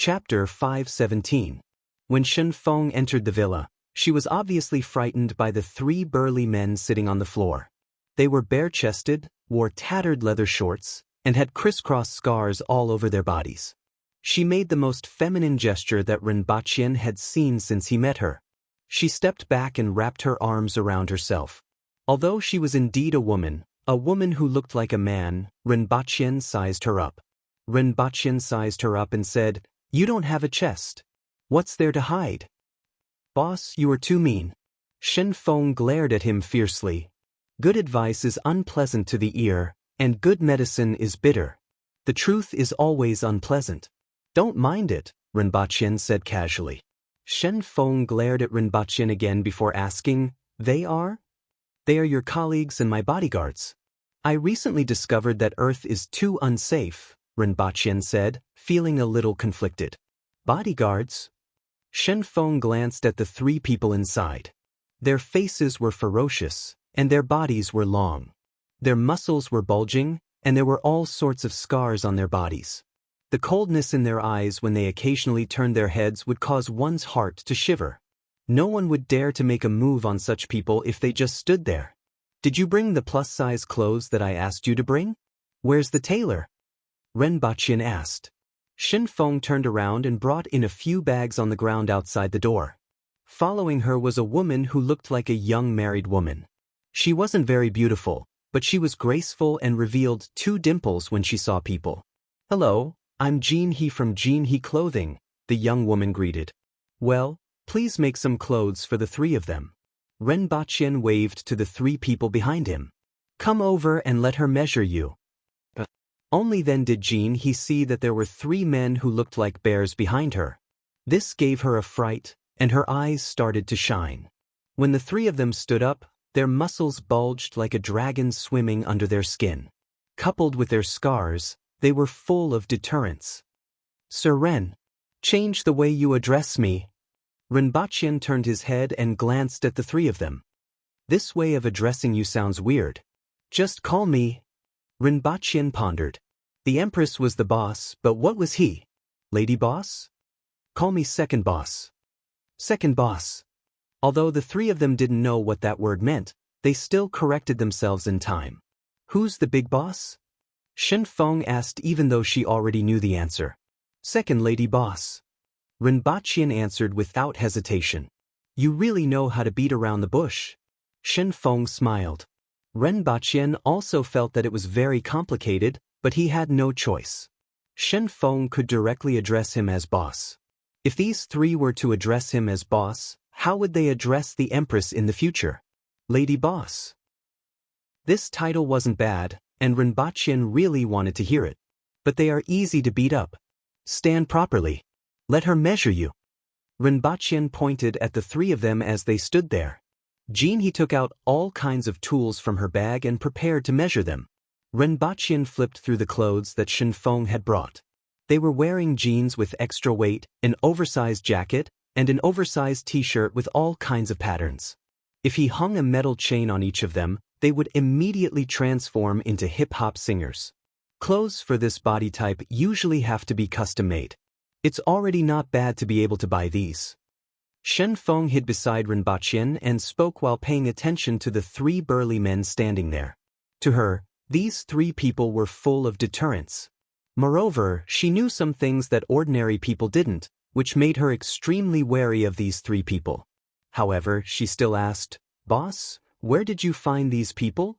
Chapter 517. When Shen Feng entered the villa, she was obviously frightened by the three burly men sitting on the floor. They were bare-chested, wore tattered leather shorts, and had crisscross scars all over their bodies. She made the most feminine gesture that Rinpoche had seen since he met her. She stepped back and wrapped her arms around herself. Although she was indeed a woman who looked like a man, Rinpoche sized her up. Rinpoche sized her up and said, "You don't have a chest. What's there to hide?" "Boss, you are too mean." Shen Feng glared at him fiercely. "Good advice is unpleasant to the ear, and good medicine is bitter. The truth is always unpleasant." "Don't mind it," Rinpoche said casually. Shen Feng glared at Rinpoche again before asking, "They are?" "They are your colleagues and my bodyguards." "I recently discovered that Earth is too unsafe," Rinpoche said, feeling a little conflicted. "Bodyguards?" Shen Feng glanced at the three people inside. Their faces were ferocious, and their bodies were long. Their muscles were bulging, and there were all sorts of scars on their bodies. The coldness in their eyes when they occasionally turned their heads would cause one's heart to shiver. No one would dare to make a move on such people if they just stood there. "Did you bring the plus-size clothes that I asked you to bring? Where's the tailor?" Rinpoche asked. Shen Feng turned around and brought in a few bags on the ground outside the door. Following her was a woman who looked like a young married woman. She wasn't very beautiful, but she was graceful and revealed two dimples when she saw people. "Hello, I'm Jean He from Jean He Clothing," the young woman greeted. "Well, please make some clothes for the three of them." Rinpoche waved to the three people behind him. "Come over and let her measure you." Only then did Jean He see that there were three men who looked like bears behind her. This gave her a fright, and her eyes started to shine. When the three of them stood up, their muscles bulged like a dragon swimming under their skin. Coupled with their scars, they were full of deterrence. "Sir Ren, change the way you address me." Rinpoche turned his head and glanced at the three of them. "This way of addressing you sounds weird. Just call me..." Rinpoche pondered. The Empress was the boss, but what was he? Lady Boss? "Call me Second Boss." Second Boss. Although the three of them didn't know what that word meant, they still corrected themselves in time. "Who's the big boss?" Shen Feng asked even though she already knew the answer. "Second Lady Boss." Rinpoche answered without hesitation. "You really know how to beat around the bush." Shen Feng smiled. Rinpoche also felt that it was very complicated, but he had no choice. Shen Feng could directly address him as boss. If these three were to address him as boss, how would they address the Empress in the future? Lady Boss. This title wasn't bad, and Rinpoche really wanted to hear it. But they are easy to beat up. "Stand properly. Let her measure you." Rinpoche pointed at the three of them as they stood there. Jean He took out all kinds of tools from her bag and prepared to measure them. Rinpoche flipped through the clothes that Shen Feng had brought. They were wearing jeans with extra weight, an oversized jacket, and an oversized t-shirt with all kinds of patterns. If he hung a metal chain on each of them, they would immediately transform into hip-hop singers. Clothes for this body type usually have to be custom-made. It's already not bad to be able to buy these. Shen Feng hid beside Rinpoche and spoke while paying attention to the three burly men standing there. To her, these three people were full of deterrence. Moreover, she knew some things that ordinary people didn't, which made her extremely wary of these three people. However, she still asked, "Boss, where did you find these people?"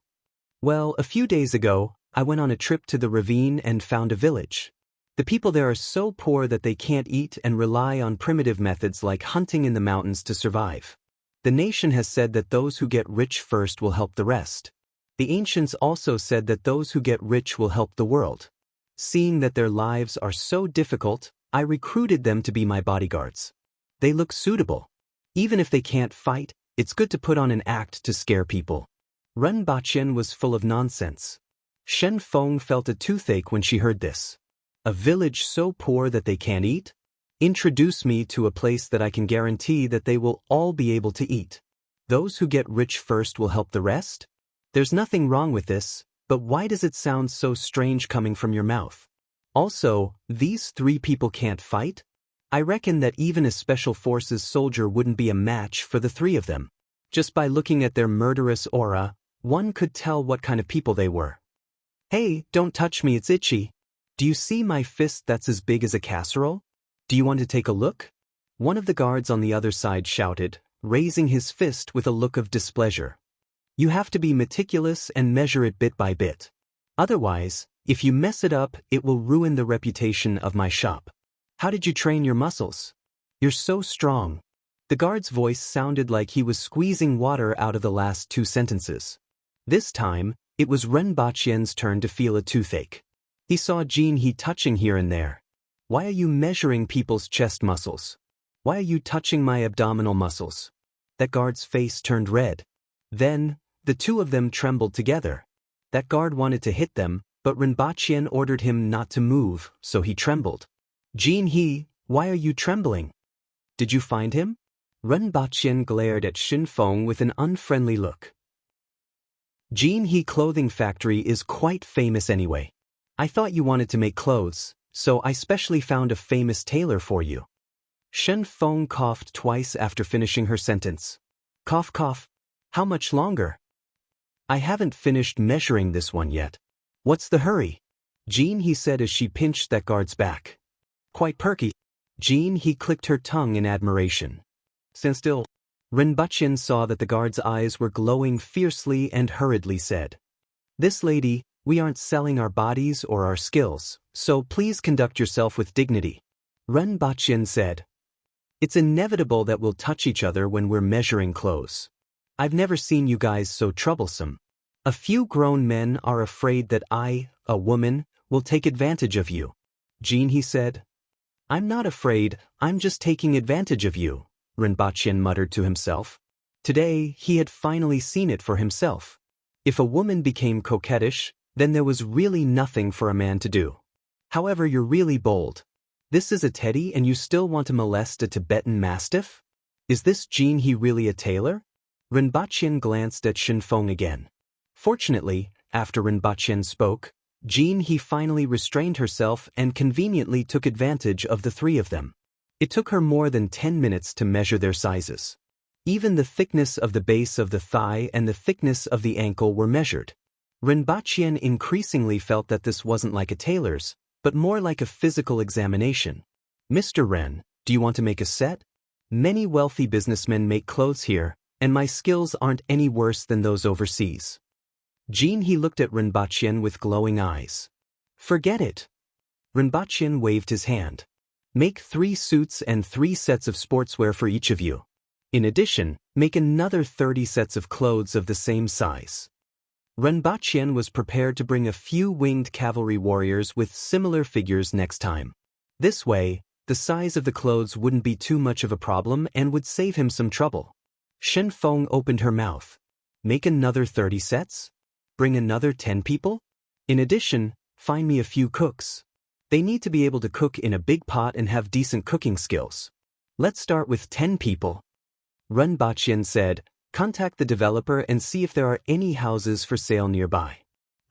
"Well, a few days ago, I went on a trip to the ravine and found a village. The people there are so poor that they can't eat and rely on primitive methods like hunting in the mountains to survive. The nation has said that those who get rich first will help the rest. The ancients also said that those who get rich will help the world. Seeing that their lives are so difficult, I recruited them to be my bodyguards. They look suitable. Even if they can't fight, it's good to put on an act to scare people." Rinpoche was full of nonsense. Shen Feng felt a toothache when she heard this. A village so poor that they can't eat? Introduce me to a place that I can guarantee that they will all be able to eat. Those who get rich first will help the rest? There's nothing wrong with this, but why does it sound so strange coming from your mouth? Also, these three people can't fight? I reckon that even a special forces soldier wouldn't be a match for the three of them. Just by looking at their murderous aura, one could tell what kind of people they were. Hey, don't touch me, it's itchy. Do you see my fist that's as big as a casserole? Do you want to take a look? One of the guards on the other side shouted, raising his fist with a look of displeasure. You have to be meticulous and measure it bit by bit. Otherwise, if you mess it up, it will ruin the reputation of my shop. How did you train your muscles? You're so strong. The guard's voice sounded like he was squeezing water out of the last two sentences. This time, it was Ren Baqian's turn to feel a toothache. He saw Jin He touching here and there. Why are you measuring people's chest muscles? Why are you touching my abdominal muscles? That guard's face turned red. Then, the two of them trembled together. That guard wanted to hit them, but Ren Baqian ordered him not to move, so he trembled. Jin He, why are you trembling? Did you find him? Ren Baqian glared at Shin Feng with an unfriendly look. Jin He Clothing Factory is quite famous anyway. I thought you wanted to make clothes, so I specially found a famous tailor for you. Shin Feng coughed twice after finishing her sentence. Cough cough. How much longer? I haven't finished measuring this one yet. What's the hurry? Jin He said as she pinched that guard's back. Quite perky. Jin He clicked her tongue in admiration. Stand still. Ren Baqian saw that the guard's eyes were glowing fiercely and hurriedly said, This lady, we aren't selling our bodies or our skills, so please conduct yourself with dignity. Ren Baqian said, It's inevitable that we'll touch each other when we're measuring clothes. I've never seen you guys so troublesome. A few grown men are afraid that I, a woman, will take advantage of you. Jin He said, I'm not afraid, I'm just taking advantage of you, Ren Baqian muttered to himself. Today, he had finally seen it for himself. If a woman became coquettish, then there was really nothing for a man to do. However, you're really bold. This is a teddy and you still want to molest a Tibetan mastiff? Is this Jin He really a tailor? Ren Baqian glanced at Shin Feng again. Fortunately, after Ren Baqian spoke, Jin He finally restrained herself and conveniently took advantage of the three of them. It took her more than 10 minutes to measure their sizes. Even the thickness of the base of the thigh and the thickness of the ankle were measured. Ren Baqian increasingly felt that this wasn't like a tailor's, but more like a physical examination. Mr. Ren, do you want to make a set? Many wealthy businessmen make clothes here, and my skills aren't any worse than those overseas. Jin He looked at Ren Baqian with glowing eyes. Forget it. Ren Baqian waved his hand. Make 3 suits and 3 sets of sportswear for each of you. In addition, make another 30 sets of clothes of the same size. Ren Baqian was prepared to bring a few winged cavalry warriors with similar figures next time. This way, the size of the clothes wouldn't be too much of a problem and would save him some trouble. Shin Feng opened her mouth. Make another 30 sets? Bring another 10 people? In addition, find me a few cooks. They need to be able to cook in a big pot and have decent cooking skills. Let's start with 10 people. Ren Baqian said, Contact the developer and see if there are any houses for sale nearby.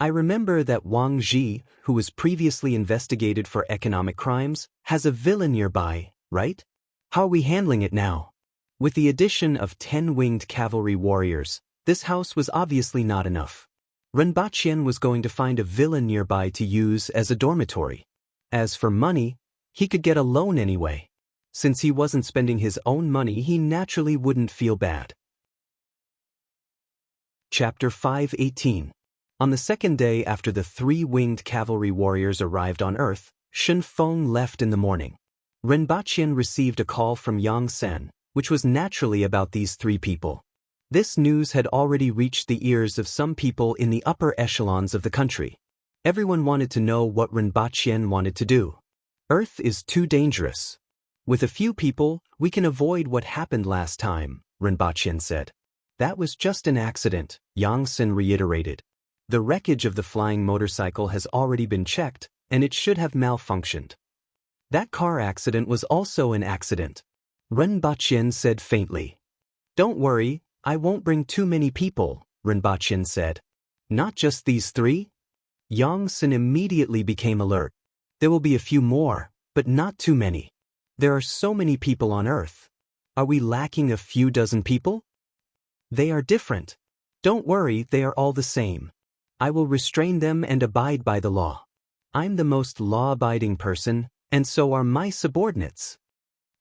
I remember that Wang Ji, who was previously investigated for economic crimes, has a villa nearby, right? How are we handling it now? With the addition of 10 winged cavalry warriors, this house was obviously not enough. Ren Baqian was going to find a villa nearby to use as a dormitory. As for money, he could get a loan anyway. Since he wasn't spending his own money, he naturally wouldn't feel bad. Chapter 5:18. On the second day after the 3 winged cavalry warriors arrived on Earth, Shin Feng left in the morning. Ren Baqian received a call from Yang Sen, which was naturally about these 3 people. This news had already reached the ears of some people in the upper echelons of the country. Everyone wanted to know what Ren Baqian wanted to do. Earth is too dangerous. With a few people, we can avoid what happened last time, Ren Baqian said. That was just an accident, Yang Sen reiterated. The wreckage of the flying motorcycle has already been checked, and it should have malfunctioned. That car accident was also an accident, Ren Baqian said faintly. Don't worry, I won't bring too many people, Ren Baqian said. Not just these 3? Yang Sen immediately became alert. There will be a few more, but not too many. There are so many people on Earth. Are we lacking a few dozen people? They are different. Don't worry, they are all the same. I will restrain them and abide by the law. I'm the most law-abiding person, and so are my subordinates.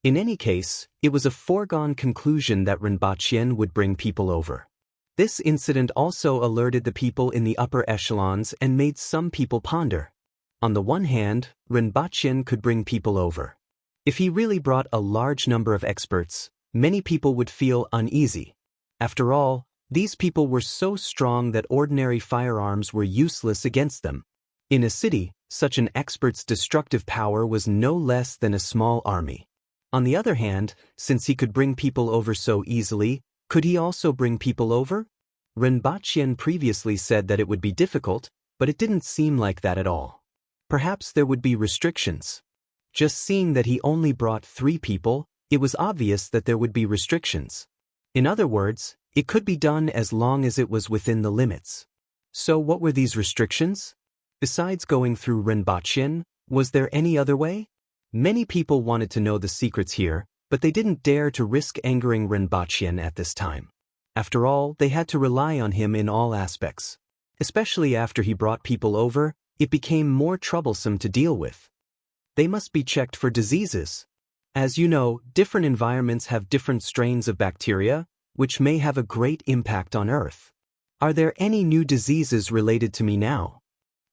In any case, it was a foregone conclusion that Rinpoche would bring people over. This incident also alerted the people in the upper echelons and made some people ponder. On the one hand, Rinpoche could bring people over. If he really brought a large number of experts, many people would feel uneasy. After all, these people were so strong that ordinary firearms were useless against them. In a city, such an expert's destructive power was no less than a small army. On the other hand, since he could bring people over so easily, could he also bring people over? Rinpoche previously said that it would be difficult, but it didn't seem like that at all. Perhaps there would be restrictions. Just seeing that he only brought 3 people, it was obvious that there would be restrictions. In other words, it could be done as long as it was within the limits. So what were these restrictions? Besides going through Rinpoche, was there any other way? Many people wanted to know the secrets here, but they didn't dare to risk angering Rinpoche at this time. After all, they had to rely on him in all aspects. Especially after he brought people over, it became more troublesome to deal with. They must be checked for diseases. As you know, different environments have different strains of bacteria, which may have a great impact on Earth. Are there any new diseases related to me now?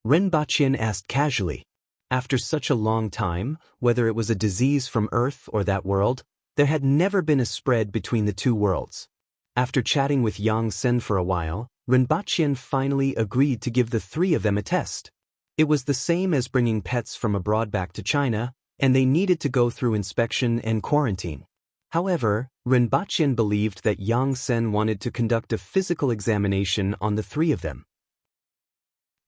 Rinpoche asked casually. After such a long time, whether it was a disease from Earth or that world, there had never been a spread between the two worlds. After chatting with Yang Sen for a while, Rinpoche finally agreed to give the 3 of them a test. It was the same as bringing pets from abroad back to China, and they needed to go through inspection and quarantine. However, Rinpoche believed that Yang Sen wanted to conduct a physical examination on the 3 of them.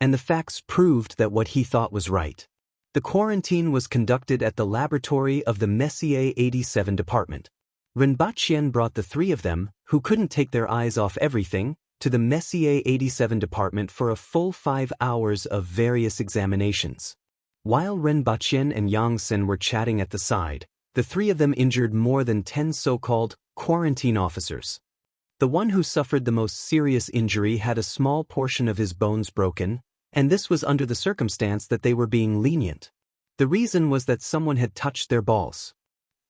And the facts proved that what he thought was right. The quarantine was conducted at the laboratory of the Messier 87 department. Rinpoche brought the 3 of them, who couldn't take their eyes off everything, to the Messier 87 department for a full 5 hours of various examinations. While Rinpoche and Yang Sen were chatting at the side, the 3 of them injured more than 10 so-called quarantine officers. The one who suffered the most serious injury had a small portion of his bones broken, and this was under the circumstance that they were being lenient. The reason was that someone had touched their balls.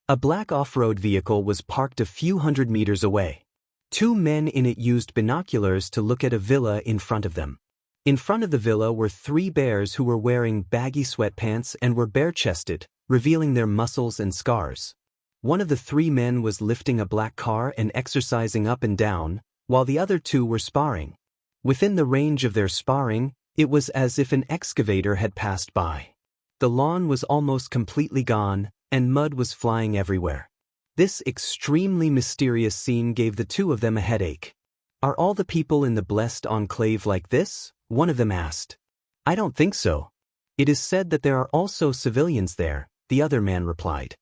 A black off-road vehicle was parked a few hundred meters away. 2 men in it used binoculars to look at a villa in front of them. In front of the villa were 3 bears who were wearing baggy sweatpants and were bare-chested, revealing their muscles and scars. One of the 3 men was lifting a black car and exercising up and down, while the other 2 were sparring. Within the range of their sparring, it was as if an excavator had passed by. The lawn was almost completely gone, and mud was flying everywhere. This extremely mysterious scene gave the 2 of them a headache. Are all the people in the blessed enclave like this? One of them asked. I don't think so. It is said that there are also civilians there, the other man replied.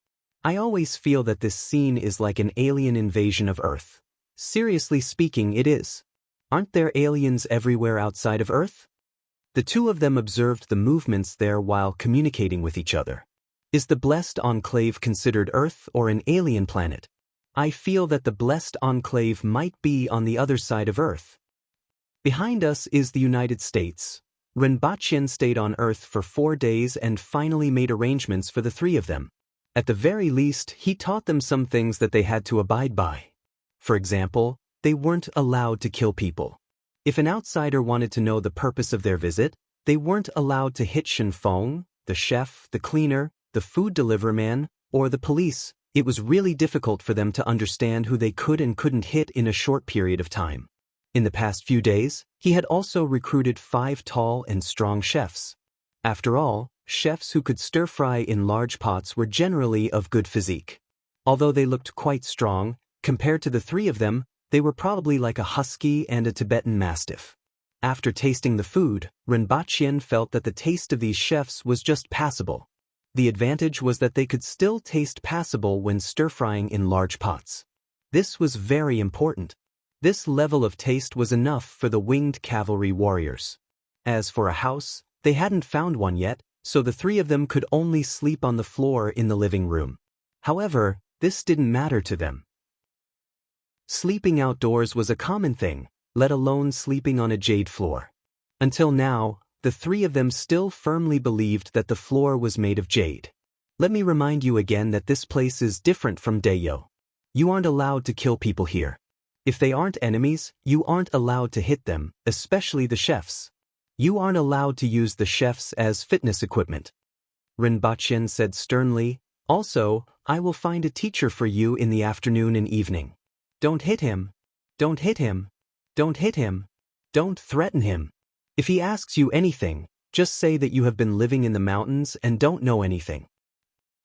I always feel that this scene is like an alien invasion of Earth. Seriously speaking, it is. Aren't there aliens everywhere outside of Earth? The 2 of them observed the movements there while communicating with each other. Is the blessed enclave considered Earth or an alien planet? I feel that the blessed enclave might be on the other side of Earth. Behind us is the United States. Rinpoche stayed on Earth for 4 days and finally made arrangements for the 3 of them. At the very least, he taught them some things that they had to abide by. For example, they weren't allowed to kill people. If an outsider wanted to know the purpose of their visit, they weren't allowed to hit Shen Feng, the chef, the cleaner, the food delivery man, or the police. It was really difficult for them to understand who they could and couldn't hit in a short period of time. In the past few days, he had also recruited 5 tall and strong chefs. After all, chefs who could stir-fry in large pots were generally of good physique. Although they looked quite strong, compared to the 3 of them, they were probably like a husky and a Tibetan mastiff. After tasting the food, Rinpoche felt that the taste of these chefs was just passable. The advantage was that they could still taste passable when stir-frying in large pots. This was very important. This level of taste was enough for the winged cavalry warriors. As for a house, they hadn't found one yet, so the 3 of them could only sleep on the floor in the living room. However, this didn't matter to them. Sleeping outdoors was a common thing, let alone sleeping on a jade floor. Until now, the three of them still firmly believed that the floor was made of jade. Let me remind you again that this place is different from Daeyo. You aren't allowed to kill people here. If they aren't enemies, you aren't allowed to hit them, especially the chefs. You aren't allowed to use the chefs as fitness equipment. Rinpoche said sternly, also, I will find a teacher for you in the afternoon and evening. Don't hit him. Don't hit him. Don't hit him. Don't threaten him. If he asks you anything, just say that you have been living in the mountains and don't know anything.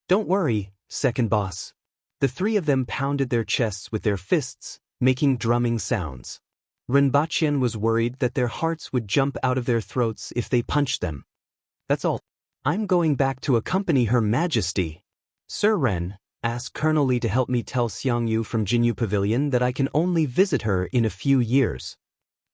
Don't worry, second boss. The three of them pounded their chests with their fists, making drumming sounds. Rinpoche was worried that their hearts would jump out of their throats if they punched them. That's all. I'm going back to accompany Her Majesty. Sir Ren, ask Colonel Li to help me tell Xiangyu from Jinyu Pavilion that I can only visit her in a few years.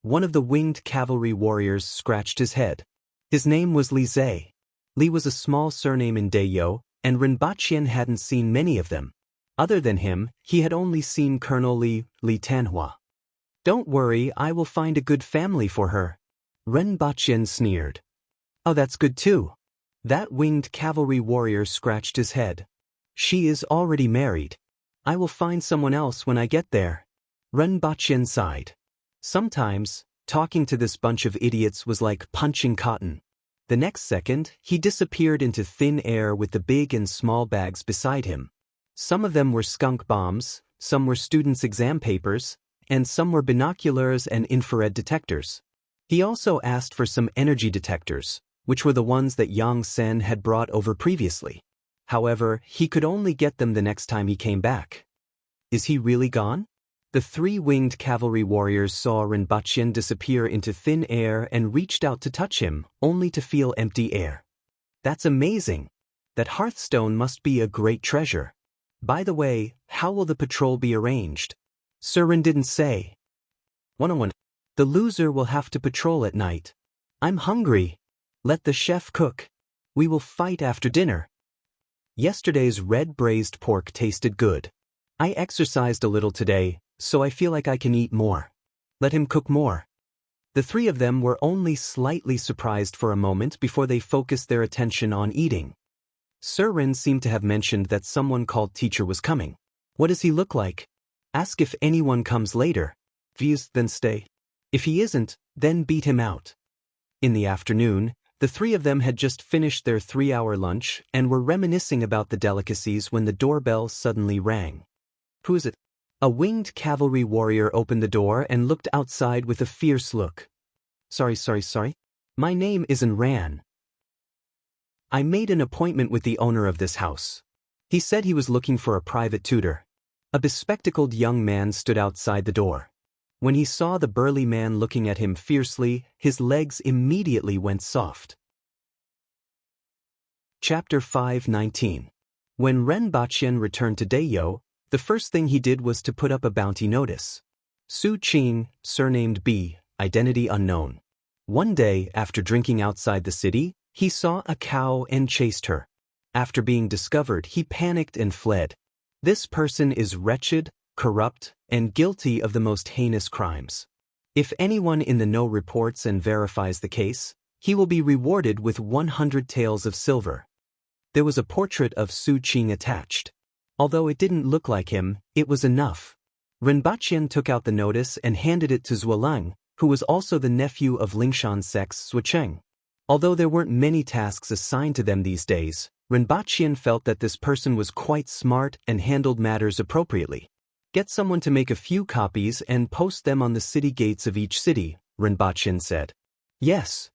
One of the winged cavalry warriors scratched his head. His name was Li Zhe. Li was a small surname in Daeyo, and Rinpoche hadn't seen many of them. Other than him, he had only seen Colonel Li Tanhua. Don't worry, I will find a good family for her. Rinpoche sneered. Oh, that's good too. That winged cavalry warrior scratched his head. She is already married. I will find someone else when I get there. Rinpoche sighed. Sometimes, talking to this bunch of idiots was like punching cotton. The next second, he disappeared into thin air with the big and small bags beside him. Some of them were skunk bombs, some were students' exam papers, and some were binoculars and infrared detectors. He also asked for some energy detectors, which were the ones that Yang Sen had brought over previously. However, he could only get them the next time he came back. Is he really gone? The three winged cavalry warriors saw Rinpoche disappear into thin air and reached out to touch him, only to feel empty air. That's amazing. That hearthstone must be a great treasure. By the way, how will the patrol be arranged? Sir Ren didn't say. 101. The loser will have to patrol at night. I'm hungry. Let the chef cook. We will fight after dinner. Yesterday's red braised pork tasted good. I exercised a little today, so I feel like I can eat more. Let him cook more. The three of them were only slightly surprised for a moment before they focused their attention on eating. Sir Ren seemed to have mentioned that someone called teacher was coming. What does he look like? Ask if anyone comes later. Views, then stay. If he isn't, then beat him out. In the afternoon, the three of them had just finished their 3-hour lunch and were reminiscing about the delicacies when the doorbell suddenly rang. Who is it? A winged cavalry warrior opened the door and looked outside with a fierce look. Sorry. My name isn't Ran. I made an appointment with the owner of this house. He said he was looking for a private tutor. A bespectacled young man stood outside the door. When he saw the burly man looking at him fiercely, his legs immediately went soft. Chapter 5:19. When Rinpoche returned to Daeyo, the first thing he did was to put up a bounty notice. Su Qing, surnamed B, identity unknown. One day, after drinking outside the city, he saw a cow and chased her. After being discovered, he panicked and fled. This person is wretched, corrupt, and guilty of the most heinous crimes. If anyone in the know reports and verifies the case, he will be rewarded with 100 taels of silver. There was a portrait of Su Qing attached. Although it didn't look like him, it was enough. Rinpoche took out the notice and handed it to Zuolang, who was also the nephew of Lingshan Sek's Zuocheng. Although there weren't many tasks assigned to them these days, Rinpoche felt that this person was quite smart and handled matters appropriately. Get someone to make a few copies and post them on the city gates of each city, Rinpoche said. Yes.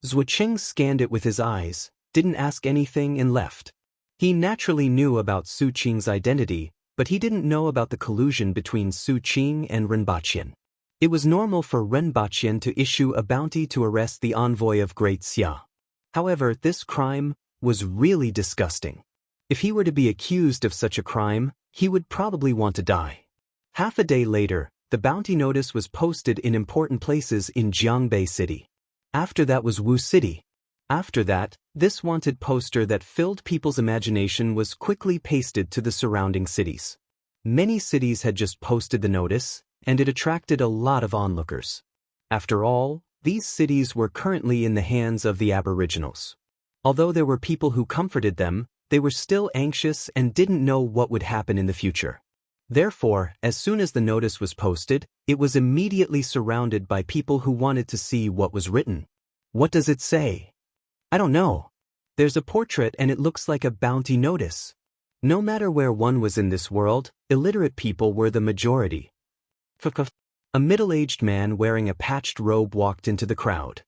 Zuocheng scanned it with his eyes, didn't ask anything and left. He naturally knew about Su Qing's identity, but he didn't know about the collusion between Su Qing and Rinpoche. It was normal for Rinpoche to issue a bounty to arrest the envoy of Great Xia. However, this crime was really disgusting. If he were to be accused of such a crime, he would probably want to die. Half a day later, the bounty notice was posted in important places in Jiangbei City. After that was Wu City. After that, This wanted poster that filled people's imagination was quickly pasted to the surrounding cities. Many cities had just posted the notice, and it attracted a lot of onlookers. After all, these cities were currently in the hands of the Aboriginals. Although there were people who comforted them, they were still anxious and didn't know what would happen in the future. Therefore, as soon as the notice was posted, it was immediately surrounded by people who wanted to see what was written. What does it say? I don't know. There's a portrait and it looks like a bounty notice. No matter where one was in this world, illiterate people were the majority. A middle-aged man wearing a patched robe walked into the crowd.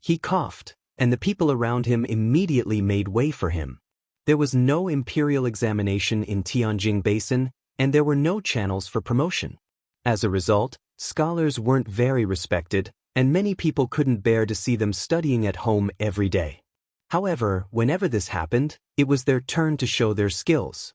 He coughed, and the people around him immediately made way for him. There was no imperial examination in Tianjin Basin, and there were no channels for promotion. As a result, scholars weren't very respected, and many people couldn't bear to see them studying at home every day. However, whenever this happened, it was their turn to show their skills.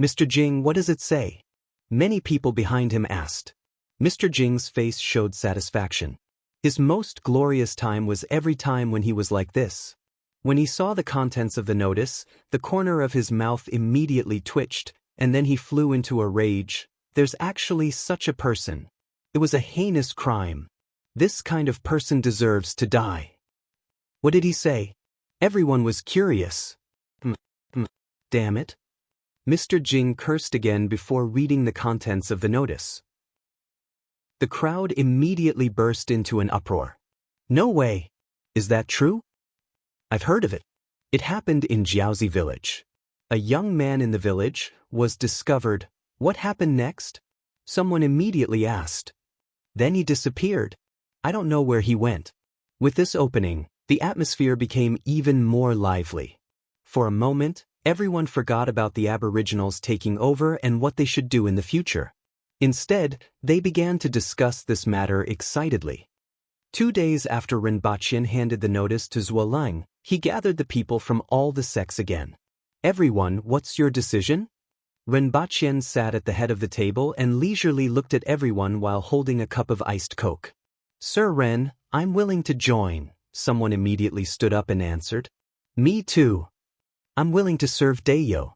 Mr. Jing, what does it say? Many people behind him asked. Mr. Jing's face showed satisfaction. His most glorious time was every time when he was like this. When he saw the contents of the notice, the corner of his mouth immediately twitched, and then he flew into a rage. There's actually such a person. It was a heinous crime. This kind of person deserves to die. What did he say? Everyone was curious. Damn it. Mr. Jing cursed again before reading the contents of the notice. The crowd immediately burst into an uproar. No way. Is that true? I've heard of it. It happened in Jiaozi village. A young man in the village was discovered. What happened next? Someone immediately asked. Then he disappeared. I don't know where he went. With this opening, the atmosphere became even more lively. For a moment, everyone forgot about the Aboriginals taking over and what they should do in the future. Instead, they began to discuss this matter excitedly. 2 days after Rinpoche handed the notice to Zuolang, he gathered the people from all the sects again. Everyone, what's your decision? Rinpoche sat at the head of the table and leisurely looked at everyone while holding a cup of iced Coke. Sir Ren, I'm willing to join, someone immediately stood up and answered. Me too. I'm willing to serve Dayo.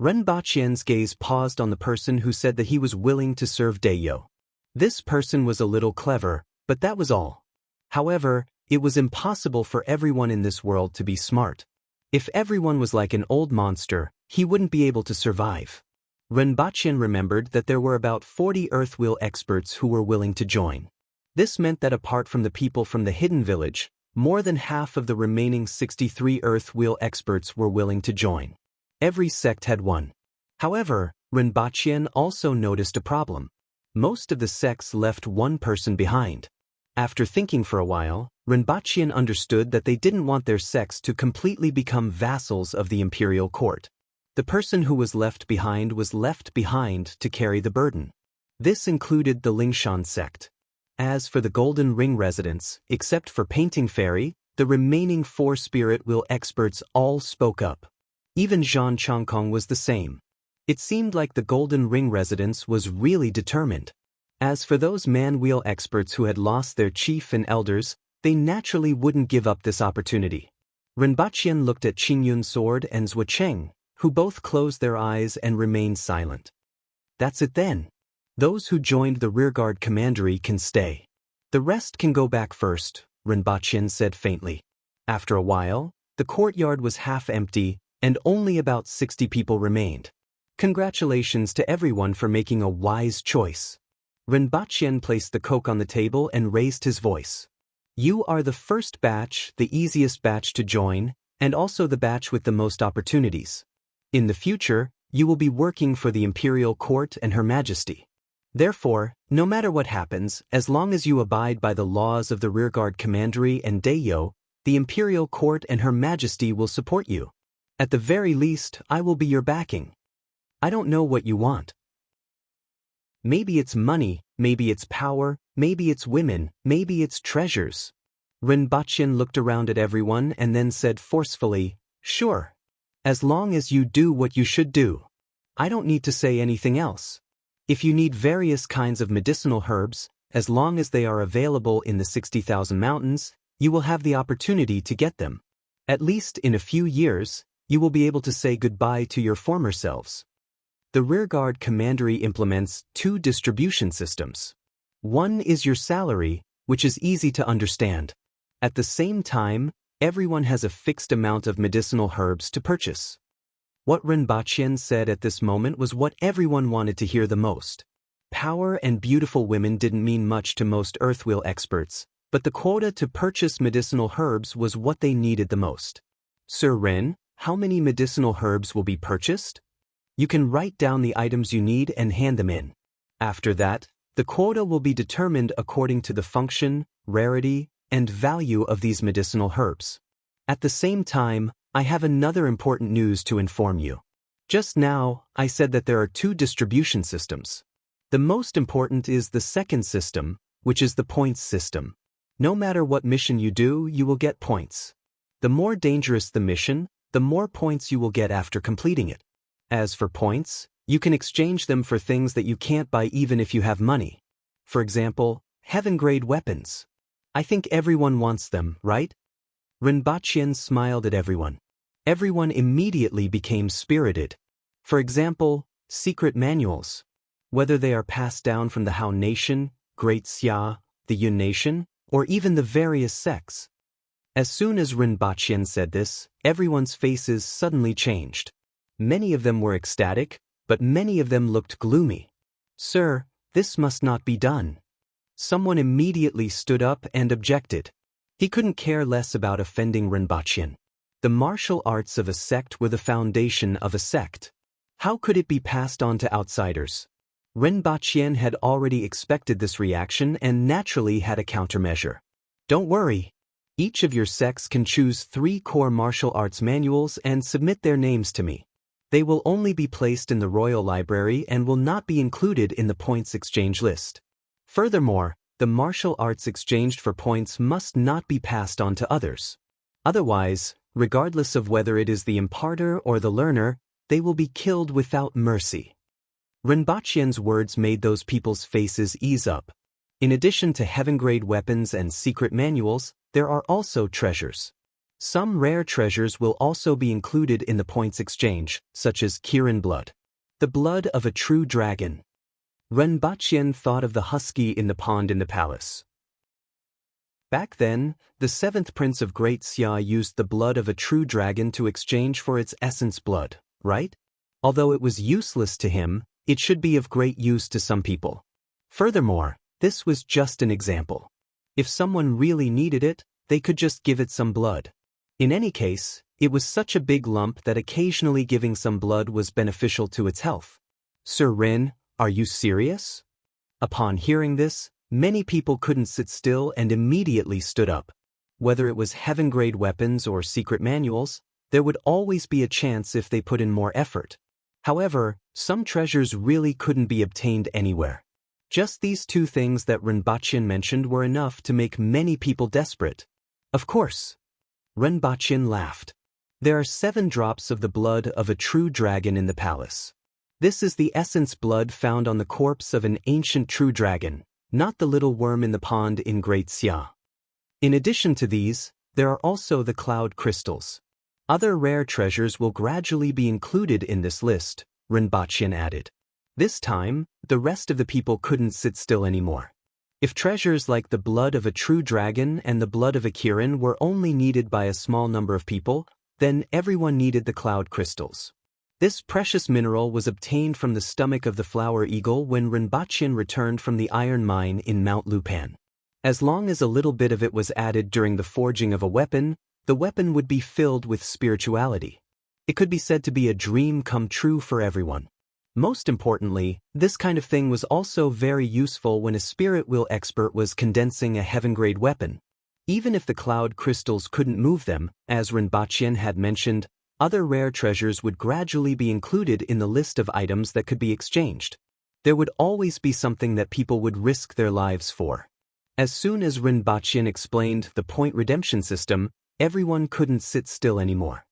Rinpoche's gaze paused on the person who said that he was willing to serve Dayo. This person was a little clever, but that was all. However, it was impossible for everyone in this world to be smart. If everyone was like an old monster, he wouldn't be able to survive. Rinpoche remembered that there were about 40 Earthwheel experts who were willing to join. This meant that apart from the people from the hidden village, more than half of the remaining 63 Earthwheel experts were willing to join. Every sect had one. However, Rinpoche also noticed a problem. Most of the sects left one person behind. After thinking for a while, Rinpoche understood that they didn't want their sects to completely become vassals of the imperial court. The person who was left behind to carry the burden. This included the Lingshan sect. As for the Golden Ring residents, except for Painting Fairy, the remaining 4 spirit wheel experts all spoke up. Even Zhan Changkong was the same. It seemed like the Golden Ring residents was really determined. As for those man-wheel experts who had lost their chief and elders, they naturally wouldn't give up this opportunity. Rinpoche looked at Qingyun Sword and Zhuo Cheng, who both closed their eyes and remained silent. That's it then. Those who joined the rearguard commandery can stay. The rest can go back first, Rinpoche said faintly. After a while, the courtyard was half empty, and only about 60 people remained. Congratulations to everyone for making a wise choice. Rinpoche placed the Coke on the table and raised his voice. You are the first batch, the easiest batch to join, and also the batch with the most opportunities. In the future, you will be working for the imperial court and Her Majesty. Therefore, no matter what happens, as long as you abide by the laws of the rearguard commandery and Dayo, the imperial court and Her Majesty will support you. At the very least, I will be your backing. I don't know what you want. Maybe it's money, maybe it's power, maybe it's women, maybe it's treasures. Rinpoche looked around at everyone and then said forcefully, Sure. As long as you do what you should do. I don't need to say anything else. If you need various kinds of medicinal herbs, as long as they are available in the 60,000 mountains, you will have the opportunity to get them. At least in a few years, you will be able to say goodbye to your former selves. The rearguard commandery implements 2 distribution systems. One is your salary, which is easy to understand. At the same time, everyone has a fixed amount of medicinal herbs to purchase. What Rinpoche said at this moment was what everyone wanted to hear the most. Power and beautiful women didn't mean much to most earthwheel experts, but the quota to purchase medicinal herbs was what they needed the most. Sir Ren, how many medicinal herbs will be purchased? You can write down the items you need and hand them in. After that, the quota will be determined according to the function, rarity, and value of these medicinal herbs. At the same time, I have another important news to inform you. Just now, I said that there are 2 distribution systems. The most important is the second system, which is the points system. No matter what mission you do, you will get points. The more dangerous the mission, the more points you will get after completing it. As for points, you can exchange them for things that you can't buy even if you have money. For example, heaven-grade weapons. I think everyone wants them, right? Rinpoche smiled at everyone. Everyone immediately became spirited. For example, secret manuals. Whether they are passed down from the Hao Nation, Great Xia, the Yun Nation, or even the various sects. As soon as Rinpoche said this, everyone's faces suddenly changed. Many of them were ecstatic, but many of them looked gloomy. Sir, this must not be done. Someone immediately stood up and objected. He couldn't care less about offending Rinpoche. The martial arts of a sect were the foundation of a sect. How could it be passed on to outsiders? Rinpoche had already expected this reaction and naturally had a countermeasure. Don't worry. Each of your sects can choose 3 core martial arts manuals and submit their names to me. They will only be placed in the Royal Library and will not be included in the points exchange list. Furthermore, the martial arts exchanged for points must not be passed on to others. Otherwise, regardless of whether it is the imparter or the learner, they will be killed without mercy. Rinpoche's words made those people's faces ease up. In addition to heaven-grade weapons and secret manuals, there are also treasures. Some rare treasures will also be included in the points exchange, such as Kirin blood. The blood of a true dragon. Rinpoche thought of the husky in the pond in the palace. Back then, the 7th prince of Great Xia used the blood of a true dragon to exchange for its essence blood, right? Although it was useless to him, it should be of great use to some people. Furthermore, this was just an example. If someone really needed it, they could just give it some blood. In any case, it was such a big lump that occasionally giving some blood was beneficial to its health. Sir Ren, are you serious? Upon hearing this, many people couldn't sit still and immediately stood up. Whether it was heaven-grade weapons or secret manuals, there would always be a chance if they put in more effort. However, some treasures really couldn't be obtained anywhere. Just these 2 things that Rinpoche mentioned were enough to make many people desperate. Of course. Rinpoche laughed. There are 7 drops of the blood of a true dragon in the palace. This is the essence blood found on the corpse of an ancient true dragon, not the little worm in the pond in Great Xia. In addition to these, there are also the cloud crystals. Other rare treasures will gradually be included in this list, Rinpoche added. This time, the rest of the people couldn't sit still anymore. If treasures like the blood of a true dragon and the blood of a Kirin were only needed by a small number of people, then everyone needed the cloud crystals. This precious mineral was obtained from the stomach of the flower eagle when Rinpoche returned from the iron mine in Mount Lupan. As long as a little bit of it was added during the forging of a weapon, the weapon would be filled with spirituality. It could be said to be a dream come true for everyone. Most importantly, this kind of thing was also very useful when a spirit wheel expert was condensing a heaven-grade weapon. Even if the cloud crystals couldn't move them, as Rinpoche had mentioned, other rare treasures would gradually be included in the list of items that could be exchanged. There would always be something that people would risk their lives for. As soon as Rinpoche explained the point redemption system, everyone couldn't sit still anymore.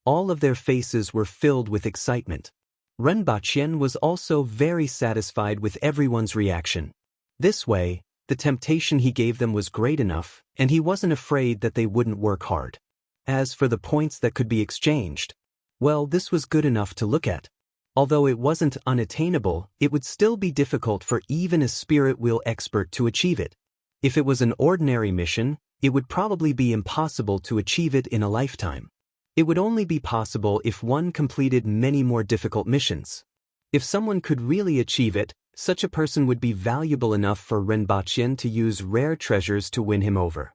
All of their faces were filled with excitement. Rinpoche was also very satisfied with everyone's reaction. This way, the temptation he gave them was great enough, and he wasn't afraid that they wouldn't work hard. As for the points that could be exchanged, well, this was good enough to look at. Although it wasn't unattainable, it would still be difficult for even a spirit wheel expert to achieve it. If it was an ordinary mission, it would probably be impossible to achieve it in a lifetime. It would only be possible if one completed many more difficult missions. If someone could really achieve it, such a person would be valuable enough for Renbachian to use rare treasures to win him over.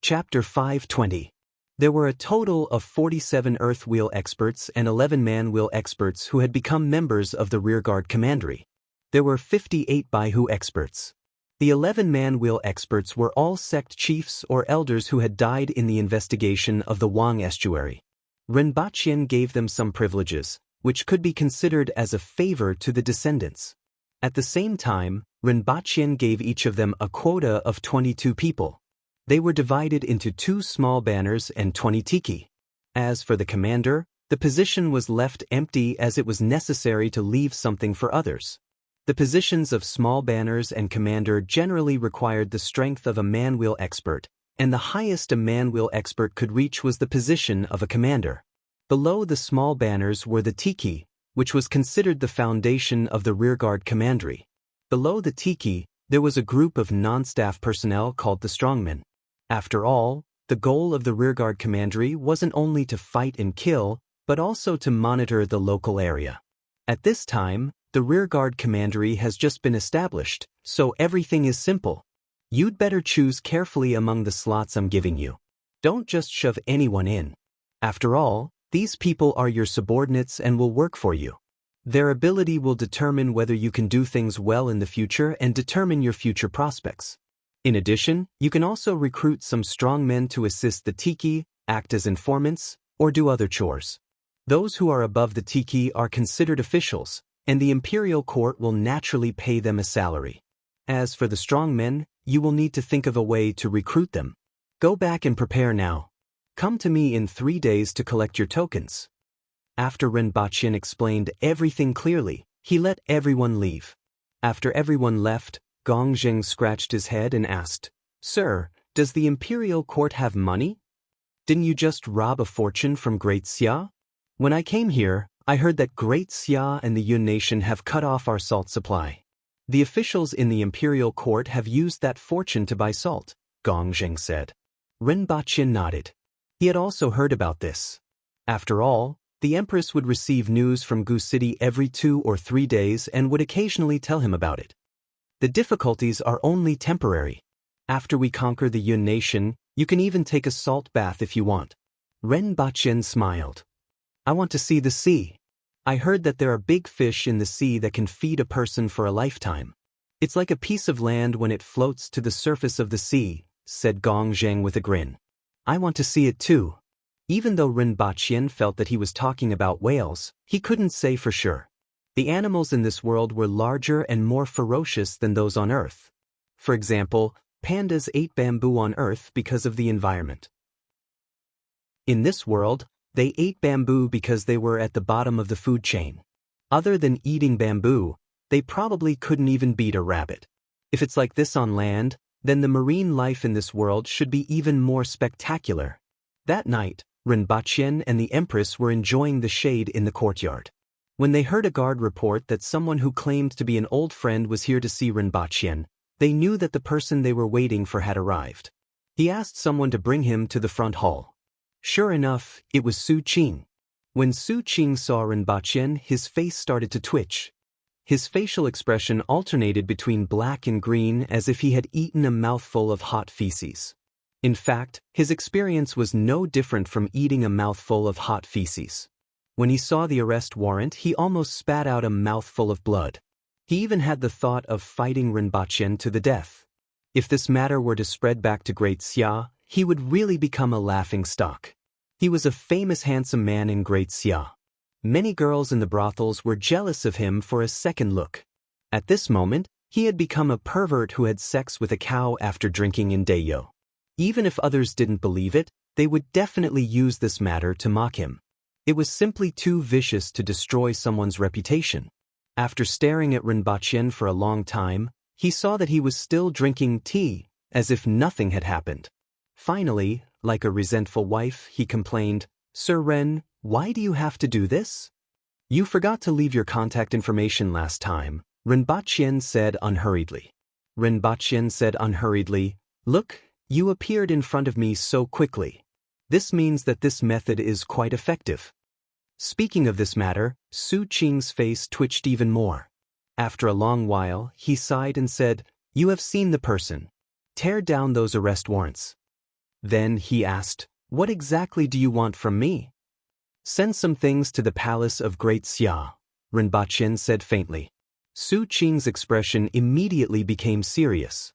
Chapter 520. There were a total of 47 Earth Wheel experts and 11 Man Wheel experts who had become members of the Rearguard Commandery. There were 58 Baihu experts. The 11 Man Wheel experts were all sect chiefs or elders who had died in the investigation of the Wang estuary. Renbachian gave them some privileges, which could be considered as a favor to the descendants. At the same time, Renbachian gave each of them a quota of 22 people. They were divided into 2 small banners and 20 tiki. As for the commander, the position was left empty as it was necessary to leave something for others. The positions of small banners and commander generally required the strength of a man-wheel expert, and the highest a man-wheel expert could reach was the position of a commander. Below the small banners were the tiki, which was considered the foundation of the rearguard commandery. Below the tiki, there was a group of non-staff personnel called the strongmen. After all, the goal of the rearguard commandery wasn't only to fight and kill, but also to monitor the local area. At this time, the rearguard commandery has just been established, so everything is simple. You'd better choose carefully among the slots I'm giving you. Don't just shove anyone in. After all, these people are your subordinates and will work for you. Their ability will determine whether you can do things well in the future and determine your future prospects. In addition, you can also recruit some strong men to assist the tiki, act as informants, or do other chores. Those who are above the tiki are considered officials, and the imperial court will naturally pay them a salary. As for the strong men, you will need to think of a way to recruit them. Go back and prepare now. Come to me in 3 days to collect your tokens. After Renbachian explained everything clearly, he let everyone leave. After everyone left, Gong Zheng scratched his head and asked, "Sir, does the imperial court have money? Didn't you just rob a fortune from Great Xia? When I came here, I heard that Great Xia and the Yun nation have cut off our salt supply. The officials in the imperial court have used that fortune to buy salt," Gong Zheng said. Renbachian nodded. He had also heard about this. After all, the empress would receive news from Gu City every 2 or 3 days and would occasionally tell him about it. The difficulties are only temporary. After we conquer the Yun nation, you can even take a salt bath if you want. Renbachian smiled. I want to see the sea. I heard that there are big fish in the sea that can feed a person for a lifetime. It's like a piece of land when it floats to the surface of the sea, said Gong Zheng with a grin. I want to see it too. Even though Renbachian felt that he was talking about whales, he couldn't say for sure. The animals in this world were larger and more ferocious than those on Earth. For example, pandas ate bamboo on Earth because of the environment. In this world, they ate bamboo because they were at the bottom of the food chain. Other than eating bamboo, they probably couldn't even beat a rabbit. If it's like this on land, then the marine life in this world should be even more spectacular. That night, Renbachian and the Empress were enjoying the shade in the courtyard. When they heard a guard report that someone who claimed to be an old friend was here to see Renbachian, they knew that the person they were waiting for had arrived. He asked someone to bring him to the front hall. Sure enough, it was Su Qing. When Su Qing saw Renbachian, his face started to twitch. His facial expression alternated between black and green as if he had eaten a mouthful of hot feces. In fact, his experience was no different from eating a mouthful of hot feces. When he saw the arrest warrant, he almost spat out a mouthful of blood. He even had the thought of fighting Renbachian to the death. If this matter were to spread back to Great Xia, he would really become a laughing stock. He was a famous handsome man in Great Xia. Many girls in the brothels were jealous of him for a second look. At this moment, he had become a pervert who had sex with a cow after drinking in Dayo. Even if others didn't believe it, they would definitely use this matter to mock him. It was simply too vicious to destroy someone's reputation. After staring at Renbachian for a long time, he saw that he was still drinking tea, as if nothing had happened. Finally, like a resentful wife, he complained, "Sir Ren, why do you have to do this? You forgot to leave your contact information last time," Rinpochen said unhurriedly. Rinpochen said unhurriedly, "Look, you appeared in front of me so quickly. This means that this method is quite effective." Speaking of this matter, Su Qing's face twitched even more. After a long while, he sighed and said, "You have seen the person. Tear down those arrest warrants." Then he asked, "What exactly do you want from me?" "Send some things to the palace of Great Xia," Rinpochen said faintly. Su Qing's expression immediately became serious.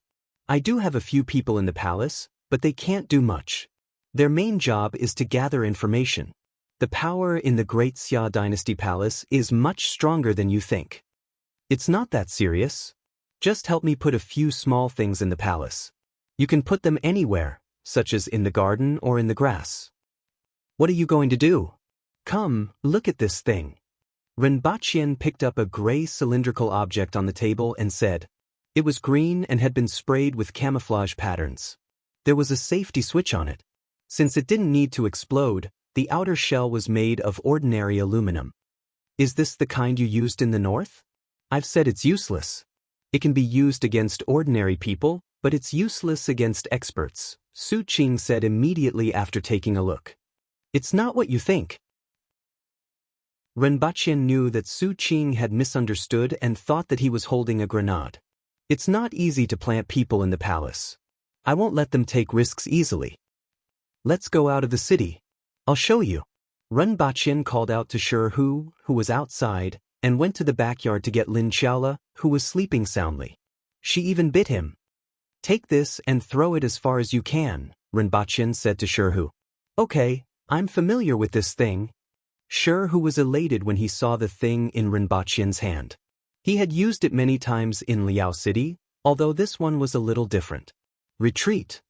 "I do have a few people in the palace, but they can't do much. Their main job is to gather information. The power in the Great Xia Dynasty Palace is much stronger than you think. It's not that serious. Just help me put a few small things in the palace. You can put them anywhere, such as in the garden or in the grass." "What are you going to do?" "Come, look at this thing." Rinpochen picked up a gray cylindrical object on the table and said, it was green and had been sprayed with camouflage patterns. There was a safety switch on it. Since it didn't need to explode, the outer shell was made of ordinary aluminum. "Is this the kind you used in the north?" "I've said it's useless. It can be used against ordinary people, but it's useless against experts," Su Qing said immediately after taking a look. "It's not what you think." Rinpochen knew that Su Qing had misunderstood and thought that he was holding a grenade. "It's not easy to plant people in the palace. I won't let them take risks easily. Let's go out of the city. I'll show you." Rinpochen called out to Shi Hu was outside, and went to the backyard to get Lin Xiaola, who was sleeping soundly. She even bit him. "Take this and throw it as far as you can," Rinpochen said to Shi Hu. "Okay, I'm familiar with this thing." Shi Hu was elated when he saw the thing in Rinpochen's hand. He had used it many times in Liao City, although this one was a little different. "Retreat."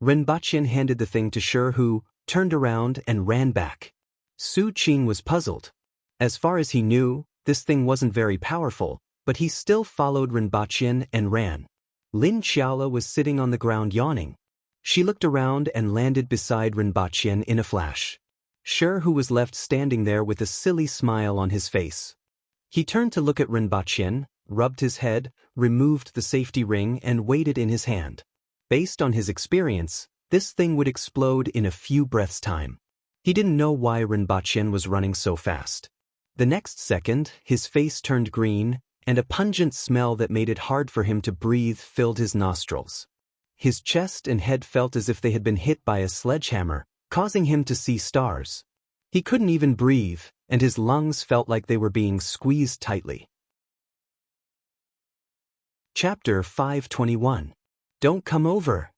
Rinpochen handed the thing to Shi Hu, turned around and ran back. Su Qing was puzzled. As far as he knew, this thing wasn't very powerful, but he still followed Rinpochen and ran. Lin Xiaola was sitting on the ground yawning. She looked around and landed beside Rinpochen in a flash. Shi Hu was left standing there with a silly smile on his face. He turned to look at Rinpochen, rubbed his head, removed the safety ring and weighed it in his hand. Based on his experience, this thing would explode in a few breaths' time. He didn't know why Rinpochen was running so fast. The next second, his face turned green, and a pungent smell that made it hard for him to breathe filled his nostrils. His chest and head felt as if they had been hit by a sledgehammer, causing him to see stars. He couldn't even breathe, and his lungs felt like they were being squeezed tightly. Chapter 521. Don't come over.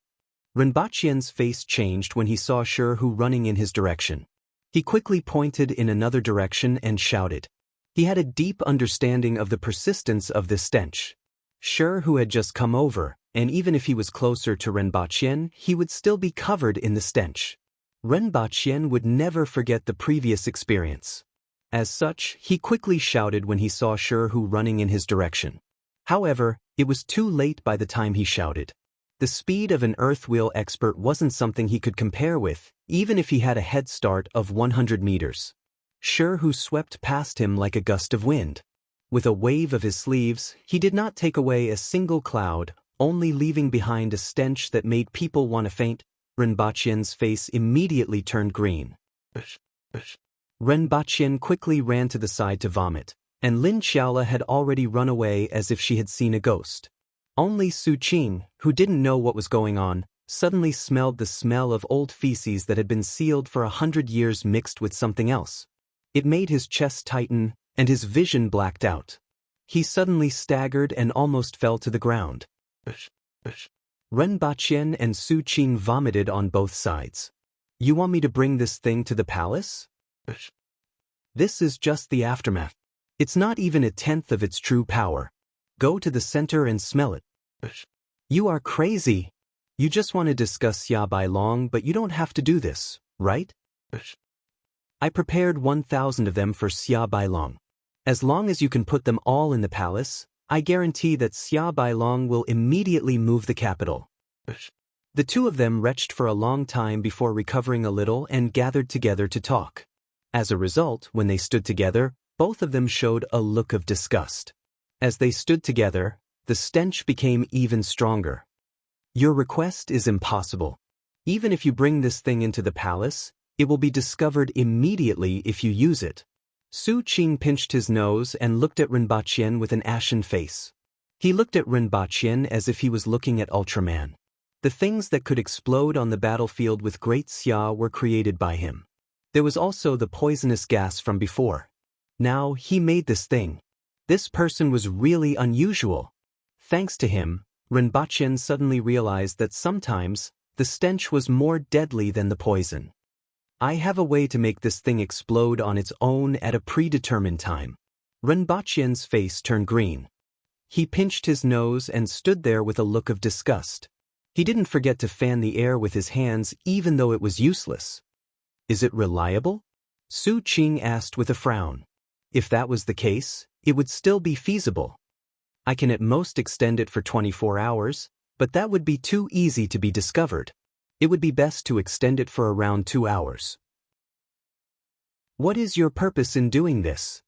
Rinpochen's face changed when he saw Shi Hu running in his direction. He quickly pointed in another direction and shouted. He had a deep understanding of the persistence of this stench. Shi Hu had just come over, and even if he was closer to Rinpochen, he would still be covered in the stench. Rinpochen would never forget the previous experience. As such, he quickly shouted when he saw Shi Hu running in his direction. However, it was too late by the time he shouted. The speed of an earthwheel expert wasn't something he could compare with, even if he had a head start of 100 meters. Shi Hu swept past him like a gust of wind. With a wave of his sleeves, he did not take away a single cloud, only leaving behind a stench that made people want to faint. Rinpochen's face immediately turned green. Rinpochen quickly ran to the side to vomit, and Lin Xiaola had already run away as if she had seen a ghost. Only Su Qing, who didn't know what was going on, suddenly smelled the smell of old feces that had been sealed for 100 years mixed with something else. It made his chest tighten, and his vision blacked out. He suddenly staggered and almost fell to the ground. Rinpochen and Su Qing vomited on both sides. "You want me to bring this thing to the palace?" "This is just the aftermath. It's not even a tenth of its true power. Go to the center and smell it." "You are crazy. You just want to discuss Xia Bailong, but you don't have to do this, right?" "I prepared 1,000 of them for Xia Bailong. As long as you can put them all in the palace, I guarantee that Xia Bailong will immediately move the capital." The two of them retched for a long time before recovering a little and gathered together to talk. As a result, when they stood together, both of them showed a look of disgust. As they stood together, the stench became even stronger. Your request is impossible. Even if you bring this thing into the palace, it will be discovered immediately if you use it. Su Qing pinched his nose and looked at Rinpochen with an ashen face. He looked at Rinpochen as if he was looking at Ultraman. The things that could explode on the battlefield with Great Xia were created by him. There was also the poisonous gas from before. Now he made this thing. This person was really unusual. Thanks to him, Rinpochen suddenly realized that sometimes the stench was more deadly than the poison. I have a way to make this thing explode on its own at a predetermined time. Rinpochen's face turned green. He pinched his nose and stood there with a look of disgust. He didn't forget to fan the air with his hands even though it was useless. Is it reliable? Su Qing asked with a frown. If that was the case, it would still be feasible. I can at most extend it for 24 hours, but that would be too easy to be discovered. It would be best to extend it for around 2 hours. What is your purpose in doing this?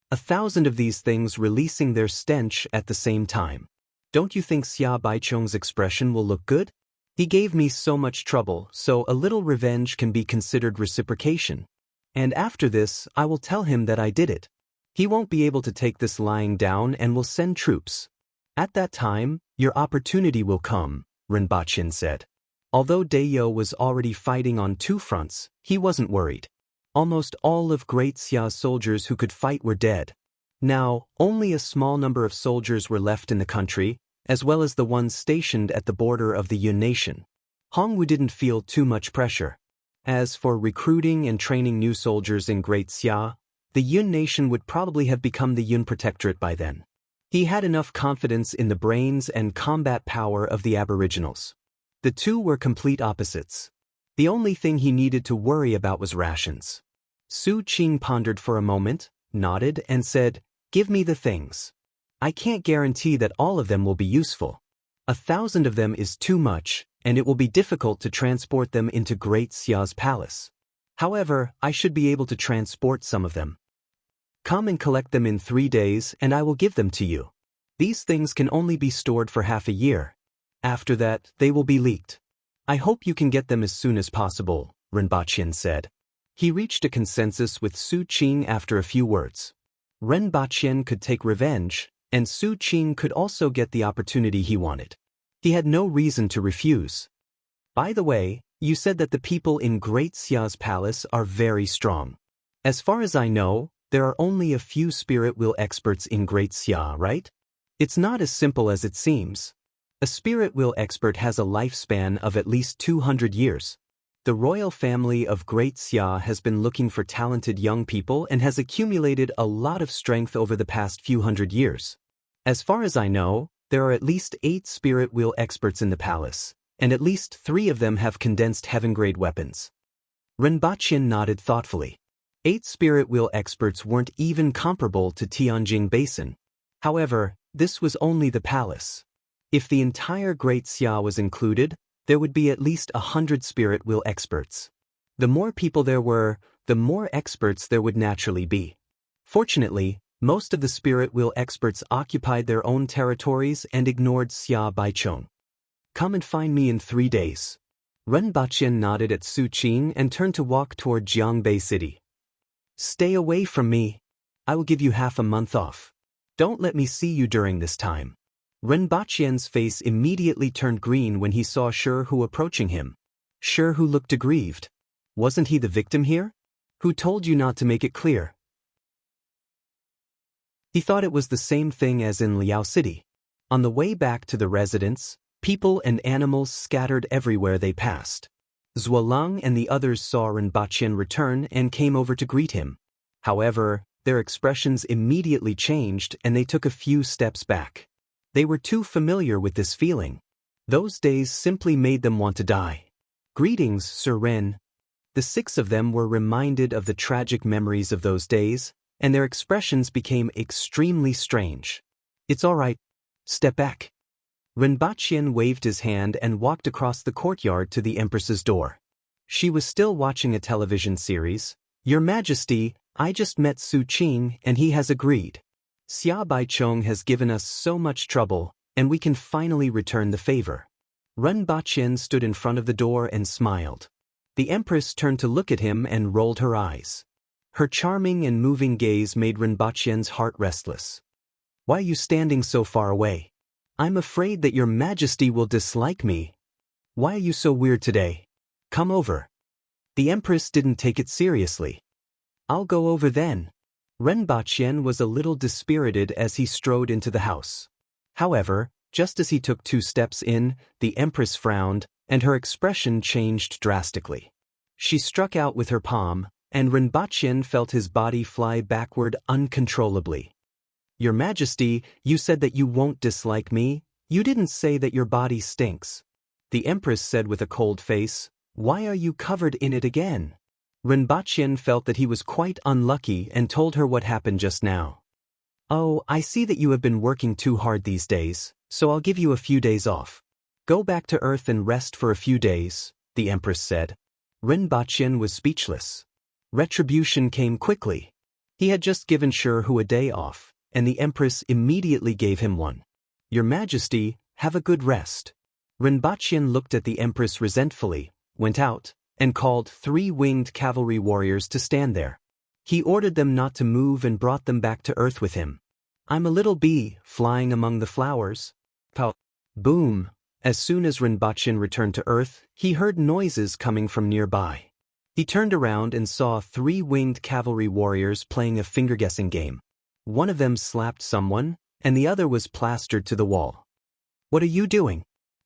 1,000 of these things releasing their stench at the same time. Don't you think Xia Baichong's expression will look good? He gave me so much trouble, so a little revenge can be considered reciprocation. And after this, I will tell him that I did it. He won't be able to take this lying down and will send troops. At that time, your opportunity will come, Rinpochen said. Although Dayo was already fighting on 2 fronts, he wasn't worried. Almost all of Great Xia's soldiers who could fight were dead. Now, only a small number of soldiers were left in the country, as well as the ones stationed at the border of the Yun nation. Hongwu didn't feel too much pressure. As for recruiting and training new soldiers in Great Xia, the Yun nation would probably have become the Yun Protectorate by then. He had enough confidence in the brains and combat power of the Aboriginals. The two were complete opposites. The only thing he needed to worry about was rations. Su Qing pondered for a moment, nodded, and said, "Give me the things. I can't guarantee that all of them will be useful. 1,000 of them is too much, and it will be difficult to transport them into Great Xia's palace. However, I should be able to transport some of them. Come and collect them in 3 days and I will give them to you. These things can only be stored for half a year. After that, they will be leaked. I hope you can get them as soon as possible," Rinpochen said. He reached a consensus with Su Qing after a few words. Rinpochen could take revenge, and Su Qing could also get the opportunity he wanted. He had no reason to refuse. By the way, you said that the people in Great Xia's palace are very strong. As far as I know, there are only a few spirit wheel experts in Great Xia, right? It's not as simple as it seems. A spirit wheel expert has a lifespan of at least 200 years. The royal family of Great Xia has been looking for talented young people and has accumulated a lot of strength over the past few hundred years. As far as I know, there are at least 8 spirit wheel experts in the palace, and at least 3 of them have condensed heaven-grade weapons. Rinpochen nodded thoughtfully. 8 spirit wheel experts weren't even comparable to Tianjing Basin. However, this was only the palace. If the entire Great Xia was included, there would be at least 100 spirit wheel experts. The more people there were, the more experts there would naturally be. Fortunately, most of the spirit wheel experts occupied their own territories and ignored Xia Baichong. Come and find me in 3 days. Rinpochen nodded at Su Qing and turned to walk toward Jiangbei City. Stay away from me. I will give you half a month off. Don't let me see you during this time. Rinpochen's face immediately turned green when he saw Shihu approaching him. Shihu looked aggrieved. Wasn't he the victim here? Who told you not to make it clear? He thought it was the same thing as in Liao City. On the way back to the residence, people and animals scattered everywhere they passed. Zuolang and the others saw Rinpochen return and came over to greet him. However, their expressions immediately changed and they took a few steps back. They were too familiar with this feeling. Those days simply made them want to die. Greetings, Sir Ren. The 6 of them were reminded of the tragic memories of those days, and their expressions became extremely strange. It's all right. Step back. Rinpoche waved his hand and walked across the courtyard to the Empress's door. She was still watching a television series. Your Majesty, I just met Su Qing and he has agreed. Xia Baichong has given us so much trouble, and we can finally return the favor. Rinpoche stood in front of the door and smiled. The Empress turned to look at him and rolled her eyes. Her charming and moving gaze made Rinpoche's heart restless. Why are you standing so far away? I'm afraid that your Majesty will dislike me. Why are you so weird today? Come over. The Empress didn't take it seriously. I'll go over then. Rinpoche was a little dispirited as he strode into the house. However, just as he took 2 steps in, the Empress frowned, and her expression changed drastically. She struck out with her palm, and Rinpoche felt his body fly backward uncontrollably. Your Majesty, you said that you won't dislike me. You didn't say that your body stinks. The Empress said with a cold face, why are you covered in it again? Rinpoche felt that he was quite unlucky and told her what happened just now. Oh, I see that you have been working too hard these days, so I'll give you a few days off. Go back to Earth and rest for a few days, the Empress said. Rinpoche was speechless. Retribution came quickly. He had just given Hu a day off, and the Empress immediately gave him one. Your Majesty, have a good rest. Rinpoche looked at the Empress resentfully, went out, and called 3 winged cavalry warriors to stand there. He ordered them not to move and brought them back to Earth with him. I'm a little bee, flying among the flowers. Pow! Boom! As soon as Rinpoche returned to Earth, he heard noises coming from nearby. He turned around and saw 3 winged cavalry warriors playing a finger-guessing game. One of them slapped someone, and the other was plastered to the wall. What are you doing?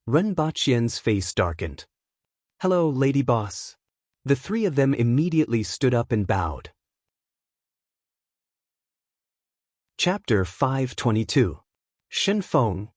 Rinpoche's face darkened. Hello, Lady Boss. The 3 of them immediately stood up and bowed. Chapter 522. Shenfeng.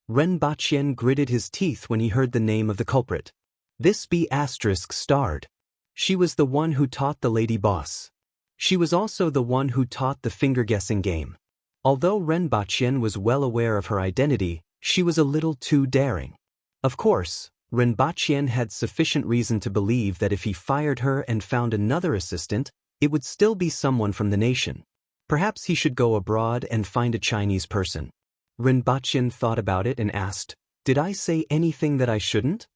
Rinpoche gritted his teeth when he heard the name of the culprit. This B** starred. She was the one who taught the Lady Boss. She was also the one who taught the finger-guessing game. Although Rinpoche was well aware of her identity, she was a little too daring. Of course, Rinpoche had sufficient reason to believe that if he fired her and found another assistant, it would still be someone from the nation. Perhaps he should go abroad and find a Chinese person. Rinpoche thought about it and asked, did I say anything that I shouldn't?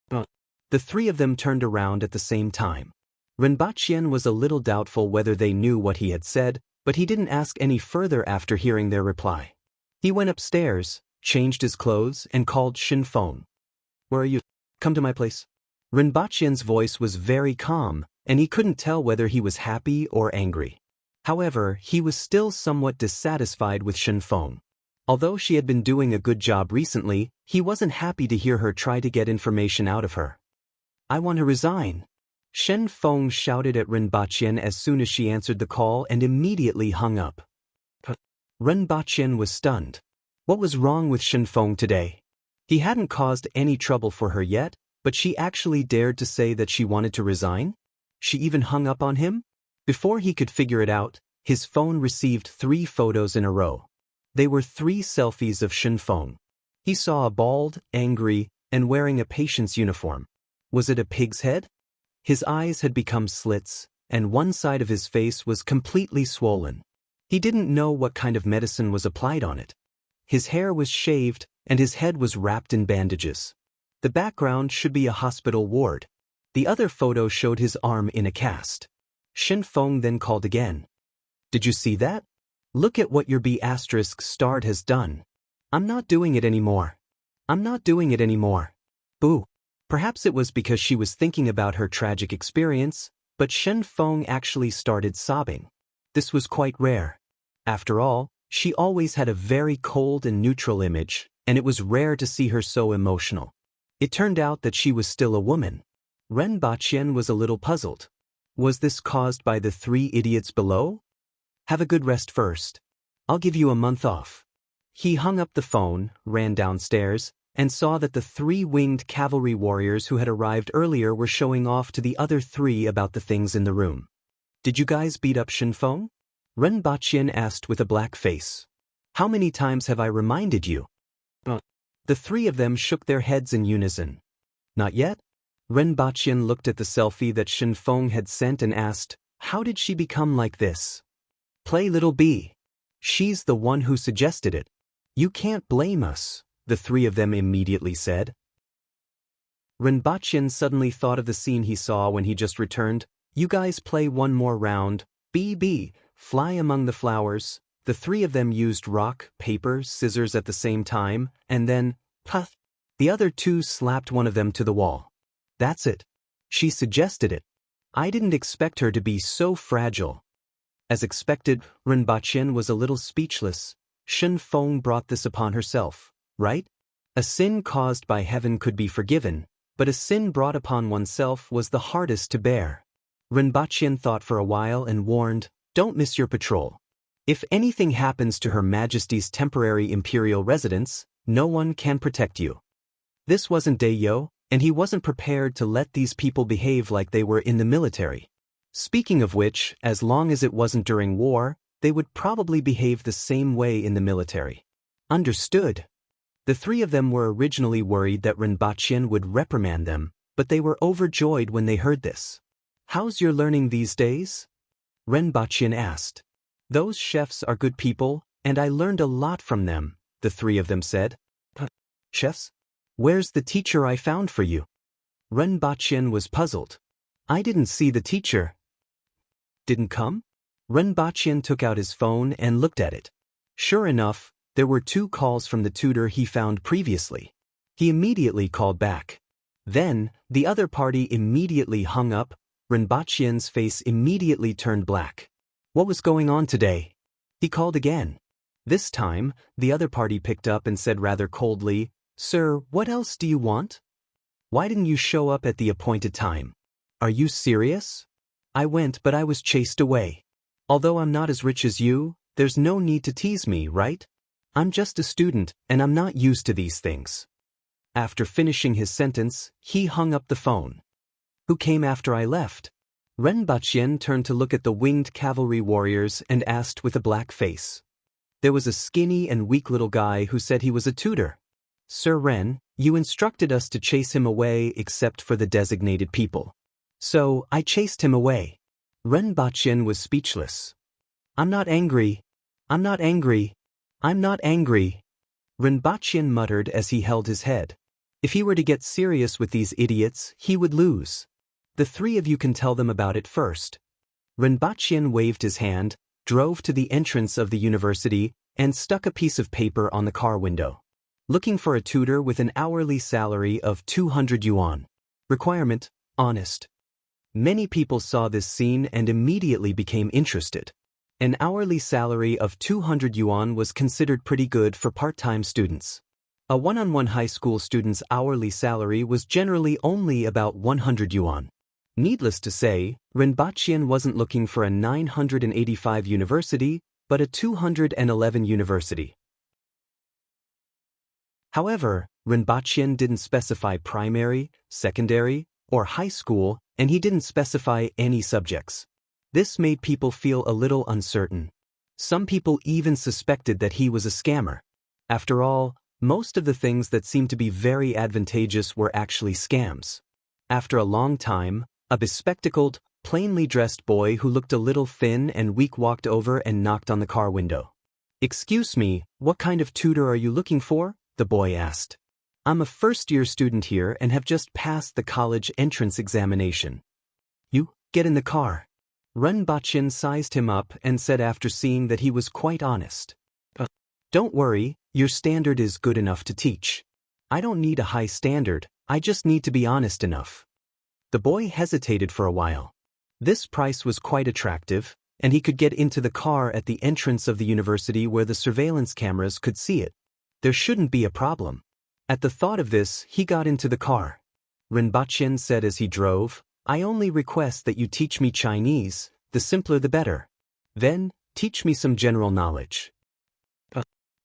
The 3 of them turned around at the same time. Rinpoche was a little doubtful whether they knew what he had said, but he didn't ask any further after hearing their reply. He went upstairs, changed his clothes, and called Shenfeng. Where are you? Come to my place. Rinpoche's voice was very calm, and he couldn't tell whether he was happy or angry. However, he was still somewhat dissatisfied with Shenfeng. Although she had been doing a good job recently, he wasn't happy to hear her try to get information out of her. I want to resign. Shenfeng shouted at Rinpoche as soon as she answered the call and immediately hung up. Rinpoche was stunned. What was wrong with Shenfeng today? He hadn't caused any trouble for her yet, but she actually dared to say that she wanted to resign? She even hung up on him? Before he could figure it out, his phone received 3 photos in a row. They were 3 selfies of Shenfeng. He saw a bald, angry, and wearing a patient's uniform. Was it a pig's head? His eyes had become slits, and one side of his face was completely swollen. He didn't know what kind of medicine was applied on it. His hair was shaved, and his head was wrapped in bandages. The background should be a hospital ward. The other photo showed his arm in a cast. Shenfeng then called again. Did you see that? Look at what your B** starred has done. I'm not doing it anymore. I'm not doing it anymore. Boo. Perhaps it was because she was thinking about her tragic experience, but Shenfeng actually started sobbing. This was quite rare. After all, she always had a very cold and neutral image, and it was rare to see her so emotional. It turned out that she was still a woman. Rinpoche was a little puzzled. Was this caused by the 3 idiots below? Have a good rest first. I'll give you a month off. He hung up the phone, ran downstairs, and saw that the 3 winged cavalry warriors who had arrived earlier were showing off to the other 3 about the things in the room. Did you guys beat up Shenfeng? Rinpoche asked with a black face. How many times have I reminded you? The three of them shook their heads in unison. Not yet? Ren Baqian looked at the selfie that Shen Feng had sent and asked, how did she become like this? Play little B. She's the one who suggested it. You can't blame us, the three of them immediately said. Ren Baqian suddenly thought of the scene he saw when he just returned. You guys play one more round. B. Fly among the flowers. The three of them used rock, paper, scissors at the same time, and then, puff, the other two slapped one of them to the wall. That's it. She suggested it. I didn't expect her to be so fragile. As expected, Ren Baqian was a little speechless. Shen Feng brought this upon herself, right? A sin caused by heaven could be forgiven, but a sin brought upon oneself was the hardest to bear. Ren Baqian thought for a while and warned, don't miss your patrol. If anything happens to Her Majesty's temporary imperial residence, no one can protect you. This wasn't Dayo, and he wasn't prepared to let these people behave like they were in the military. Speaking of which, as long as it wasn't during war, they would probably behave the same way in the military. Understood. The three of them were originally worried that Ren Baqian would reprimand them, but they were overjoyed when they heard this. How's your learning these days? Ren Baqian asked. Those chefs are good people, and I learned a lot from them, the three of them said. Chefs? Where's the teacher I found for you? Ren Baqian was puzzled. I didn't see the teacher. Didn't come? Ren Baqian took out his phone and looked at it. Sure enough, there were 2 calls from the tutor he found previously. He immediately called back. Then, the other party immediately hung up. Ren Baqian's face immediately turned black. What was going on today? He called again. This time, the other party picked up and said rather coldly, Sir, what else do you want? Why didn't you show up at the appointed time? Are you serious? I went, but I was chased away. Although I'm not as rich as you, there's no need to tease me, right? I'm just a student, and I'm not used to these things. After finishing his sentence, he hung up the phone. Who came after I left? Ren Baqian turned to look at the winged cavalry warriors and asked with a black face. There was a skinny and weak little guy who said he was a tutor. Sir Ren, you instructed us to chase him away except for the designated people. So, I chased him away. Ren Baqian was speechless. I'm not angry. I'm not angry. I'm not angry. Ren Baqian muttered as he held his head. If he were to get serious with these idiots, he would lose. The 3 of you can tell them about it first. Ren Baqian waved his hand, drove to the entrance of the university, and stuck a piece of paper on the car window. Looking for a tutor with an hourly salary of 200 yuan. Requirement, honest. Many people saw this scene and immediately became interested. An hourly salary of 200 yuan was considered pretty good for part-time students. A one-on-one high school student's hourly salary was generally only about 100 yuan. Needless to say, Ren Baqian wasn't looking for a 985 university, but a 211 university. However, Ren Baqian didn't specify primary, secondary, or high school, and he didn't specify any subjects. This made people feel a little uncertain. Some people even suspected that he was a scammer. After all, most of the things that seemed to be very advantageous were actually scams. After a long time, a bespectacled, plainly dressed boy who looked a little thin and weak walked over and knocked on the car window. Excuse me, what kind of tutor are you looking for? The boy asked. I'm a first-year student here and have just passed the college entrance examination. You, get in the car. Ren Baqian sized him up and said after seeing that he was quite honest. Don't worry, your standard is good enough to teach. I don't need a high standard, I just need to be honest enough. The boy hesitated for a while. This price was quite attractive, and he could get into the car at the entrance of the university where the surveillance cameras could see it. There shouldn't be a problem. At the thought of this, he got into the car. Ren Baqian said as he drove, I only request that you teach me Chinese, the simpler the better. Then, teach me some general knowledge.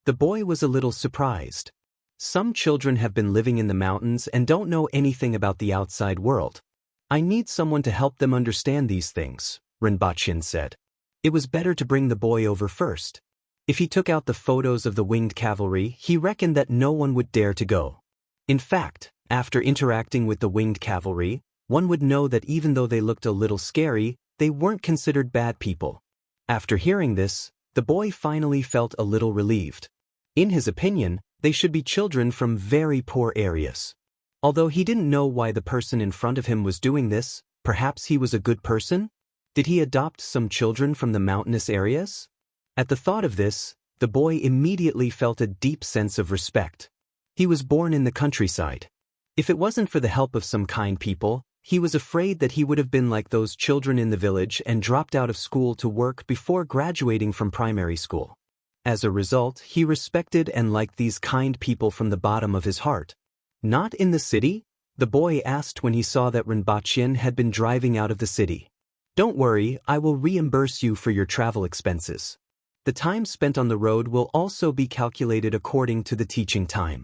The boy was a little surprised. Some children have been living in the mountains and don't know anything about the outside world. I need someone to help them understand these things, Ren Baqian said. It was better to bring the boy over first. If he took out the photos of the winged cavalry, he reckoned that no one would dare to go. In fact, after interacting with the winged cavalry, one would know that even though they looked a little scary, they weren't considered bad people. After hearing this, the boy finally felt a little relieved. In his opinion, they should be children from very poor areas. Although he didn't know why the person in front of him was doing this, perhaps he was a good person? Did he adopt some children from the mountainous areas? At the thought of this, the boy immediately felt a deep sense of respect. He was born in the countryside. If it wasn't for the help of some kind people, he was afraid that he would have been like those children in the village and dropped out of school to work before graduating from primary school. As a result, he respected and liked these kind people from the bottom of his heart. Not in the city? The boy asked when he saw that Rinpoche had been driving out of the city. Don't worry, I will reimburse you for your travel expenses. The time spent on the road will also be calculated according to the teaching time.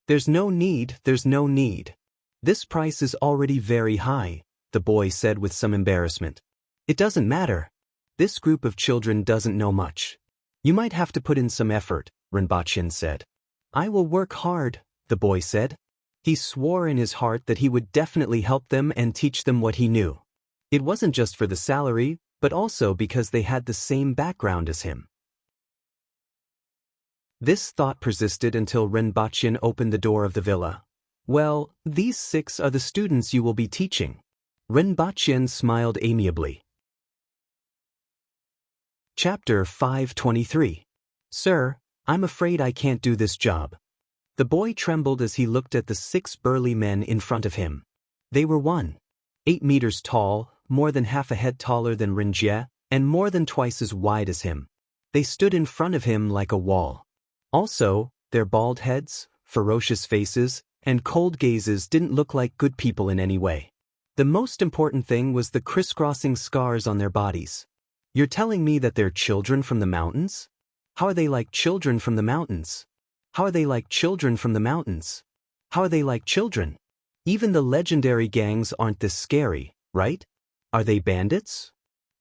There's no need. This price is already very high, the boy said with some embarrassment. It doesn't matter. This group of children doesn't know much. You might have to put in some effort, Rinpoche said. I will work hard, the boy said. He swore in his heart that he would definitely help them and teach them what he knew. It wasn't just for the salary, but also because they had the same background as him. This thought persisted until Rinpoche opened the door of the villa. Well, these 6 are the students you will be teaching. Rinpoche smiled amiably. Chapter 523. Sir, I'm afraid I can't do this job. The boy trembled as he looked at the 6 burly men in front of him. They were 1.8 meters tall, more than half a head taller than Rinjie, and more than twice as wide as him. They stood in front of him like a wall. Also, their bald heads, ferocious faces, and cold gazes didn't look like good people in any way. The most important thing was the crisscrossing scars on their bodies. You're telling me that they're children from the mountains? How are they like children from the mountains? How are they like children from the mountains? How are they like children? Even the legendary gangs aren't this scary, right? Are they bandits?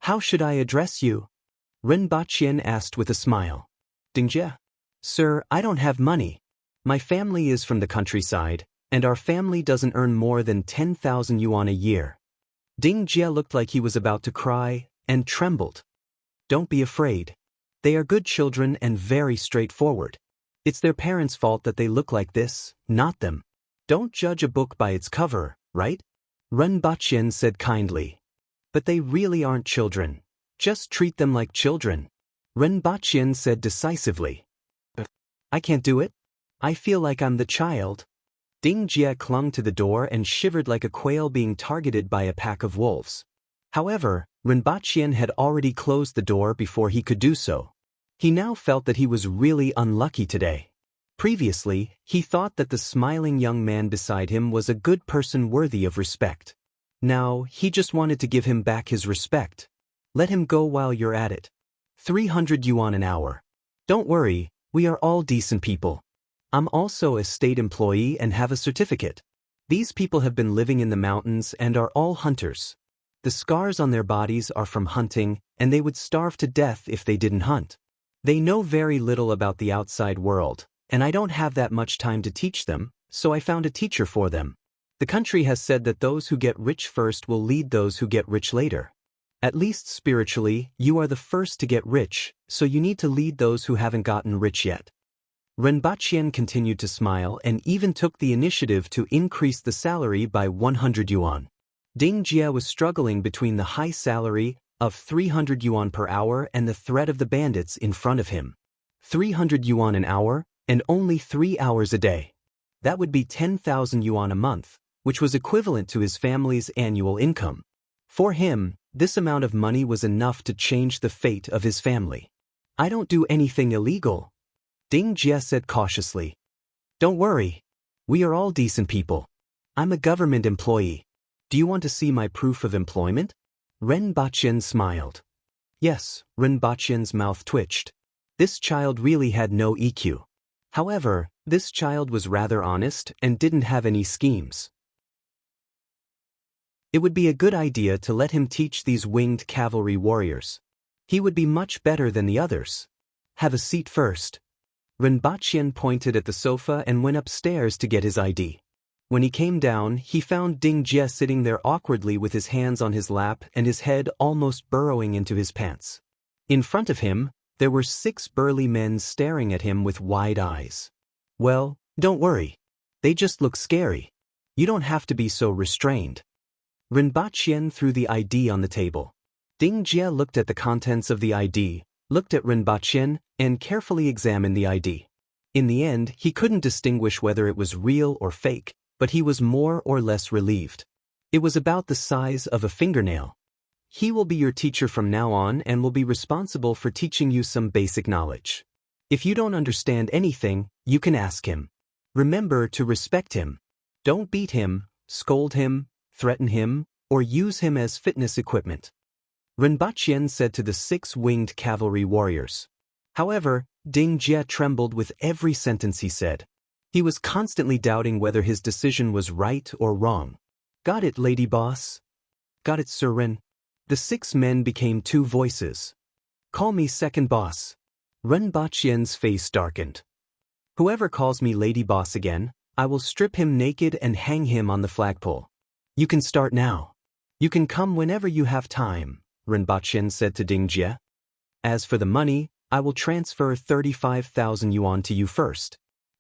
How should I address you? Rinpoche asked with a smile. Dingjie. Sir, I don't have money. My family is from the countryside, and our family doesn't earn more than 10,000 yuan a year. Dingjie looked like he was about to cry, and trembled. Don't be afraid. They are good children and very straightforward. It's their parents' fault that they look like this, not them. Don't judge a book by its cover, right? Rinpoche said kindly. But they really aren't children. Just treat them like children. Rinpoche said decisively. I can't do it. I feel like I'm the child. Dingjie clung to the door and shivered like a quail being targeted by a pack of wolves. However, Rinpoche had already closed the door before he could do so. He now felt that he was really unlucky today. Previously, he thought that the smiling young man beside him was a good person worthy of respect. Now, he just wanted to give him back his respect. Let him go while you're at it. 300 yuan an hour. Don't worry, we are all decent people. I'm also a state employee and have a certificate. These people have been living in the mountains and are all hunters. The scars on their bodies are from hunting, and they would starve to death if they didn't hunt. They know very little about the outside world, and I don't have that much time to teach them, so I found a teacher for them. The country has said that those who get rich first will lead those who get rich later. At least spiritually, you are the first to get rich, so you need to lead those who haven't gotten rich yet. Rinpoche continued to smile and even took the initiative to increase the salary by 100 yuan. Dingjie was struggling between the high salary of 300 yuan per hour and the threat of the bandits in front of him. 300 yuan an hour, and only 3 hours a day. That would be 10,000 yuan a month, which was equivalent to his family's annual income. For him, this amount of money was enough to change the fate of his family. I don't do anything illegal, Dingjie said cautiously. Don't worry. We are all decent people. I'm a government employee. Do you want to see my proof of employment? Rinpoche smiled. Yes, Rinpoche's mouth twitched. This child really had no EQ. However, this child was rather honest and didn't have any schemes. It would be a good idea to let him teach these winged cavalry warriors. He would be much better than the others. Have a seat first. Rinpoche pointed at the sofa and went upstairs to get his ID. When he came down, he found Ding Jie sitting there awkwardly with his hands on his lap and his head almost burrowing into his pants. In front of him, there were 6 burly men staring at him with wide eyes. Well, don't worry. They just look scary. You don't have to be so restrained. Rinpoche threw the ID on the table. Ding Jie looked at the contents of the ID, looked at Rinpoche, and carefully examined the ID. In the end, he couldn't distinguish whether it was real or fake, but he was more or less relieved. It was about the size of a fingernail. He will be your teacher from now on and will be responsible for teaching you some basic knowledge. If you don't understand anything, you can ask him. Remember to respect him. Don't beat him, scold him, threaten him, or use him as fitness equipment. Rinpoche said to the 6 winged cavalry warriors. However, Ding Jie trembled with every sentence he said. He was constantly doubting whether his decision was right or wrong. Got it, lady boss? Got it, Sir Rin? The 6 men became 2 voices. Call me second boss. Rinpoche's face darkened. Whoever calls me lady boss again, I will strip him naked and hang him on the flagpole. You can start now. You can come whenever you have time, Rinpoche said to Ding Jie. As for the money, I will transfer 35,000 yuan to you first.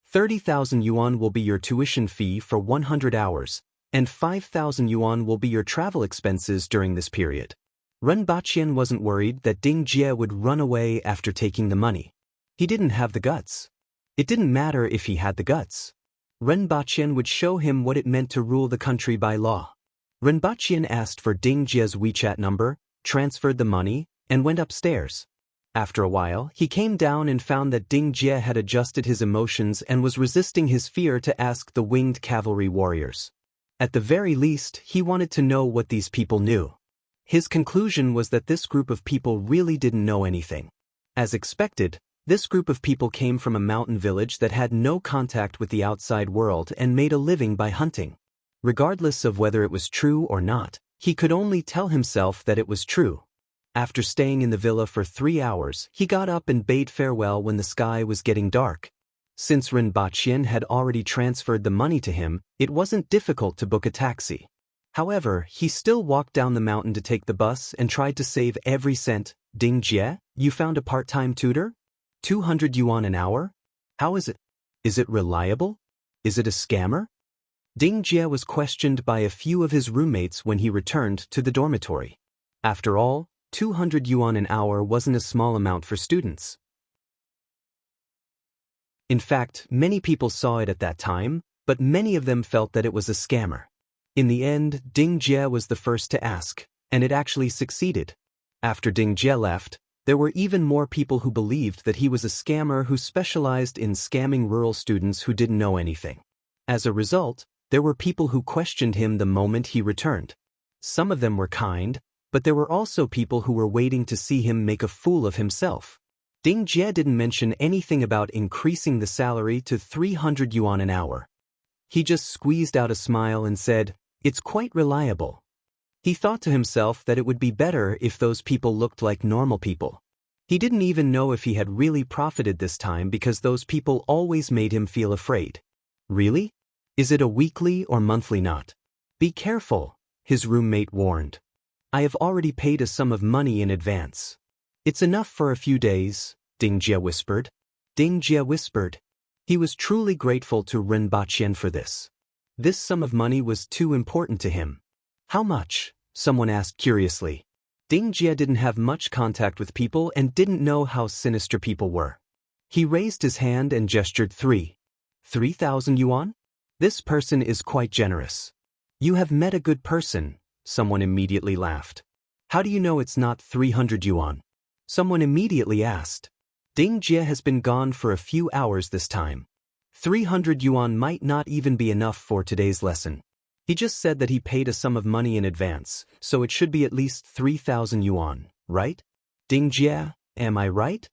30,000 yuan will be your tuition fee for 100 hours, and 5,000 yuan will be your travel expenses during this period. Rinpoche wasn't worried that Ding Jie would run away after taking the money. He didn't have the guts. It didn't matter if he had the guts. Rinpoche would show him what it meant to rule the country by law. Rinpoche asked for Ding Jie's WeChat number, transferred the money, and went upstairs. After a while, he came down and found that Ding Jie had adjusted his emotions and was resisting his fear to ask the winged cavalry warriors. At the very least, he wanted to know what these people knew. His conclusion was that this group of people really didn't know anything. As expected, this group of people came from a mountain village that had no contact with the outside world and made a living by hunting. Regardless of whether it was true or not, he could only tell himself that it was true. After staying in the villa for 3 hours, he got up and bade farewell when the sky was getting dark. Since Rinpoche had already transferred the money to him, it wasn't difficult to book a taxi. However, he still walked down the mountain to take the bus and tried to save every cent. Ding Jie, you found a part-time tutor? 200 yuan an hour? How is it? Is it reliable? Is it a scammer? Ding Jie was questioned by a few of his roommates when he returned to the dormitory. After all, 200 yuan an hour wasn't a small amount for students. In fact, many people saw it at that time, but many of them felt that it was a scammer. In the end, Ding Jie was the first to ask, and it actually succeeded. After Ding Jie left, there were even more people who believed that he was a scammer who specialized in scamming rural students who didn't know anything. As a result, there were people who questioned him the moment he returned. Some of them were kind, but there were also people who were waiting to see him make a fool of himself. Ding Jie didn't mention anything about increasing the salary to 300 yuan an hour. He just squeezed out a smile and said, "It's quite reliable." He thought to himself that it would be better if those people looked like normal people. He didn't even know if he had really profited this time because those people always made him feel afraid. Really? Is it a weekly or monthly knot? Be careful, his roommate warned. I have already paid a sum of money in advance. It's enough for a few days, Ding Jie whispered. Ding Jie whispered. He was truly grateful to Rinpoche for this. This sum of money was too important to him. How much? Someone asked curiously. Ding Jie didn't have much contact with people and didn't know how sinister people were. He raised his hand and gestured 3,000 yuan? This person is quite generous. You have met a good person, someone immediately laughed. How do you know it's not 300 yuan? Someone immediately asked. Ding Jie has been gone for a few hours this time. 300 yuan might not even be enough for today's lesson. He just said that he paid a sum of money in advance, so it should be at least 3,000 yuan, right? Ding Jie, am I right?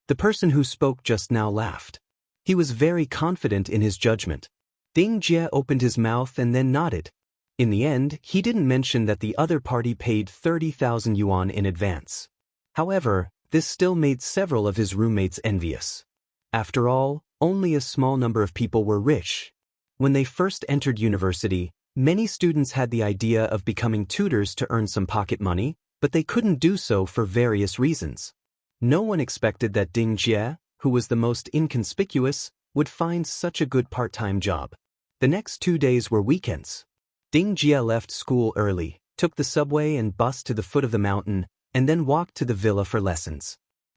The person who spoke just now laughed. He was very confident in his judgment. Ding Jie opened his mouth and then nodded. In the end, he didn't mention that the other party paid 30,000 yuan in advance. However, This still made several of his roommates envious. After all, only a small number of people were rich. When they first entered university, many students had the idea of becoming tutors to earn some pocket money, but they couldn't do so for various reasons. No one expected that Ding Jie, who was the most inconspicuous, would find such a good part-time job. The next 2 days were weekends. Ding Jie left school early, took the subway and bus to the foot of the mountain, and then walked to the villa for lessons.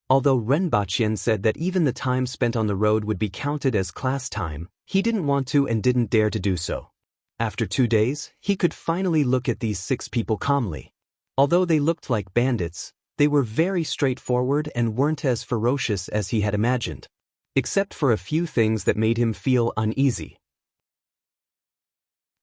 Although Ren Baqian said that even the time spent on the road would be counted as class time, he didn't want to and didn't dare to do so. After 2 days, he could finally look at these 6 people calmly. Although they looked like bandits, they were very straightforward and weren't as ferocious as he had imagined. Except for a few things that made him feel uneasy.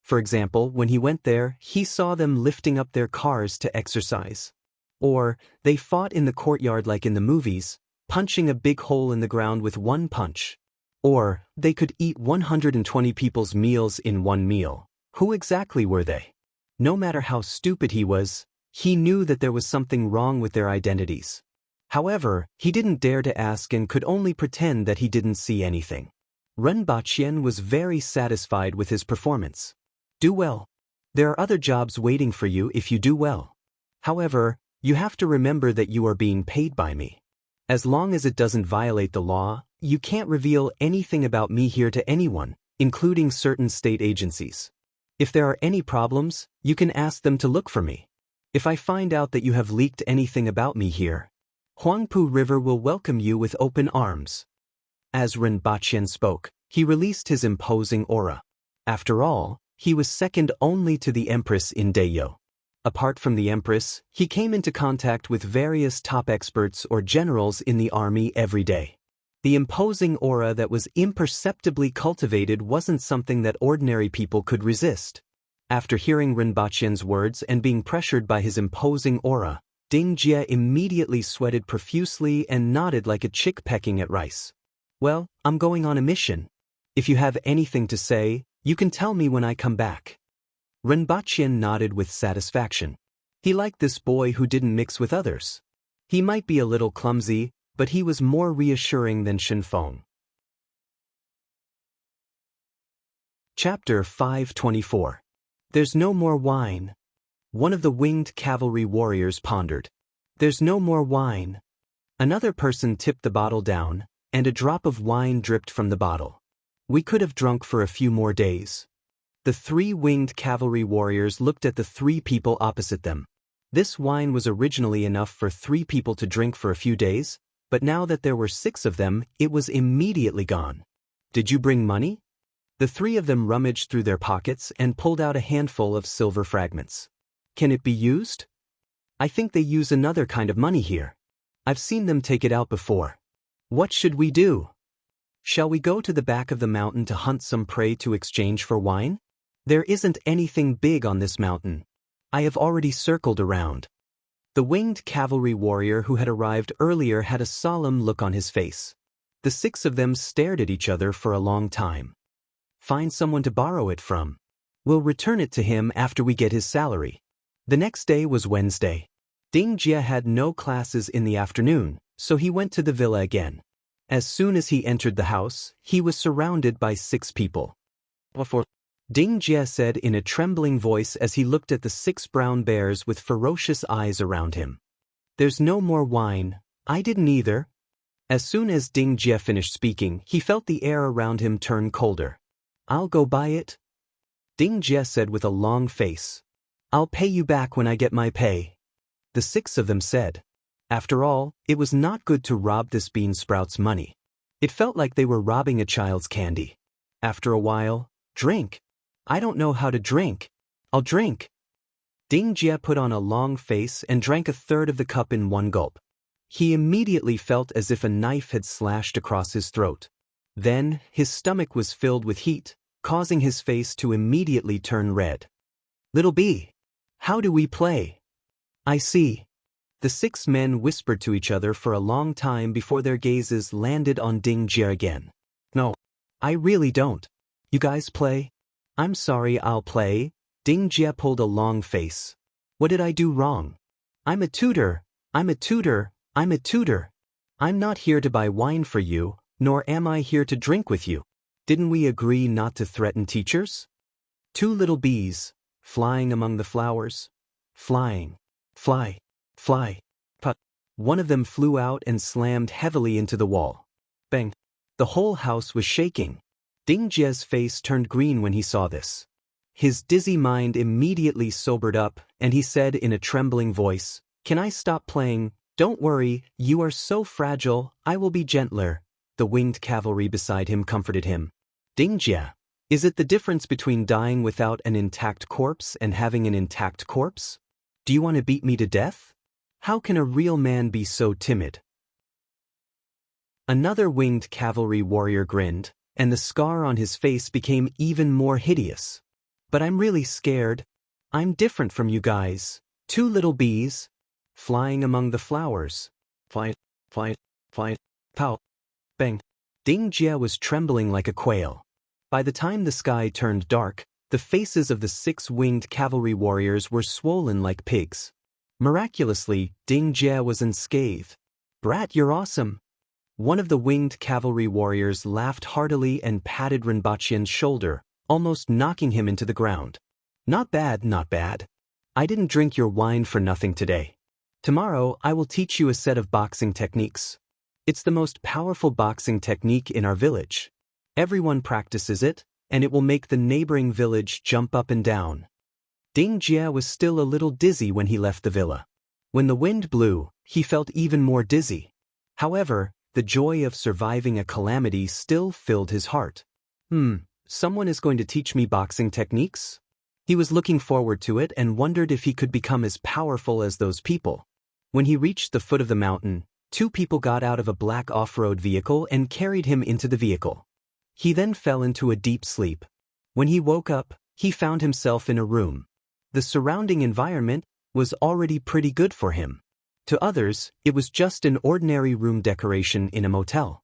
For example, when he went there, he saw them lifting up their cars to exercise. Or, they fought in the courtyard like in the movies, punching a big hole in the ground with one punch. Or, they could eat 120 people's meals in one meal. Who exactly were they? No matter how stupid he was, he knew that there was something wrong with their identities. However, he didn't dare to ask and could only pretend that he didn't see anything. Ren Baqian was very satisfied with his performance. Do well. There are other jobs waiting for you if you do well. However, you have to remember that you are being paid by me. As long as it doesn't violate the law, you can't reveal anything about me here to anyone, including certain state agencies. If there are any problems, you can ask them to look for me. If I find out that you have leaked anything about me here, Huangpu River will welcome you with open arms. As Ren Baqian spoke, he released his imposing aura. After all, he was second only to the Empress in Deyo. Apart from the Empress, he came into contact with various top experts or generals in the army every day. The imposing aura that was imperceptibly cultivated wasn't something that ordinary people could resist. After hearing Ren Baqian's words and being pressured by his imposing aura, Ding Jie immediately sweated profusely and nodded like a chick pecking at rice. Well, I'm going on a mission. If you have anything to say, you can tell me when I come back. Ren Baqian nodded with satisfaction. He liked this boy who didn't mix with others. He might be a little clumsy, but he was more reassuring than Shen Feng. Chapter 524. There's no more wine. One of the winged cavalry warriors pondered. There's no more wine. Another person tipped the bottle down, and a drop of wine dripped from the bottle. We could have drunk for a few more days. The 3 winged cavalry warriors looked at the 3 people opposite them. This wine was originally enough for 3 people to drink for a few days, but now that there were 6 of them, it was immediately gone. Did you bring money? The 3 of them rummaged through their pockets and pulled out a handful of silver fragments. Can it be used? I think they use another kind of money here. I've seen them take it out before. What should we do? Shall we go to the back of the mountain to hunt some prey to exchange for wine? There isn't anything big on this mountain. I have already circled around. The winged cavalry warrior who had arrived earlier had a solemn look on his face. The 6 of them stared at each other for a long time. Find someone to borrow it from. We'll return it to him after we get his salary. The next day was Wednesday. Ding Jie had no classes in the afternoon, so he went to the villa again. As soon as he entered the house, he was surrounded by 6 people. Ding Jie said in a trembling voice as he looked at the 6 brown bears with ferocious eyes around him. There's no more wine. I didn't either. As soon as Ding Jie finished speaking, he felt the air around him turn colder. I'll go buy it. Ding Jie said with a long face. I'll pay you back when I get my pay. The 6 of them said. After all, it was not good to rob this bean sprout's money. It felt like they were robbing a child's candy. After a while, drink. I don't know how to drink. I'll drink. Ding Jie put on a long face and drank a third of the cup in one gulp. He immediately felt as if a knife had slashed across his throat. Then, his stomach was filled with heat, causing his face to immediately turn red. Little B, how do we play? I see. The 6 men whispered to each other for a long time before their gazes landed on Ding Jie again. No, I really don't. You guys play? I'm sorry, I'll play. Ding Jie pulled a long face. What did I do wrong? I'm a tutor. I'm a tutor. I'm not here to buy wine for you, nor am I here to drink with you. Didn't we agree not to threaten teachers? Two little bees, flying among the flowers. Flying. Fly. Fly. Put. One of them flew out and slammed heavily into the wall. Bang. The whole house was shaking. Ding Jie's face turned green when he saw this. His dizzy mind immediately sobered up, and he said in a trembling voice, "Can I stop playing? Don't worry, you are so fragile, I will be gentler." The winged cavalry beside him comforted him. Ding Jie, is it the difference between dying without an intact corpse and having an intact corpse? Do you want to beat me to death? How can a real man be so timid? Another winged cavalry warrior grinned, and the scar on his face became even more hideous. But I'm really scared. I'm different from you guys. Two little bees, flying among the flowers. Fly, fly, fly, pow, bang. Ding Jie was trembling like a quail. By the time the sky turned dark, the faces of the 6 winged cavalry warriors were swollen like pigs. Miraculously, Ding Jie was unscathed. "Brat, you're awesome." One of the winged cavalry warriors laughed heartily and patted Rinpoche's shoulder, almost knocking him into the ground. "Not bad, not bad. I didn't drink your wine for nothing today. Tomorrow I will teach you a set of boxing techniques. It's the most powerful boxing technique in our village. Everyone practices it, and it will make the neighboring village jump up and down." Ding Jie was still a little dizzy when he left the villa. When the wind blew, he felt even more dizzy. However, the joy of surviving a calamity still filled his heart. Someone is going to teach me boxing techniques? He was looking forward to it and wondered if he could become as powerful as those people. When he reached the foot of the mountain, 2 people got out of a black off-road vehicle and carried him into the vehicle. He then fell into a deep sleep. When he woke up, he found himself in a room. The surrounding environment was already pretty good for him. To others, it was just an ordinary room decoration in a motel.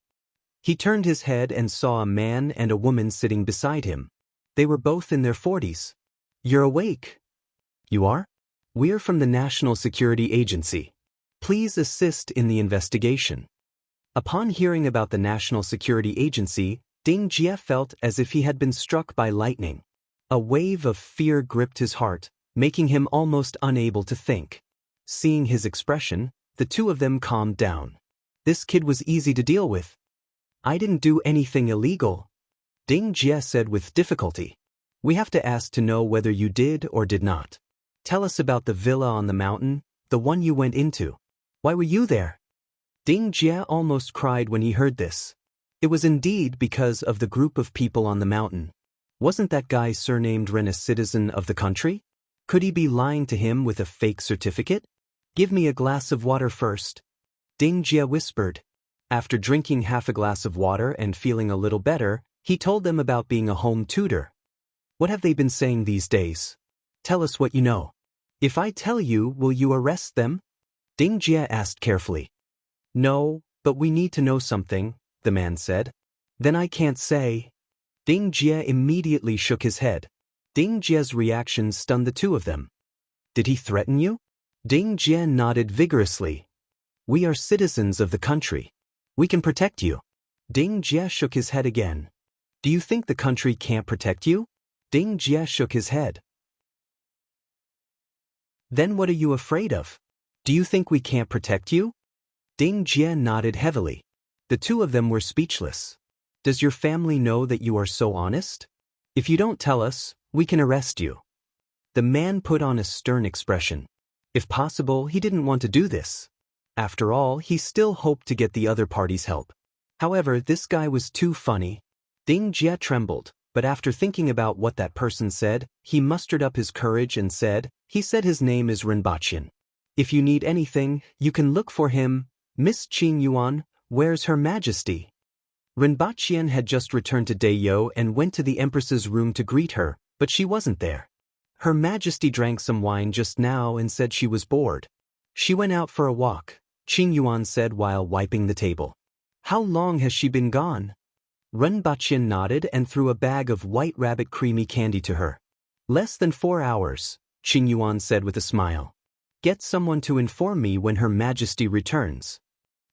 He turned his head and saw a man and a woman sitting beside him. They were both in their 40s. "You're awake." "You are? We're from the National Security Agency. Please assist in the investigation." Upon hearing about the National Security Agency, Ding Jie felt as if he had been struck by lightning. A wave of fear gripped his heart, making him almost unable to think. Seeing his expression, the 2 of them calmed down. This kid was easy to deal with. "I didn't do anything illegal," Ding Jie said with difficulty. "We have to ask to know whether you did or did not. Tell us about the villa on the mountain, the one you went into. Why were you there?" Ding Jie almost cried when he heard this. It was indeed because of the group of people on the mountain. Wasn't that guy surnamed Ren a citizen of the country? Could he be lying to him with a fake certificate? "Give me a glass of water first," Ding Jie whispered. After drinking half a glass of water and feeling a little better, he told them about being a home tutor. "What have they been saying these days? Tell us what you know." "If I tell you, will you arrest them?" Ding Jie asked carefully. "No, but we need to know something," the man said. "Then I can't say." Ding Jie immediately shook his head. Ding Jie's reaction stunned the 2 of them. "Did he threaten you?" Ding Jie nodded vigorously. "We are citizens of the country. We can protect you." Ding Jie shook his head again. "Do you think the country can't protect you?" Ding Jie shook his head. "Then what are you afraid of? Do you think we can't protect you?" Ding Jie nodded heavily. The 2 of them were speechless. "Does your family know that you are so honest? If you don't tell us, we can arrest you." The man put on a stern expression. If possible, he didn't want to do this. After all, he still hoped to get the other party's help. However, this guy was too funny. Ding Jie trembled, but after thinking about what that person said, he mustered up his courage and said, "He said his name is Rinpoche. If you need anything, you can look for him. Miss Qing Yuan, where's Her Majesty?" Rinpoche had just returned to Dayo and went to the Empress's room to greet her, but she wasn't there. Her Majesty drank some wine just now and said she was bored. "She went out for a walk," Qing Yuan said while wiping the table. "How long has she been gone?" Rinpoche nodded and threw a bag of white rabbit creamy candy to her. "Less than 4 hours," Qing Yuan said with a smile. Get someone to inform me when Her Majesty returns.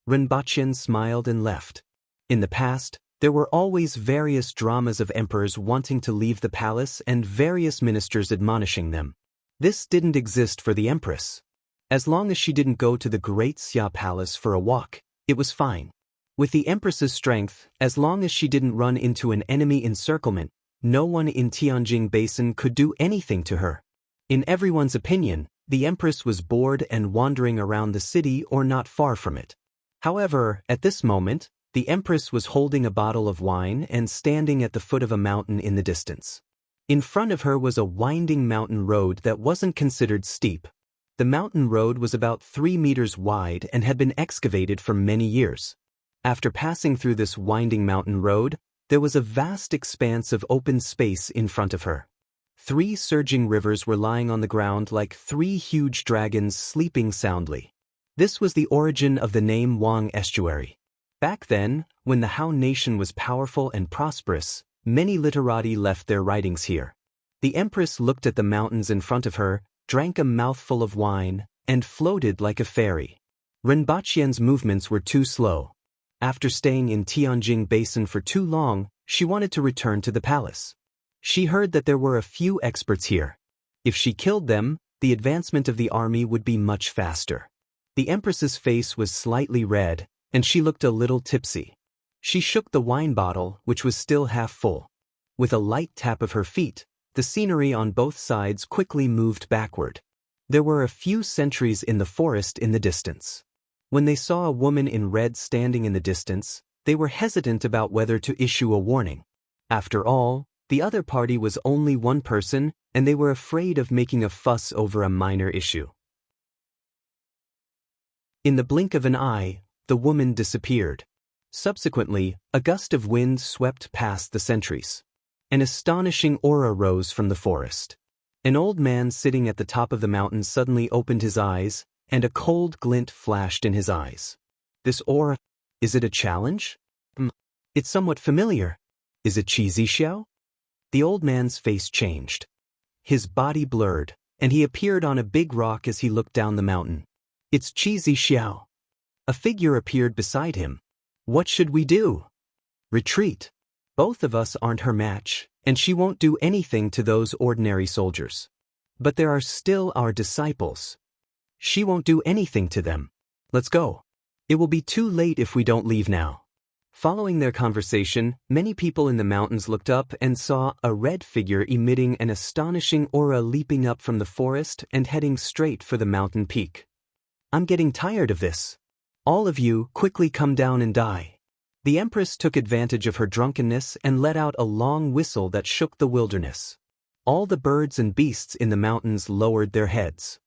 Rinpoche smiled and left. In the past, there were always various dramas of emperors wanting to leave the palace and various ministers admonishing them. This didn't exist for the empress. As long as she didn't go to the Great Xia Palace for a walk, it was fine. With the empress's strength, as long as she didn't run into an enemy encirclement, no one in Tianjin Basin could do anything to her. In everyone's opinion, the empress was bored and wandering around the city or not far from it. However, at this moment, the empress was holding a bottle of wine and standing at the foot of a mountain in the distance. In front of her was a winding mountain road that wasn't considered steep. The mountain road was about 3 meters wide and had been excavated for many years. After passing through this winding mountain road, there was a vast expanse of open space in front of her. 3 surging rivers were lying on the ground like 3 huge dragons sleeping soundly. This was the origin of the name Wang Estuary. Back then, when the Han nation was powerful and prosperous, many literati left their writings here. The empress looked at the mountains in front of her, drank a mouthful of wine, and floated like a fairy. Rinpoche's movements were too slow. After staying in Tianjin Basin for too long, she wanted to return to the palace. She heard that there were a few experts here. If she killed them, the advancement of the army would be much faster. The empress's face was slightly red, and she looked a little tipsy. She shook the wine bottle, which was still half full. With a light tap of her feet, the scenery on both sides quickly moved backward. There were a few sentries in the forest in the distance. When they saw a woman in red standing in the distance, they were hesitant about whether to issue a warning. After all, the other party was only one person, and they were afraid of making a fuss over a minor issue. In the blink of an eye, the woman disappeared. Subsequently, a gust of wind swept past the sentries. An astonishing aura rose from the forest. An old man sitting at the top of the mountain suddenly opened his eyes, and a cold glint flashed in his eyes. This aura, is it a challenge? It's somewhat familiar. Is it Qi Xiao? The old man's face changed. His body blurred, and he appeared on a big rock as he looked down the mountain. It's Qi Xiao. A figure appeared beside him. What should we do? Retreat. Both of us aren't her match, and she won't do anything to those ordinary soldiers. But there are still our disciples. She won't do anything to them. Let's go. It will be too late if we don't leave now. Following their conversation, many people in the mountains looked up and saw a red figure emitting an astonishing aura leaping up from the forest and heading straight for the mountain peak. I'm getting tired of this. All of you, quickly come down and die. The empress took advantage of her drunkenness and let out a long whistle that shook the wilderness. All the birds and beasts in the mountains lowered their heads.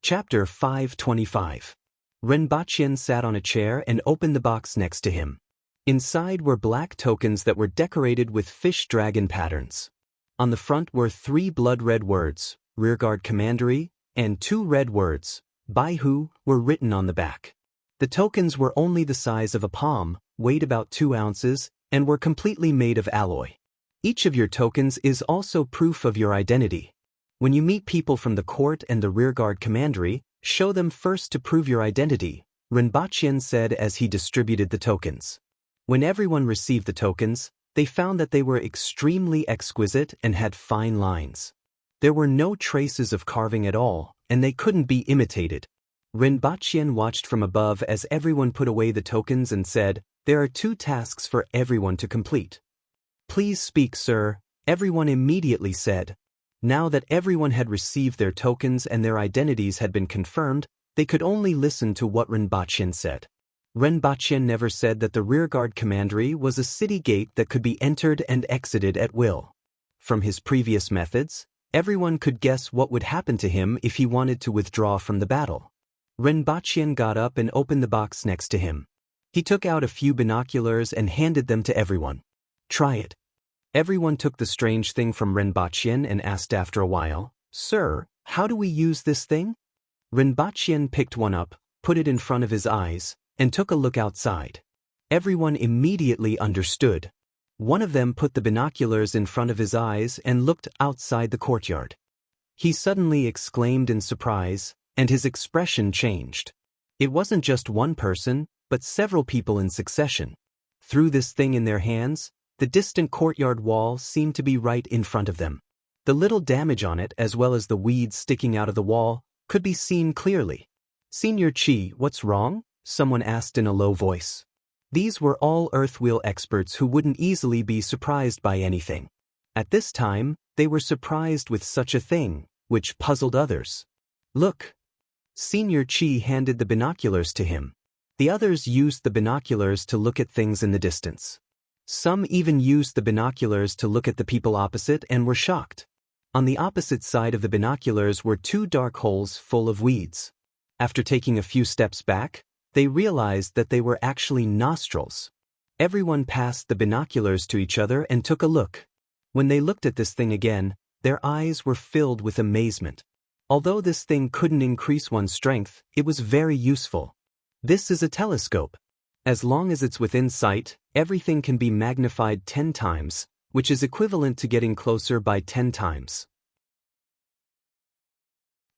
Chapter 525. Rinpoche sat on a chair and opened the box next to him. Inside were black tokens that were decorated with fish-dragon patterns. On the front were 3 blood-red words, Rearguard Commandery, and 2 red words, Baihu, were written on the back. The tokens were only the size of a palm, weighed about 2 ounces, and were completely made of alloy. Each of your tokens is also proof of your identity. When you meet people from the court and the rearguard commandery, show them first to prove your identity, Rinpoche said as he distributed the tokens. When everyone received the tokens, they found that they were extremely exquisite and had fine lines. There were no traces of carving at all, and they couldn't be imitated. Rinpoche watched from above as everyone put away the tokens and said, "There are 2 tasks for everyone to complete." "Please speak, sir," everyone immediately said. Now that everyone had received their tokens and their identities had been confirmed, they could only listen to what Rinpoche said. Rinpoche never said that the rearguard commandery was a city gate that could be entered and exited at will. From his previous methods, everyone could guess what would happen to him if he wanted to withdraw from the battle. Rinpoche got up and opened the box next to him. He took out a few binoculars and handed them to everyone. "Try it." Everyone took the strange thing from Rinpoche and asked after a while, "Sir, how do we use this thing?" Rinpoche picked one up, put it in front of his eyes, and took a look outside. Everyone immediately understood. One of them put the binoculars in front of his eyes and looked outside the courtyard. He suddenly exclaimed in surprise, and his expression changed. It wasn't just one person, but several people in succession. Through this thing in their hands, the distant courtyard wall seemed to be right in front of them. The little damage on it, as well as the weeds sticking out of the wall, could be seen clearly. "Senior Chi, what's wrong?" someone asked in a low voice. These were all earthwheel experts who wouldn't easily be surprised by anything. At this time, they were surprised with such a thing, which puzzled others. "Look." Senior Chi handed the binoculars to him. The others used the binoculars to look at things in the distance. Some even used the binoculars to look at the people opposite and were shocked. On the opposite side of the binoculars were two dark holes full of weeds. After taking a few steps back, they realized that they were actually nostrils. Everyone passed the binoculars to each other and took a look. When they looked at this thing again, their eyes were filled with amazement. Although this thing couldn't increase one's strength, it was very useful. This is a telescope. As long as it's within sight, everything can be magnified 10 times, which is equivalent to getting closer by 10 times.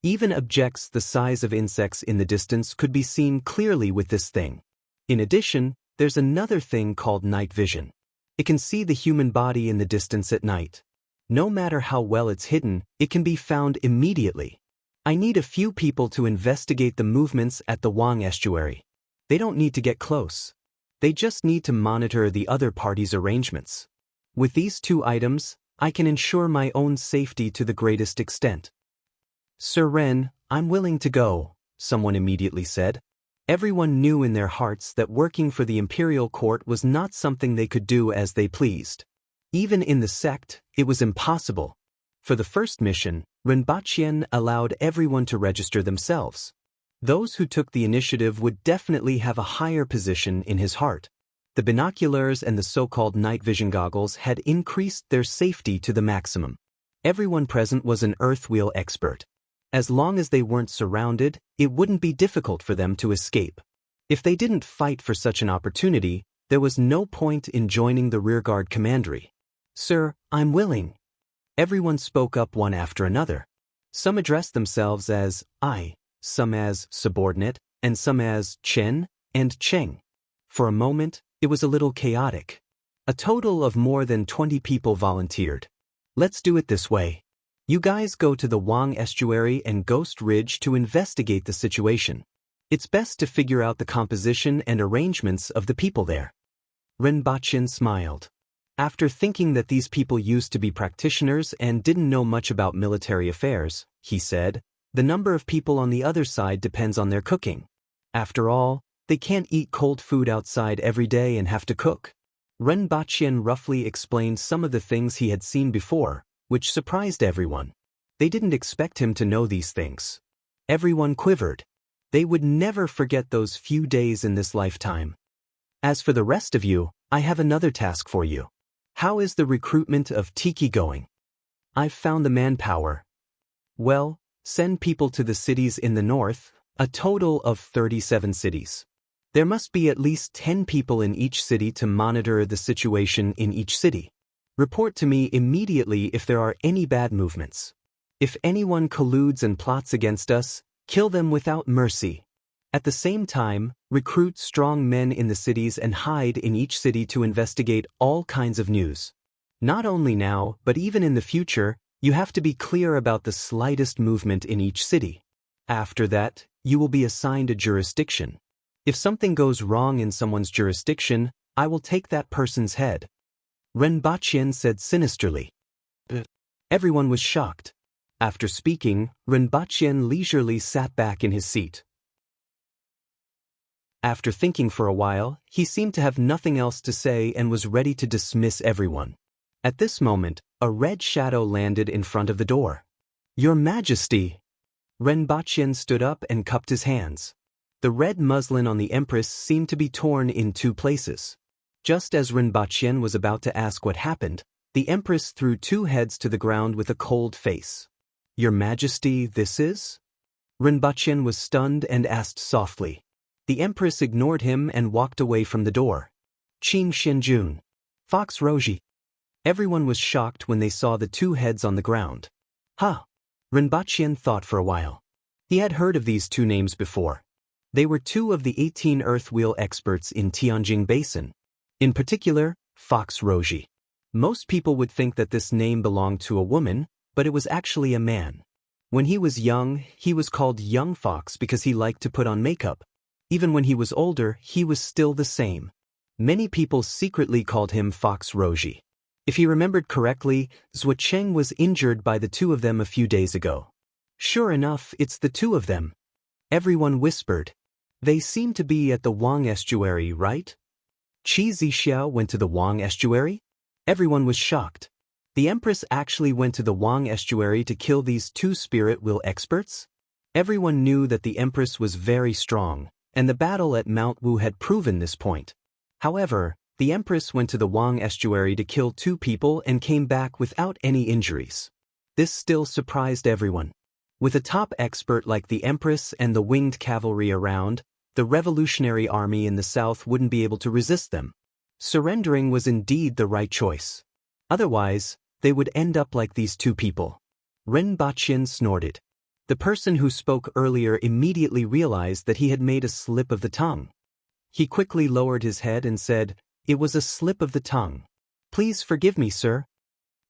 Even objects the size of insects in the distance could be seen clearly with this thing. In addition, there's another thing called night vision. It can see the human body in the distance at night. No matter how well it's hidden, it can be found immediately. I need a few people to investigate the movements at the Wang estuary. They don't need to get close. They just need to monitor the other party's arrangements. With these two items, I can ensure my own safety to the greatest extent. "Sir Ren, I'm willing to go," someone immediately said. Everyone knew in their hearts that working for the imperial court was not something they could do as they pleased. Even in the sect, it was impossible. For the first mission, Rinpoche allowed everyone to register themselves. Those who took the initiative would definitely have a higher position in his heart. The binoculars and the so-called night vision goggles had increased their safety to the maximum. Everyone present was an earthwheel expert. As long as they weren't surrounded, it wouldn't be difficult for them to escape. If they didn't fight for such an opportunity, there was no point in joining the rearguard commandery. "Sir, I'm willing." Everyone spoke up one after another. Some addressed themselves as I, some as subordinate, and some as Chen and Cheng. For a moment, it was a little chaotic. A total of more than 20 people volunteered. "Let's do it this way. You guys go to the Wang estuary and Ghost Ridge to investigate the situation. It's best to figure out the composition and arrangements of the people there." Rinpoche smiled. After thinking that these people used to be practitioners and didn't know much about military affairs, he said, "The number of people on the other side depends on their cooking. After all, they can't eat cold food outside every day and have to cook." Rinpoche roughly explained some of the things he had seen before, which surprised everyone. They didn't expect him to know these things. Everyone quivered. They would never forget those few days in this lifetime. "As for the rest of you, I have another task for you. How is the recruitment of Tiki going?" "I've found the manpower." "Well, send people to the cities in the north, a total of 37 cities. There must be at least 10 people in each city to monitor the situation in each city. Report to me immediately if there are any bad movements. If anyone colludes and plots against us, kill them without mercy. At the same time, recruit strong men in the cities and hide in each city to investigate all kinds of news. Not only now, but even in the future, you have to be clear about the slightest movement in each city. After that, you will be assigned a jurisdiction. If something goes wrong in someone's jurisdiction, I will take that person's head." Rinpoche said sinisterly. Everyone was shocked. After speaking, Rinpoche leisurely sat back in his seat. After thinking for a while, he seemed to have nothing else to say and was ready to dismiss everyone. At this moment, a red shadow landed in front of the door. "Your Majesty!" Rinpoche stood up and cupped his hands. The red muslin on the Empress seemed to be torn in two places. Just as Rinpoche was about to ask what happened, the Empress threw two heads to the ground with a cold face. "Your Majesty, this is?" Rinpoche was stunned and asked softly. The Empress ignored him and walked away from the door. "Qin Shenjun. Fox Roji." Everyone was shocked when they saw the two heads on the ground. "Huh. Rinpoche thought for a while. He had heard of these two names before. They were two of the 18 earth wheel experts in Tianjin Basin. In particular, Fox Roji. Most people would think that this name belonged to a woman, but it was actually a man. When he was young, he was called Young Fox because he liked to put on makeup. Even when he was older, he was still the same. Many people secretly called him Fox Roji. If he remembered correctly, Zhuocheng was injured by the two of them a few days ago. Sure enough, it's the two of them. Everyone whispered. They seem to be at the Wang estuary, right? Qi Zixiao went to the Wang estuary? Everyone was shocked. The Empress actually went to the Wang estuary to kill these two spirit will experts? Everyone knew that the Empress was very strong, and the battle at Mount Wu had proven this point. However, the Empress went to the Wang estuary to kill two people and came back without any injuries. This still surprised everyone. With a top expert like the Empress and the winged cavalry around, the revolutionary army in the south wouldn't be able to resist them. Surrendering was indeed the right choice. Otherwise, they would end up like these two people. Rinpoche snorted. The person who spoke earlier immediately realized that he had made a slip of the tongue. He quickly lowered his head and said, "It was a slip of the tongue. Please forgive me, sir."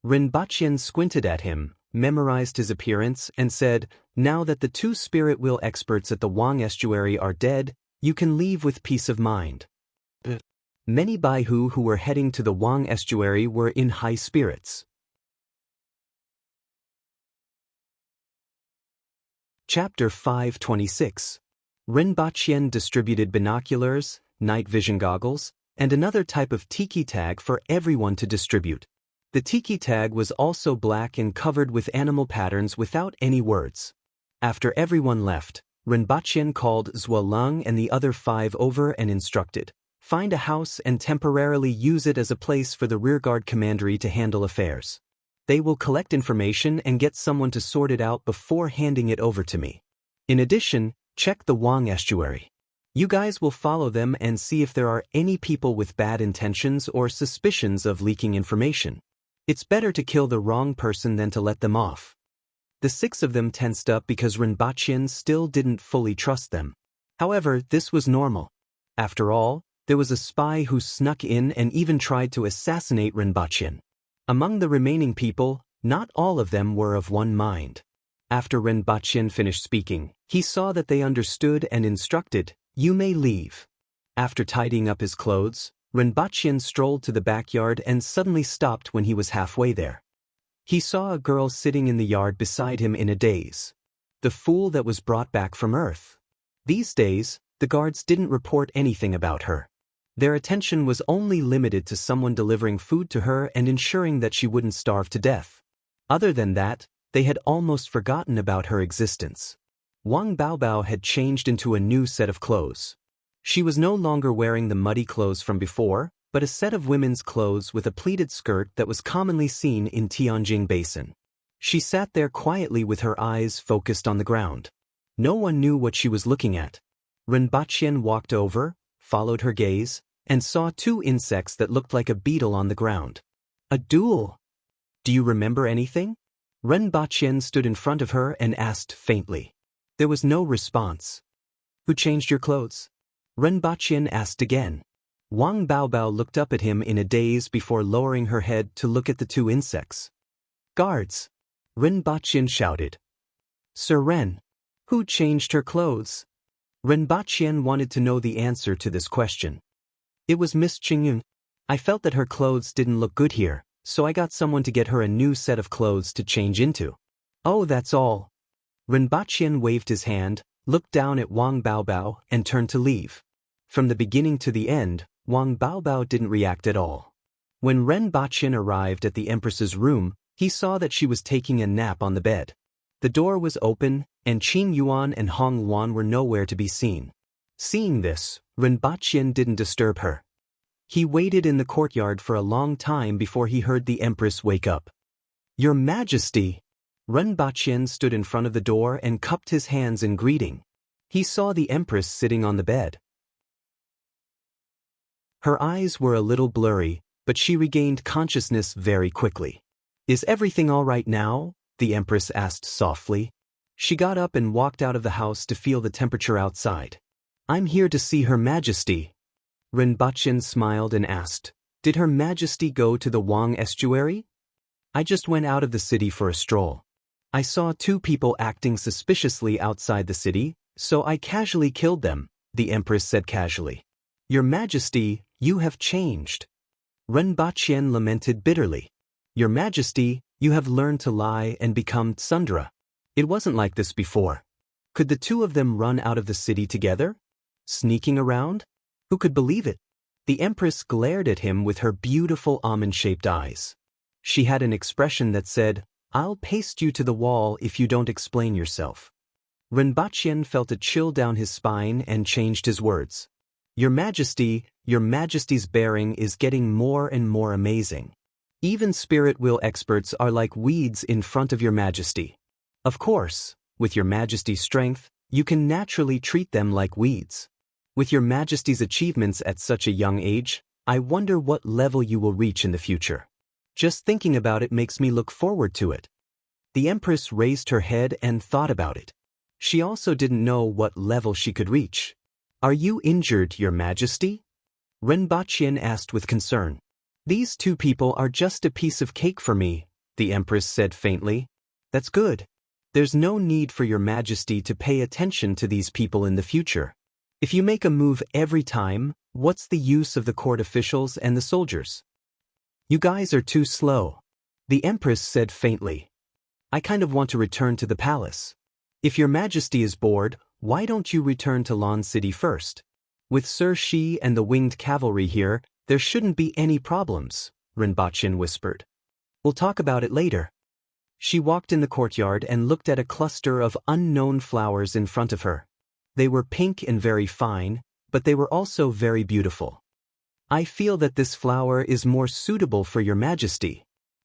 Rinpoche squinted at him, memorized his appearance, and said, "Now that the two spirit wheel experts at the Wang estuary are dead, you can leave with peace of mind." Many Baihu who were heading to the Wang estuary were in high spirits. Chapter 526. Rinpoche distributed binoculars, night vision goggles, and another type of tiki tag for everyone to distribute. The tiki tag was also black and covered with animal patterns without any words. After everyone left, Rinpoche called Zhuoleng and the other 5 over and instructed, "Find a house and temporarily use it as a place for the rearguard commandery to handle affairs. They will collect information and get someone to sort it out before handing it over to me. In addition, check the Wang estuary. You guys will follow them and see if there are any people with bad intentions or suspicions of leaking information. It's better to kill the wrong person than to let them off." The 6 of them tensed up because Rinpoche still didn't fully trust them. However, this was normal. After all, there was a spy who snuck in and even tried to assassinate Rinpoche. Among the remaining people, not all of them were of one mind. After Rinpoche finished speaking, he saw that they understood and instructed, "You may leave." After tidying up his clothes, Rinpoche strolled to the backyard and suddenly stopped when he was halfway there. He saw a girl sitting in the yard beside him in a daze. The fool that was brought back from Earth. These days, the guards didn't report anything about her. Their attention was only limited to someone delivering food to her and ensuring that she wouldn't starve to death. Other than that, they had almost forgotten about her existence. Wang Baobao had changed into a new set of clothes. She was no longer wearing the muddy clothes from before, but a set of women's clothes with a pleated skirt that was commonly seen in Tianjin Basin. She sat there quietly with her eyes focused on the ground. No one knew what she was looking at. Rinpoche walked over, followed her gaze, and saw 2 insects that looked like a beetle on the ground. "A duel. Do you remember anything?" Rinpoche stood in front of her and asked faintly. There was no response. "Who changed your clothes?" Rinpoche asked again. Wang Baobao looked up at him in a daze before lowering her head to look at the 2 insects. "Guards!" Rinpoche shouted. "Sir Ren, who changed her clothes?" Rinpoche wanted to know the answer to this question. "It was Miss Qingyun. I felt that her clothes didn't look good here, so I got someone to get her a new set of clothes to change into." "Oh, that's all." Rinpoche waved his hand, looked down at Wang Baobao, and turned to leave. From the beginning to the end, Wang Baobao didn't react at all. When Rinpoche arrived at the Empress's room, he saw that she was taking a nap on the bed. The door was open, and Qin Yuan and Hong Luan were nowhere to be seen. Seeing this, Rinpoche didn't disturb her. He waited in the courtyard for a long time before he heard the Empress wake up. "Your Majesty!" Rinpoche stood in front of the door and cupped his hands in greeting. He saw the Empress sitting on the bed. Her eyes were a little blurry, but she regained consciousness very quickly. "Is everything all right now?" the Empress asked softly. She got up and walked out of the house to feel the temperature outside. I'm here to see Her Majesty. Rinpoche smiled and asked, Did Her Majesty go to the Wang estuary? I just went out of the city for a stroll. I saw two people acting suspiciously outside the city, so I casually killed them, the Empress said casually. Your Majesty, you have changed. Rinpoche lamented bitterly. Your Majesty, you have learned to lie and become tsundere. It wasn't like this before. Could the two of them run out of the city together? Sneaking around? Who could believe it? The Empress glared at him with her beautiful almond-shaped eyes. She had an expression that said, I'll paste you to the wall if you don't explain yourself. Rinpoche felt a chill down his spine and changed his words. Your Majesty's bearing is getting more and more amazing. Even spirit wheel experts are like weeds in front of Your Majesty. Of course, with Your Majesty's strength, you can naturally treat them like weeds. With Your Majesty's achievements at such a young age, I wonder what level you will reach in the future. Just thinking about it makes me look forward to it. The Empress raised her head and thought about it. She also didn't know what level she could reach. Are you injured, Your Majesty? Rinpoche asked with concern. These two people are just a piece of cake for me, the Empress said faintly. That's good. There's no need for Your Majesty to pay attention to these people in the future. If you make a move every time, what's the use of the court officials and the soldiers? You guys are too slow, the Empress said faintly. I kind of want to return to the palace. If Your Majesty is bored, why don't you return to Lan City first? With Sir Shi and the winged cavalry here, there shouldn't be any problems, Rinpoche whispered. We'll talk about it later. She walked in the courtyard and looked at a cluster of unknown flowers in front of her. They were pink and very fine, but they were also very beautiful. I feel that this flower is more suitable for Your Majesty.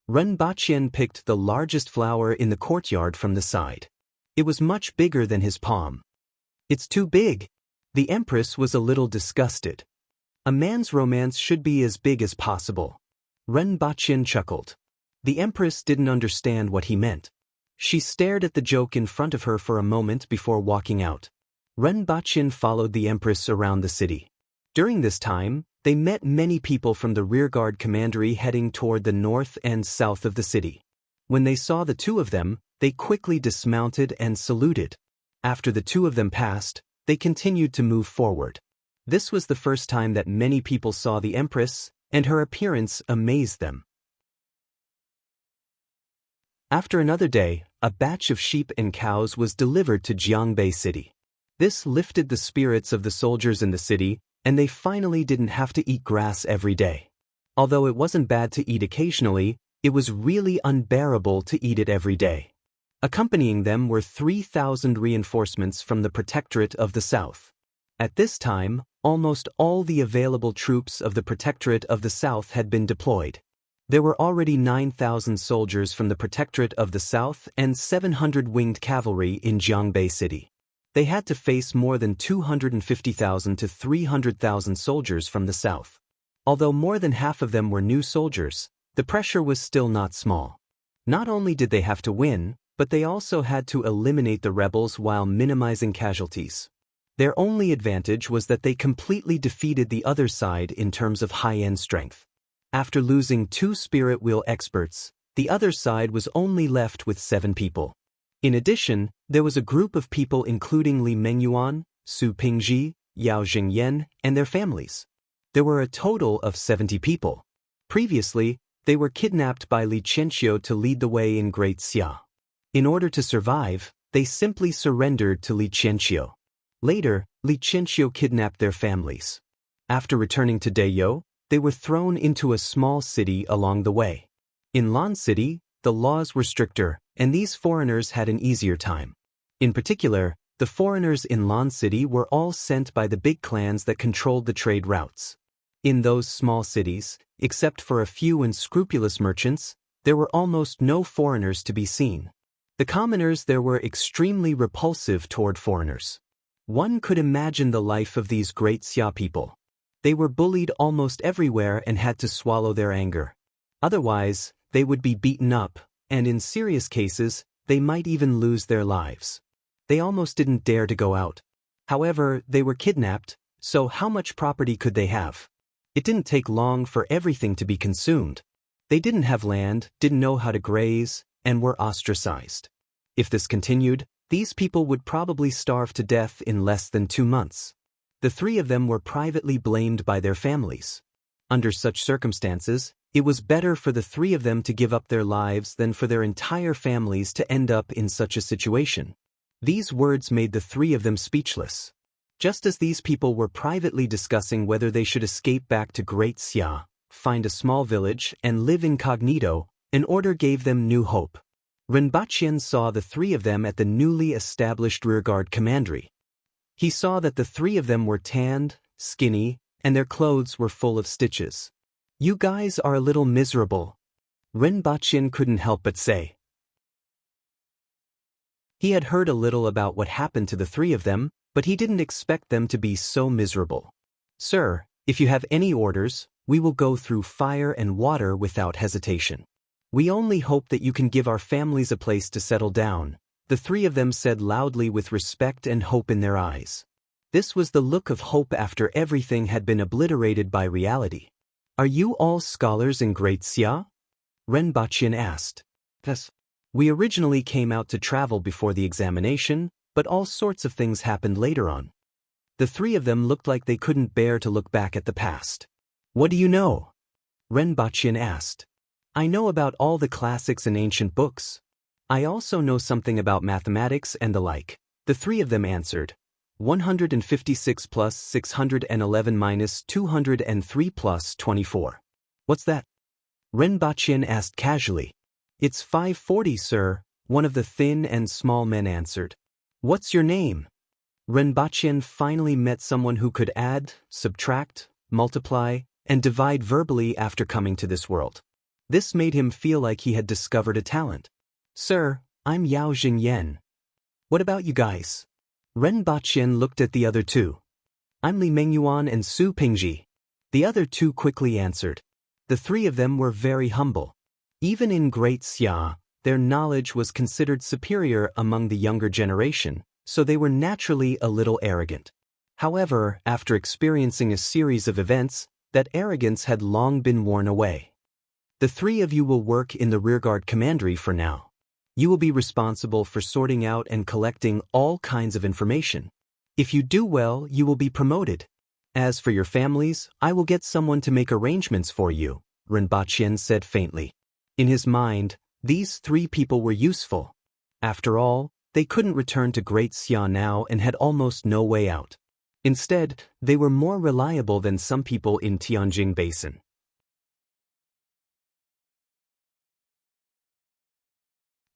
Rinpoche picked the largest flower in the courtyard from the side. It was much bigger than his palm. It's too big. The Empress was a little disgusted. A man's romance should be as big as possible. Rinpoche chuckled. The Empress didn't understand what he meant. She stared at the joke in front of her for a moment before walking out. Rinpoche followed the Empress around the city. During this time, they met many people from the rearguard commandery heading toward the north and south of the city. When they saw the two of them, they quickly dismounted and saluted. After the two of them passed, they continued to move forward. This was the first time that many people saw the Empress, and her appearance amazed them. After another day, a batch of sheep and cows was delivered to Jiangbei City. This lifted the spirits of the soldiers in the city, and they finally didn't have to eat grass every day. Although it wasn't bad to eat occasionally, it was really unbearable to eat it every day. Accompanying them were 3,000 reinforcements from the Protectorate of the South. At this time, almost all the available troops of the Protectorate of the South had been deployed. There were already 9,000 soldiers from the Protectorate of the South and 700 winged cavalry in Jiangbei City. They had to face more than 250,000 to 300,000 soldiers from the south. Although more than half of them were new soldiers, the pressure was still not small. Not only did they have to win, but they also had to eliminate the rebels while minimizing casualties. Their only advantage was that they completely defeated the other side in terms of high-end strength. After losing 2 spirit wheel experts, the other side was only left with 7 people. In addition, there was a group of people including Li Mengyuan, Su Pingji, Yao Jingyan, and their families. There were a total of 70 people. Previously, they were kidnapped by Li Qianqiu to lead the way in Great Xia. In order to survive, they simply surrendered to Li Qianqiu. Later, Li Qianqiu kidnapped their families. After returning to Deyo, they were thrown into a small city along the way. In Lan City, the laws were stricter, and these foreigners had an easier time. In particular, the foreigners in Lan City were all sent by the big clans that controlled the trade routes. In those small cities, except for a few unscrupulous merchants, there were almost no foreigners to be seen. The commoners there were extremely repulsive toward foreigners. One could imagine the life of these Great Xia people. They were bullied almost everywhere and had to swallow their anger. Otherwise, they would be beaten up, and in serious cases, they might even lose their lives. They almost didn't dare to go out. However, they were kidnapped, so how much property could they have? It didn't take long for everything to be consumed. They didn't have land, didn't know how to graze, and were ostracized. If this continued, these people would probably starve to death in less than 2 months. The 3 of them were privately blamed by their families. Under such circumstances, it was better for the 3 of them to give up their lives than for their entire families to end up in such a situation. These words made the 3 of them speechless. Just as these people were privately discussing whether they should escape back to Great Xia, find a small village, and live incognito, an order gave them new hope. Renbaqian saw the 3 of them at the newly established rearguard commandery. He saw that the 3 of them were tanned, skinny, and their clothes were full of stitches. "You guys are a little miserable," Renbaqian couldn't help but say. He had heard a little about what happened to the 3 of them, but he didn't expect them to be so miserable. "Sir, if you have any orders, we will go through fire and water without hesitation. We only hope that you can give our families a place to settle down," the 3 of them said loudly with respect and hope in their eyes. This was the look of hope after everything had been obliterated by reality. "Are you all scholars in Great Xia?" Renbaqian asked. "Yes. We originally came out to travel before the examination, but all sorts of things happened later on." The 3 of them looked like they couldn't bear to look back at the past. "What do you know?" Renbaqian asked. "I know about all the classics and ancient books. I also know something about mathematics and the like," the 3 of them answered. 156 plus 611 minus 203 plus 24. "What's that?" Renbaqian asked casually. "It's 540, sir," one of the thin and small men answered. "What's your name?" Renbaqian finally met someone who could add, subtract, multiply, and divide verbally after coming to this world. This made him feel like he had discovered a talent. "Sir, I'm Yao Jingyan. What about you guys?" Renbaqian looked at the other 2. "I'm Li Mengyuan and Su Pingji." The other 2 quickly answered. The 3 of them were very humble. Even in Great Xia, their knowledge was considered superior among the younger generation, so they were naturally a little arrogant. However, after experiencing a series of events, that arrogance had long been worn away. "The 3 of you will work in the rearguard commandery for now. You will be responsible for sorting out and collecting all kinds of information. If you do well, you will be promoted. As for your families, I will get someone to make arrangements for you," Renbaqian said faintly. In his mind, these 3 people were useful. After all, they couldn't return to Great Xia now and had almost no way out. Instead, they were more reliable than some people in Tianjing Basin.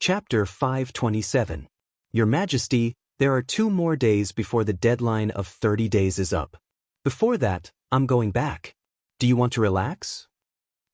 Chapter 527. Your Majesty, there are 2 more days before the deadline of 30 days is up. Before that, I'm going back. Do you want to relax?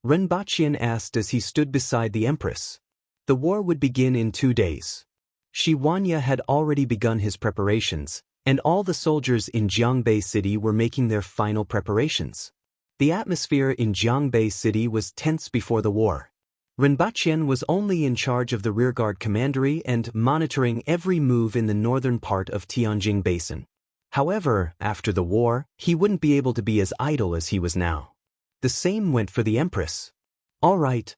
Renbaqian asked as he stood beside the Empress. The war would begin in 2 days. Shi Huanya had already begun his preparations, and all the soldiers in Jiangbei City were making their final preparations. The atmosphere in Jiangbei City was tense before the war. Renbaqian was only in charge of the rearguard commandery and monitoring every move in the northern part of Tianjing Basin. However, after the war, he wouldn't be able to be as idle as he was now. The same went for the Empress. "All right."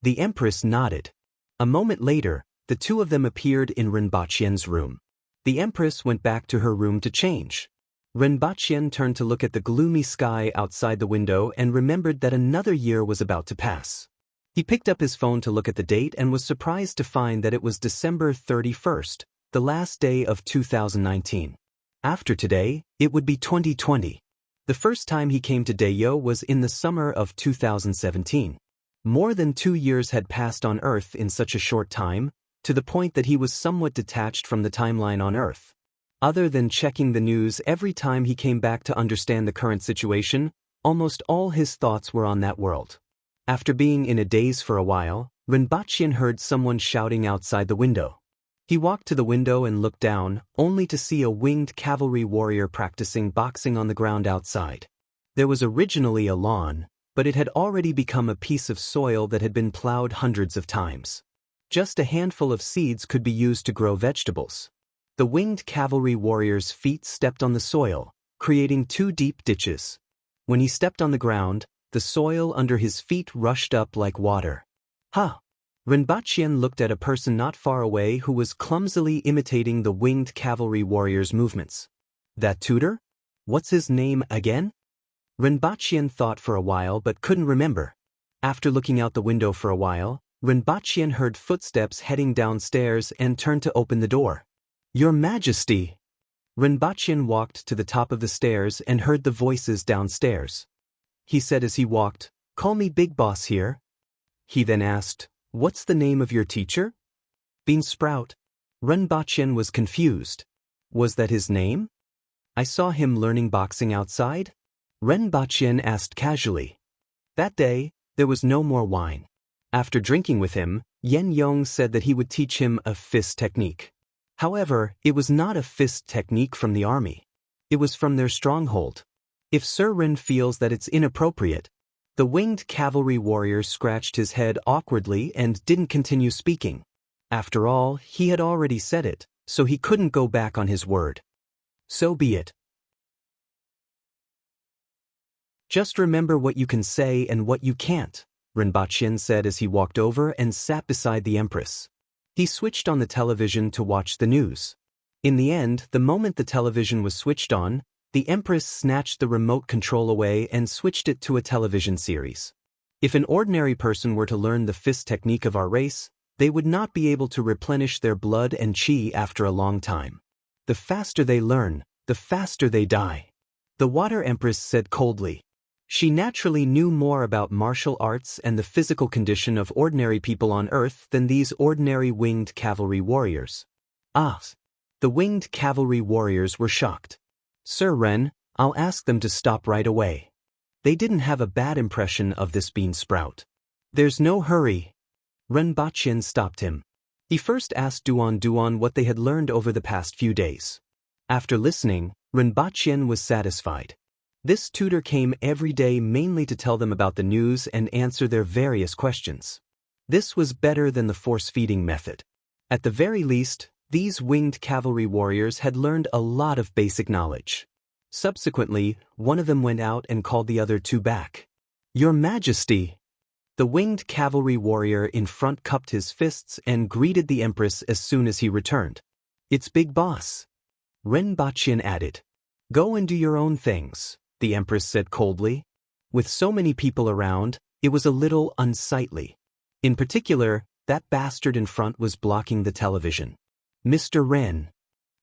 The Empress nodded. A moment later, the 2 of them appeared in Renbaqian's room. The Empress went back to her room to change. Renbaqian turned to look at the gloomy sky outside the window and remembered that another year was about to pass. He picked up his phone to look at the date and was surprised to find that it was December 31st, the last day of 2019. After today, it would be 2020. The first time he came to Dayo was in the summer of 2017. More than 2 years had passed on Earth in such a short time, to the point that he was somewhat detached from the timeline on Earth. Other than checking the news every time he came back to understand the current situation, almost all his thoughts were on that world. After being in a daze for a while, Renbaqian heard someone shouting outside the window. He walked to the window and looked down, only to see a winged cavalry warrior practicing boxing on the ground outside. There was originally a lawn, but it had already become a piece of soil that had been plowed hundreds of times. Just a handful of seeds could be used to grow vegetables. The winged cavalry warrior's feet stepped on the soil, creating 2 deep ditches. When he stepped on the ground, the soil under his feet rushed up like water. Ha! Rinpoche looked at a person not far away who was clumsily imitating the winged cavalry warrior's movements. That tutor? What's his name again? Rinpoche thought for a while but couldn't remember. After looking out the window for a while, Rinpoche heard footsteps heading downstairs and turned to open the door. Your Majesty! Rinpoche walked to the top of the stairs and heard the voices downstairs. He said as he walked, "Call me Big Boss here." He then asked, "What's the name of your teacher?" Bean Sprout. Rinpoche was confused. Was that his name? I saw him learning boxing outside? Rinpoche asked casually. That day, there was no more wine. After drinking with him, Yen Yong said that he would teach him a fist technique. However, it was not a fist technique from the army. It was from their stronghold. If Sir Rin feels that it's inappropriate, the winged cavalry warrior scratched his head awkwardly and didn't continue speaking. After all, he had already said it, so he couldn't go back on his word. So be it. Just remember what you can say and what you can't, Rinpoche said as he walked over and sat beside the Empress. He switched on the television to watch the news. In the end, the moment the television was switched on, the Empress snatched the remote control away and switched it to a television series. If an ordinary person were to learn the fist technique of our race, they would not be able to replenish their blood and chi after a long time. The faster they learn, the faster they die. The Water Empress said coldly. She naturally knew more about martial arts and the physical condition of ordinary people on Earth than these ordinary winged cavalry warriors. Ah! The winged cavalry warriors were shocked. Sir Ren, I'll ask them to stop right away. They didn't have a bad impression of this bean sprout. There's no hurry. Rinpoche stopped him. He first asked Duan what they had learned over the past few days. After listening, Rinpoche was satisfied. This tutor came every day mainly to tell them about the news and answer their various questions. This was better than the force-feeding method. At the very least, these winged cavalry warriors had learned a lot of basic knowledge. Subsequently, one of them went out and called the other 2 back. Your Majesty! The winged cavalry warrior in front cupped his fists and greeted the Empress as soon as he returned. It's Big Boss. Rinpoche added. Go and do your own things, the Empress said coldly. With so many people around, it was a little unsightly. In particular, that bastard in front was blocking the television. Mr. Ren.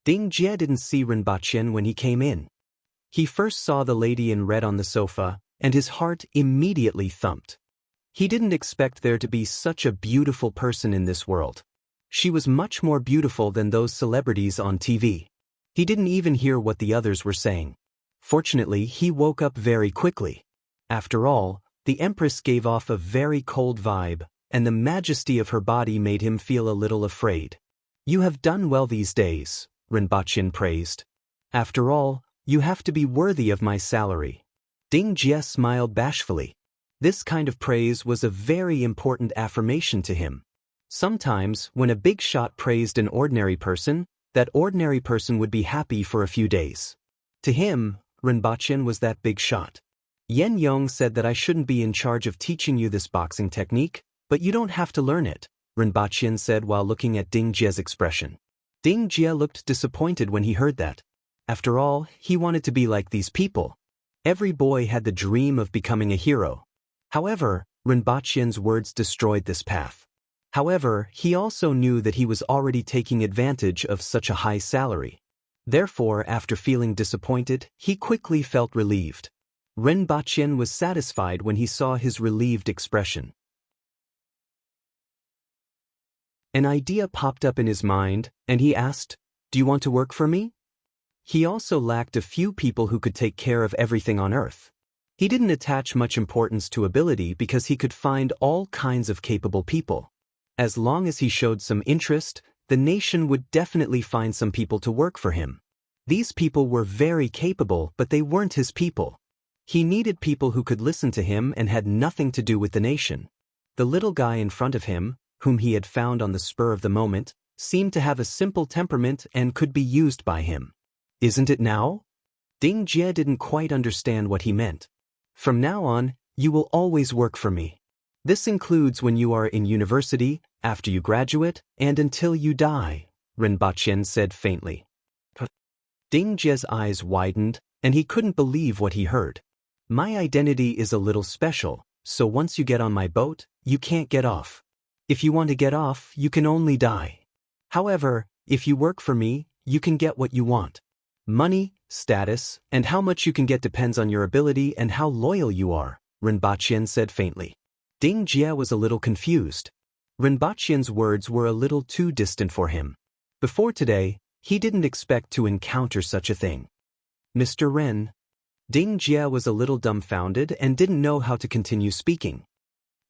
Ding Jie didn't see Rinpoche when he came in. He first saw the lady in red on the sofa, and his heart immediately thumped. He didn't expect there to be such a beautiful person in this world. She was much more beautiful than those celebrities on TV. He didn't even hear what the others were saying. Fortunately, he woke up very quickly. After all, the Empress gave off a very cold vibe, and the majesty of her body made him feel a little afraid. You have done well these days, Rinpoche praised. After all, you have to be worthy of my salary. Ding Jie smiled bashfully. This kind of praise was a very important affirmation to him. Sometimes, when a big shot praised an ordinary person, that ordinary person would be happy for a few days. To him, Rinpoche was that big shot. Yen Yong said that I shouldn't be in charge of teaching you this boxing technique, but you don't have to learn it, Rinpoche said while looking at Ding Jie's expression. Ding Jie looked disappointed when he heard that. After all, he wanted to be like these people. Every boy had the dream of becoming a hero. However, Rinpoche's words destroyed this path. However, he also knew that he was already taking advantage of such a high salary. Therefore, after feeling disappointed, he quickly felt relieved. Rinpoche was satisfied when he saw his relieved expression. An idea popped up in his mind, and he asked, "Do you want to work for me?" He also lacked a few people who could take care of everything on Earth. He didn't attach much importance to ability because he could find all kinds of capable people. As long as he showed some interest, the nation would definitely find some people to work for him. These people were very capable, but they weren't his people. He needed people who could listen to him and had nothing to do with the nation. The little guy in front of him, whom he had found on the spur of the moment, seemed to have a simple temperament and could be used by him. Isn't it now? Ding Jie didn't quite understand what he meant. From now on, you will always work for me. This includes when you are in university, after you graduate, and until you die, Rinpoche said faintly. Ding Jie's eyes widened, and he couldn't believe what he heard. My identity is a little special, so once you get on my boat, you can't get off. If you want to get off, you can only die. However, if you work for me, you can get what you want. Money, status, and how much you can get depends on your ability and how loyal you are, Rinpoche said faintly. Ding Jie was a little confused. Rinpoche's words were a little too distant for him. Before today, he didn't expect to encounter such a thing. Mr. Ren. Ding Jie was a little dumbfounded and didn't know how to continue speaking.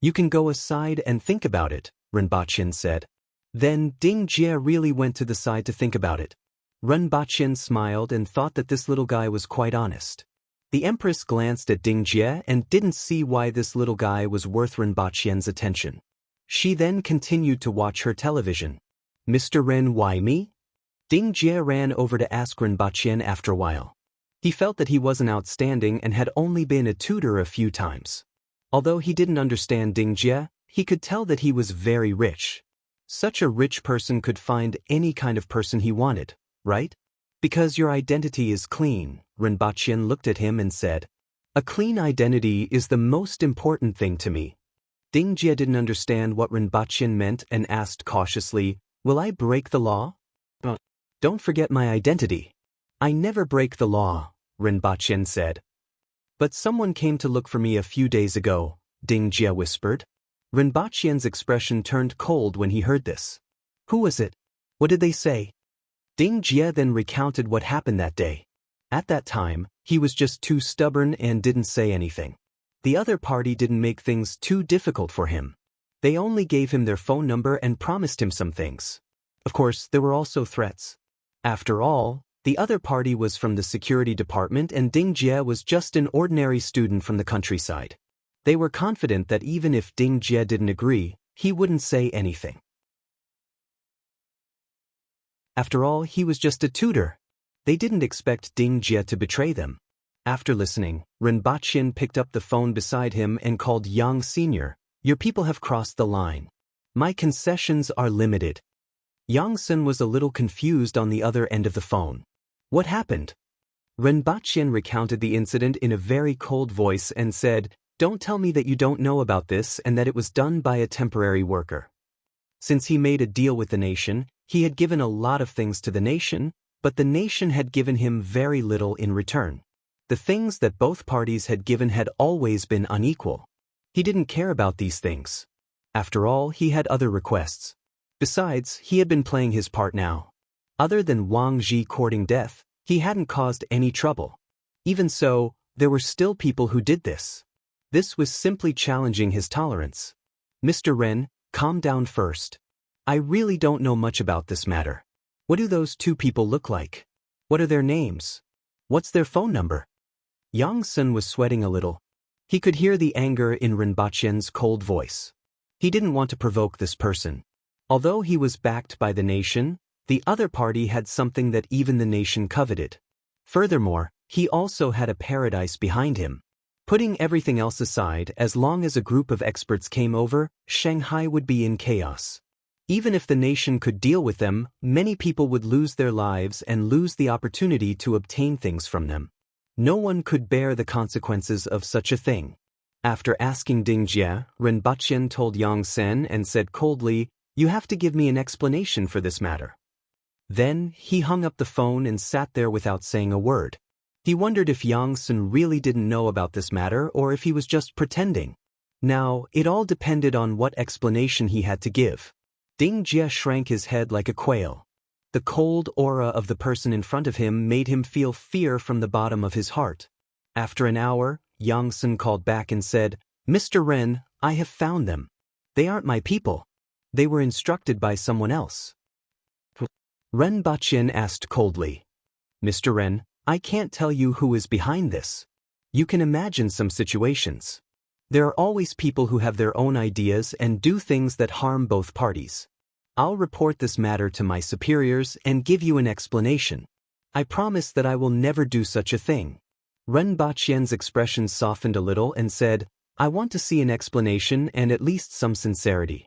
You can go aside and think about it, Rinpoche said. Then Ding Jie really went to the side to think about it. Rinpoche smiled and thought that this little guy was quite honest. The Empress glanced at Ding Jie and didn't see why this little guy was worth Rinpoche's attention. She then continued to watch her television. Mr. Ren, why me? Ding Jie ran over to ask Rinpoche after a while. He felt that he wasn't outstanding and had only been a tutor a few times. Although he didn't understand Ding Jie, he could tell that he was very rich. Such a rich person could find any kind of person he wanted, right? Because your identity is clean, Rinpoche looked at him and said. A clean identity is the most important thing to me. Ding Jie didn't understand what Rinpoche meant and asked cautiously, will I break the law? Don't forget my identity. I never break the law, Rinpoche said. But someone came to look for me a few days ago, Ding Jie whispered. Rinpoche's expression turned cold when he heard this. Who was it? What did they say? Ding Jie then recounted what happened that day. At that time, he was just too stubborn and didn't say anything. The other party didn't make things too difficult for him. They only gave him their phone number and promised him some things. Of course, there were also threats. After all, the other party was from the security department and Ding Jie was just an ordinary student from the countryside. They were confident that even if Ding Jie didn't agree, he wouldn't say anything. After all, he was just a tutor. They didn't expect Ding Jie to betray them. After listening, Rinpoche picked up the phone beside him and called Yang Senior. Your people have crossed the line. My concessions are limited. Yang Sun was a little confused on the other end of the phone. What happened? Rinpoche recounted the incident in a very cold voice and said, don't tell me that you don't know about this and that it was done by a temporary worker. Since he made a deal with the nation, he had given a lot of things to the nation, but the nation had given him very little in return. The things that both parties had given had always been unequal. He didn't care about these things. After all, he had other requests. Besides, he had been playing his part now. Other than Wang Ji courting death, he hadn't caused any trouble. Even so, there were still people who did this. This was simply challenging his tolerance. Mr. Ren, calm down first. I really don't know much about this matter. What do those two people look like? What are their names? What's their phone number? Yang Sun was sweating a little. He could hear the anger in Rinpoche's cold voice. He didn't want to provoke this person. Although he was backed by the nation, the other party had something that even the nation coveted. Furthermore, he also had a paradise behind him. Putting everything else aside, as long as a group of experts came over, Shanghai would be in chaos. Even if the nation could deal with them, many people would lose their lives and lose the opportunity to obtain things from them. No one could bear the consequences of such a thing. After asking Ding Jie, Rinpoche told Yang Sen and said coldly, you have to give me an explanation for this matter. Then, he hung up the phone and sat there without saying a word. He wondered if Yang Sen really didn't know about this matter or if he was just pretending. Now, it all depended on what explanation he had to give. Ding Jie shrank his head like a quail. The cold aura of the person in front of him made him feel fear from the bottom of his heart. After an hour, Yang Sen called back and said, Mr. Ren, I have found them. They aren't my people. They were instructed by someone else. Rinpoche asked coldly. Mr. Ren, I can't tell you who is behind this. You can imagine some situations. There are always people who have their own ideas and do things that harm both parties. I'll report this matter to my superiors and give you an explanation. I promise that I will never do such a thing. Ren Baqian's expression softened a little and said, I want to see an explanation and at least some sincerity.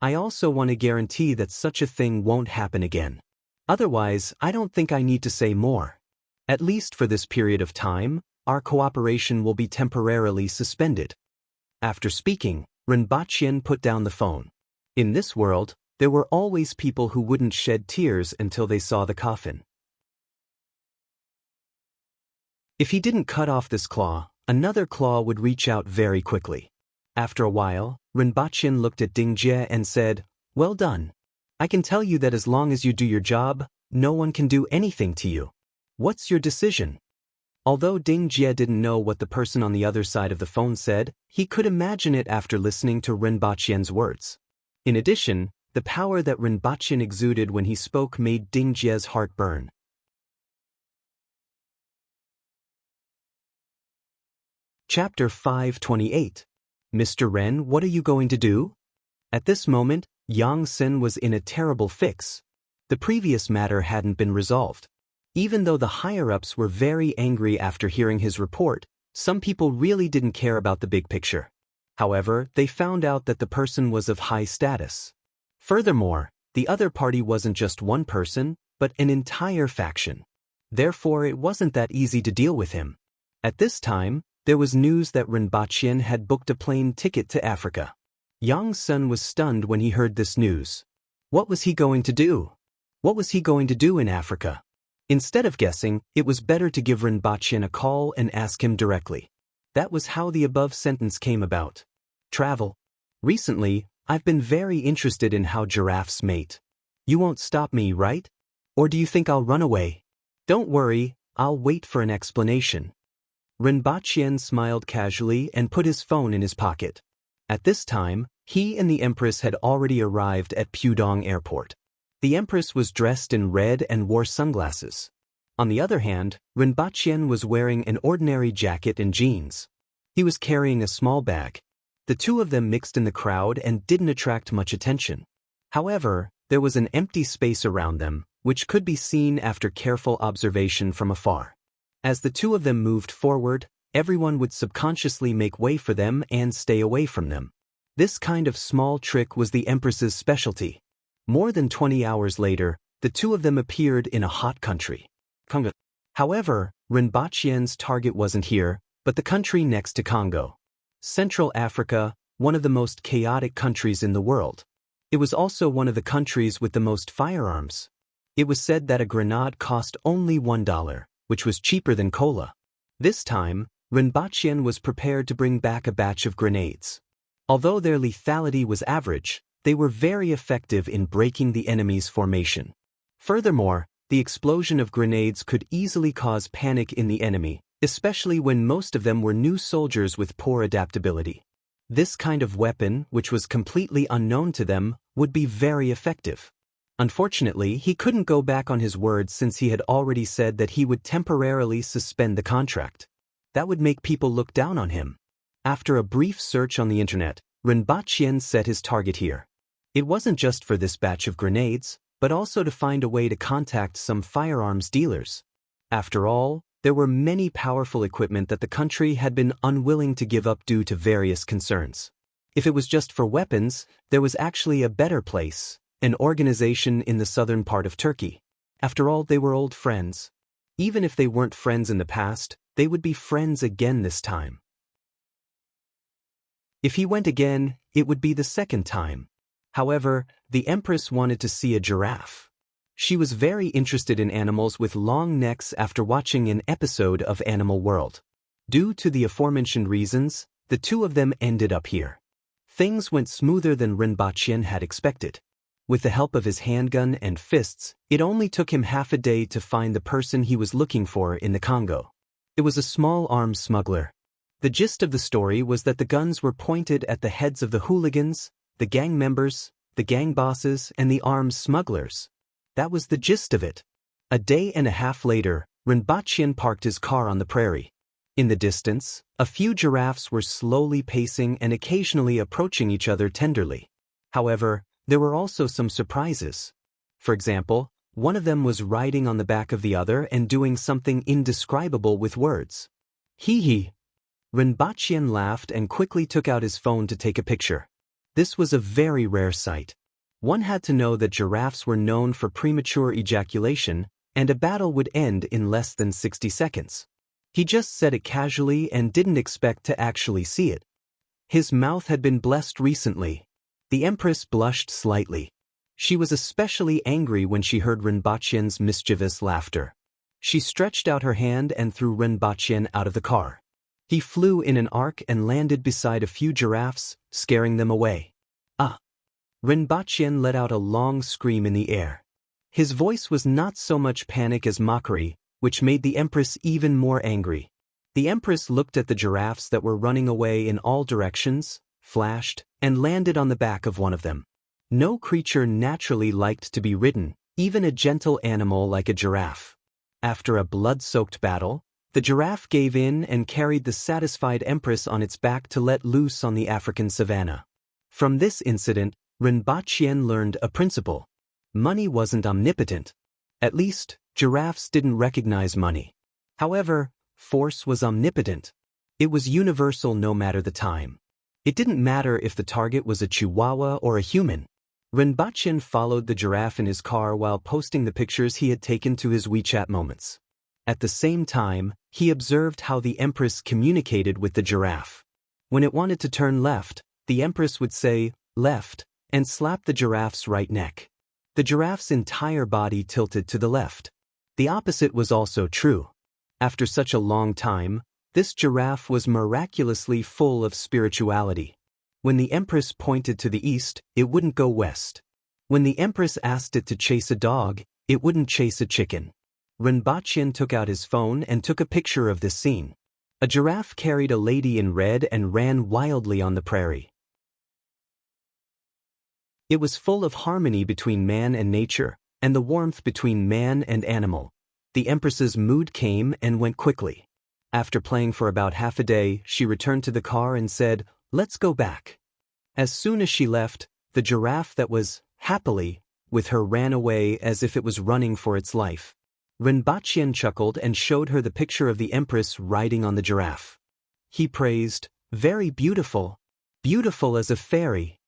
I also want to guarantee that such a thing won't happen again. Otherwise, I don't think I need to say more. At least for this period of time, our cooperation will be temporarily suspended. After speaking, Ren Baqian put down the phone. In this world, there were always people who wouldn't shed tears until they saw the coffin. If he didn't cut off this claw, another claw would reach out very quickly. After a while, Ren Baqian looked at Ding Jie and said, Well done. I can tell you that as long as you do your job, no one can do anything to you. What's your decision? Although Ding Jie didn't know what the person on the other side of the phone said, he could imagine it after listening to Ren Baqian's words. In addition, the power that Ren Baqian exuded when he spoke made Ding Jie's heart burn. Chapter 528. Mr. Ren, what are you going to do? At this moment, Yang Sen was in a terrible fix. The previous matter hadn't been resolved. Even though the higher-ups were very angry after hearing his report, some people really didn't care about the big picture. However, they found out that the person was of high status. Furthermore, the other party wasn't just one person, but an entire faction. Therefore, it wasn't that easy to deal with him. At this time, there was news that Ren Baqian had booked a plane ticket to Africa. Yang Sen was stunned when he heard this news. What was he going to do? What was he going to do in Africa? Instead of guessing, it was better to give Ren Baqian a call and ask him directly. That was how the above sentence came about. Travel. Recently, I've been very interested in how giraffes mate. You won't stop me, right? Or do you think I'll run away? Don't worry, I'll wait for an explanation. Ren Baqian smiled casually and put his phone in his pocket. At this time, he and the Empress had already arrived at Pudong Airport. The Empress was dressed in red and wore sunglasses. On the other hand, Ren Baqian was wearing an ordinary jacket and jeans. He was carrying a small bag. The two of them mixed in the crowd and didn't attract much attention. However, there was an empty space around them, which could be seen after careful observation from afar. As the two of them moved forward, everyone would subconsciously make way for them and stay away from them. This kind of small trick was the Empress's specialty. More than 20 hours later, the two of them appeared in a hot country. Congo. However, Ren Baqian's target wasn't here, but the country next to Congo. Central Africa, one of the most chaotic countries in the world. It was also one of the countries with the most firearms. It was said that a grenade cost only $1, which was cheaper than cola. This time, Ren Baqian was prepared to bring back a batch of grenades. Although their lethality was average, they were very effective in breaking the enemy's formation. Furthermore, the explosion of grenades could easily cause panic in the enemy, especially when most of them were new soldiers with poor adaptability. This kind of weapon, which was completely unknown to them, would be very effective. Unfortunately, he couldn't go back on his word since he had already said that he would temporarily suspend the contract. That would make people look down on him. After a brief search on the internet, Ren Baqian set his target here. It wasn't just for this batch of grenades, but also to find a way to contact some firearms dealers. After all, there were many powerful equipment that the country had been unwilling to give up due to various concerns. If it was just for weapons, there was actually a better place, an organization in the southern part of Turkey. After all, they were old friends. Even if they weren't friends in the past, they would be friends again this time. If he went again, it would be the second time. However, the Empress wanted to see a giraffe. She was very interested in animals with long necks after watching an episode of Animal World. Due to the aforementioned reasons, the two of them ended up here. Things went smoother than Ren Baqian had expected. With the help of his handgun and fists, it only took him half a day to find the person he was looking for in the Congo. It was a small arms smuggler. The gist of the story was that the guns were pointed at the heads of the hooligans, the gang members, the gang bosses, and the arms smugglers. That was the gist of it. A day and a half later, Ren Baqian parked his car on the prairie. In the distance, a few giraffes were slowly pacing and occasionally approaching each other tenderly. However, there were also some surprises. For example, one of them was riding on the back of the other and doing something indescribable with words. Hee hee. Rinpochian laughed and quickly took out his phone to take a picture. This was a very rare sight. One had to know that giraffes were known for premature ejaculation, and a battle would end in less than 60 seconds. He just said it casually and didn't expect to actually see it. His mouth had been blessed recently. The Empress blushed slightly. She was especially angry when she heard Rinpochian's mischievous laughter. She stretched out her hand and threw Rinpochian out of the car. He flew in an arc and landed beside a few giraffes, scaring them away. Ah! Rinpochian let out a long scream in the air. His voice was not so much panic as mockery, which made the Empress even more angry. The Empress looked at the giraffes that were running away in all directions, flashed, and landed on the back of one of them. No creature naturally liked to be ridden, even a gentle animal like a giraffe. After a blood-soaked battle, the giraffe gave in and carried the satisfied Empress on its back to let loose on the African savanna. From this incident, Rinpochian learned a principle. Money wasn't omnipotent. At least, giraffes didn't recognize money. However, force was omnipotent. It was universal no matter the time. It didn't matter if the target was a chihuahua or a human. Rinpochian followed the giraffe in his car while posting the pictures he had taken to his WeChat moments. At the same time, he observed how the Empress communicated with the giraffe. When it wanted to turn left, the Empress would say, "Left," and slap the giraffe's right neck. The giraffe's entire body tilted to the left. The opposite was also true. After such a long time, this giraffe was miraculously full of spirituality. When the Empress pointed to the east, it wouldn't go west. When the Empress asked it to chase a dog, it wouldn't chase a chicken. Rinpochian took out his phone and took a picture of this scene. A giraffe carried a lady in red and ran wildly on the prairie. It was full of harmony between man and nature, and the warmth between man and animal. The Empress's mood came and went quickly. After playing for about half a day, she returned to the car and said, "Let's go back." As soon as she left, the giraffe that was, happily, with her ran away as if it was running for its life. Rinpochian chuckled and showed her the picture of the Empress riding on the giraffe. He praised, "Very beautiful. Beautiful as a fairy."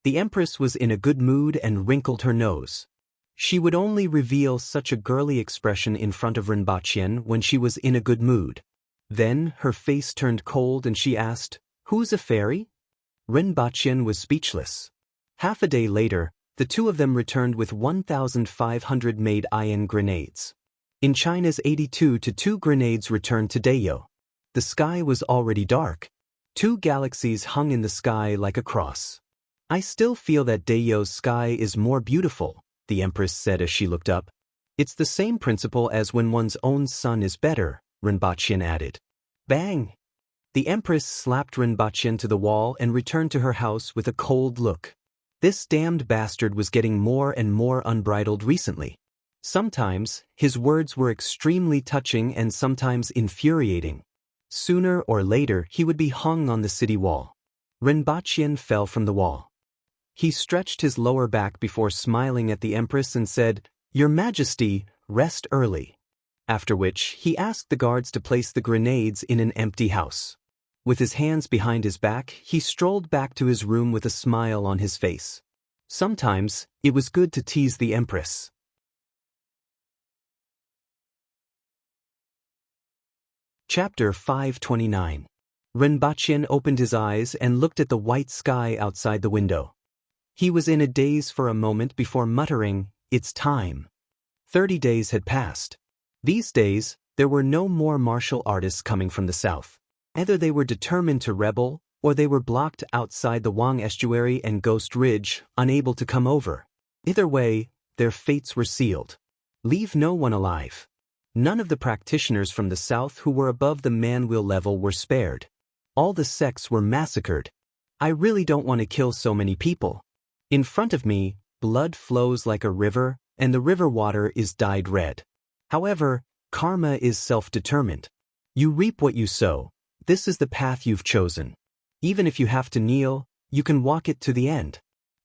The Empress was in a good mood and wrinkled her nose. She would only reveal such a girly expression in front of Rinpochian when she was in a good mood. Then her face turned cold and she asked, "Who's a fairy?" Rinpochian was speechless. Half a day later, the two of them returned with 1,500 made iron grenades. In China's 82-2 grenades returned to Dayo. The sky was already dark. 2 galaxies hung in the sky like a cross. "I still feel that Dayo's sky is more beautiful," the Empress said as she looked up. "It's the same principle as when one's own sun is better," Rinpochian added. Bang! The Empress slapped Rinpochian to the wall and returned to her house with a cold look. This damned bastard was getting more and more unbridled recently. Sometimes, his words were extremely touching and sometimes infuriating. Sooner or later, he would be hung on the city wall. Rinpochian fell from the wall. He stretched his lower back before smiling at the Empress and said, "Your Majesty, rest early." After which, he asked the guards to place the grenades in an empty house. With his hands behind his back, he strolled back to his room with a smile on his face. Sometimes, it was good to tease the Empress. Chapter 529. Rinpochian opened his eyes and looked at the white sky outside the window. He was in a daze for a moment before muttering, "It's time." 30 days had passed. These days, there were no more martial artists coming from the south. Either they were determined to rebel, or they were blocked outside the Wang Estuary and Ghost Ridge, unable to come over. Either way, their fates were sealed. Leave no one alive. None of the practitioners from the south who were above the man-wheel level were spared. All the sects were massacred. I really don't want to kill so many people. In front of me, blood flows like a river, and the river water is dyed red. However, karma is self-determined. You reap what you sow. This is the path you've chosen. Even if you have to kneel, you can walk it to the end.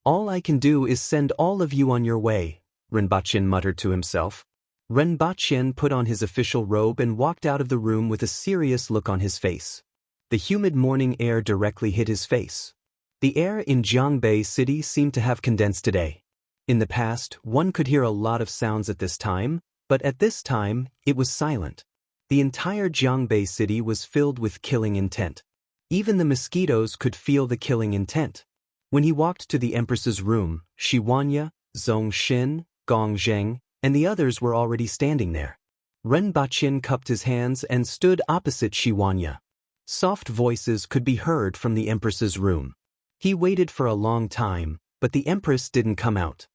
All I can do is send all of you on your way, Renbaqian muttered to himself. Renbaqian put on his official robe and walked out of the room with a serious look on his face. The humid morning air directly hit his face. The air in Jiangbei City seemed to have condensed today. In the past, one could hear a lot of sounds at this time, but at this time, it was silent. The entire Jiangbei City was filled with killing intent. Even the mosquitoes could feel the killing intent. When he walked to the Empress's room, Shi Wanya, Zhong Xin, Gong Zheng, and the others were already standing there. Renbaqian cupped his hands and stood opposite Shi Wanya. Soft voices could be heard from the Empress's room. He waited for a long time, but the Empress didn't come out.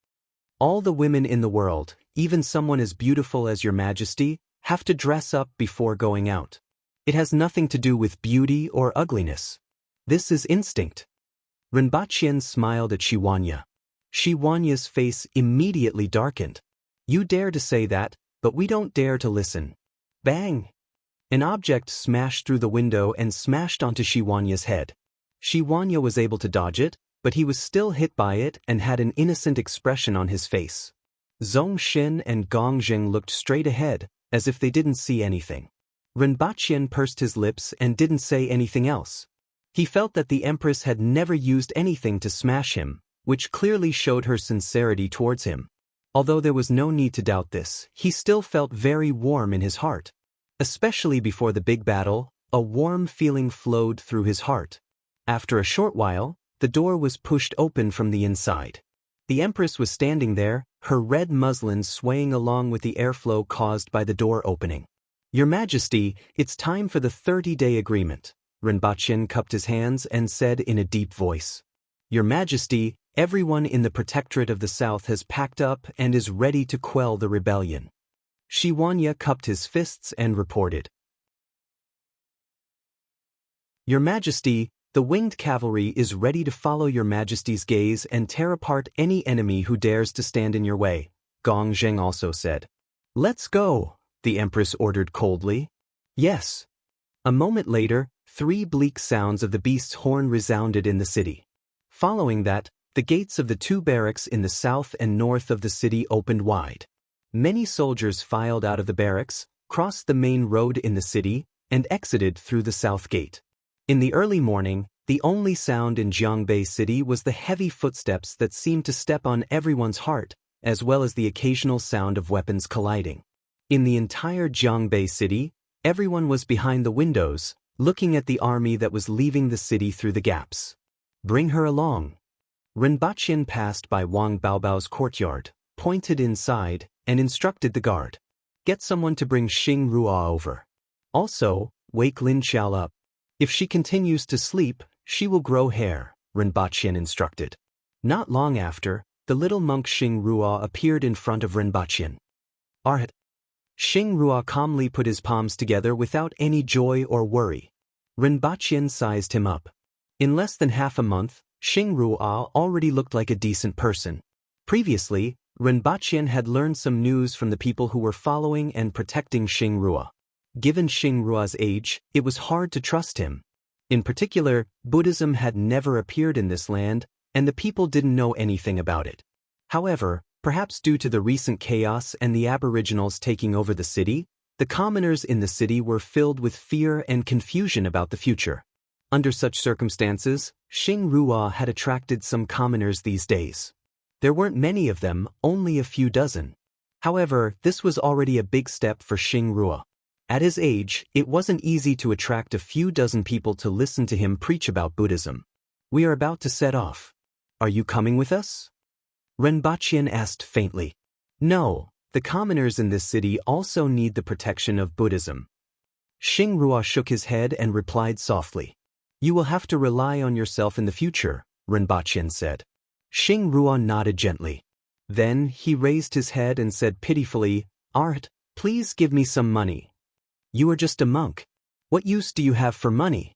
All the women in the world, even someone as beautiful as Your Majesty, have to dress up before going out. It has nothing to do with beauty or ugliness. This is instinct. Renbaqian smiled at Shi Wanya. Shi Wanya's face immediately darkened. You dare to say that, but we don't dare to listen. Bang! An object smashed through the window and smashed onto Shi Wanya's head. Shi Wanya was able to dodge it, but he was still hit by it and had an innocent expression on his face. Zhong Xin and Gong Zheng looked straight ahead, as if they didn't see anything. Renbaqian pursed his lips and didn't say anything else. He felt that the Empress had never used anything to smash him, which clearly showed her sincerity towards him. Although there was no need to doubt this, he still felt very warm in his heart. Especially before the big battle, a warm feeling flowed through his heart. After a short while, the door was pushed open from the inside. The Empress was standing there, her red muslin swaying along with the airflow caused by the door opening. Your Majesty, it's time for the 30-day agreement. Renbaqian cupped his hands and said in a deep voice. Your Majesty, everyone in the Protectorate of the South has packed up and is ready to quell the rebellion. Shi Wanya cupped his fists and reported. Your Majesty, the winged cavalry is ready to follow Your Majesty's gaze and tear apart any enemy who dares to stand in your way, Gong Zheng also said. Let's go, the Empress ordered coldly. Yes. A moment later, 3 bleak sounds of the beast's horn resounded in the city. Following that, the gates of the 2 barracks in the south and north of the city opened wide. Many soldiers filed out of the barracks, crossed the main road in the city, and exited through the south gate. In the early morning, the only sound in Jiangbei City was the heavy footsteps that seemed to step on everyone's heart, as well as the occasional sound of weapons colliding. In the entire Jiangbei City, everyone was behind the windows, looking at the army that was leaving the city through the gaps. Bring her along. Renbaqian passed by Wang Baobao's courtyard, pointed inside, and instructed the guard. Get someone to bring Xing Ruo over. Also, wake Lin Xiao up. If she continues to sleep, she will grow hair, Renbaqian instructed. Not long after, the little monk Xing Ruo appeared in front of Renbaqian. Arhat. Xing Ruo calmly put his palms together without any joy or worry. Renbaqian sized him up. In less than half a month, Xing Ruo already looked like a decent person. Previously, Renbaqian had learned some news from the people who were following and protecting Xing Ruo. Given Xing Ruo's age, it was hard to trust him. In particular, Buddhism had never appeared in this land, and the people didn't know anything about it. However, perhaps due to the recent chaos and the aboriginals taking over the city, the commoners in the city were filled with fear and confusion about the future. Under such circumstances, Xing Ruo had attracted some commoners these days. There weren't many of them, only a few dozen. However, this was already a big step for Xing Ruo. At his age, it wasn't easy to attract a few dozen people to listen to him preach about Buddhism. We are about to set off. Are you coming with us? Renbaqian asked faintly. No, the commoners in this city also need the protection of Buddhism. Xing Ruo shook his head and replied softly. You will have to rely on yourself in the future, Renbaqian said. Xing Ruo nodded gently. Then he raised his head and said pitifully, Art, please give me some money. You are just a monk. What use do you have for money?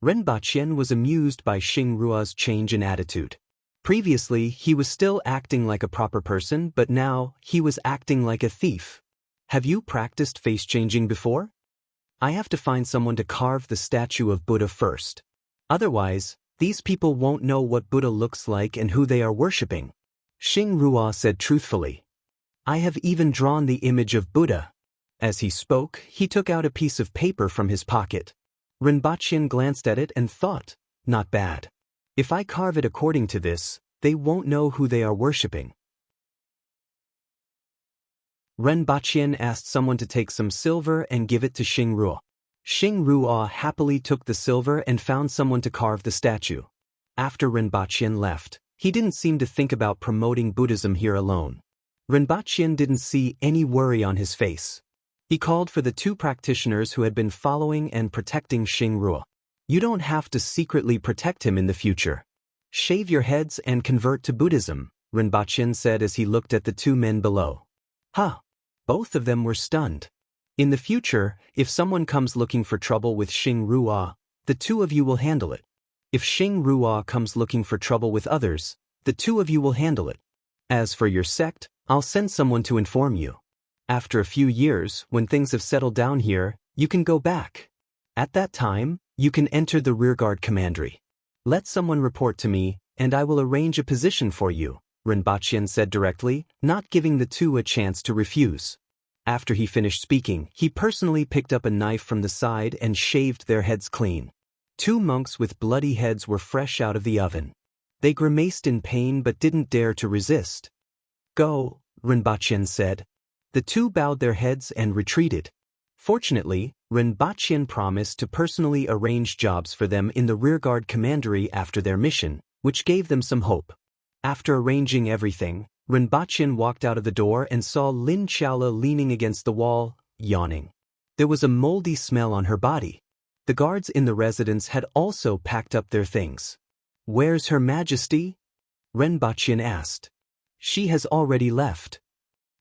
Renbaqian was amused by Xing Ruo's change in attitude. Previously, he was still acting like a proper person, but now, he was acting like a thief. Have you practiced face changing before? I have to find someone to carve the statue of Buddha first. Otherwise, these people won't know what Buddha looks like and who they are worshipping. Xing Ruo said truthfully. I have even drawn the image of Buddha. As he spoke, he took out a piece of paper from his pocket. Rinpoche glanced at it and thought, not bad. If I carve it according to this, they won't know who they are worshipping. Rinpoche asked someone to take some silver and give it to Xing Ruo. Xing Ruo happily took the silver and found someone to carve the statue. After Rinpoche left, he didn't seem to think about promoting Buddhism here alone. Rinpoche didn't see any worry on his face. He called for the two practitioners who had been following and protecting Xing Ruo. You don't have to secretly protect him in the future. Shave your heads and convert to Buddhism, Rinpoche said as he looked at the two men below. Huh! Both of them were stunned. In the future, if someone comes looking for trouble with Xing Ruo, the two of you will handle it. If Xing Ruo comes looking for trouble with others, the two of you will handle it. As for your sect, I'll send someone to inform you. After a few years, when things have settled down here, you can go back. At that time, you can enter the rearguard commandery. Let someone report to me, and I will arrange a position for you, Rinpoche said directly, not giving the two a chance to refuse. After he finished speaking, he personally picked up a knife from the side and shaved their heads clean. Two monks with bloody heads were fresh out of the oven. They grimaced in pain but didn't dare to resist. Go, Rinpoche said. The two bowed their heads and retreated. Fortunately, Rinpoche promised to personally arrange jobs for them in the rearguard commandery after their mission, which gave them some hope. After arranging everything, Rinpoche walked out of the door and saw Lin Chaola leaning against the wall, yawning. There was a moldy smell on her body. The guards in the residence had also packed up their things. Where's Her Majesty? Rinpoche asked. She has already left.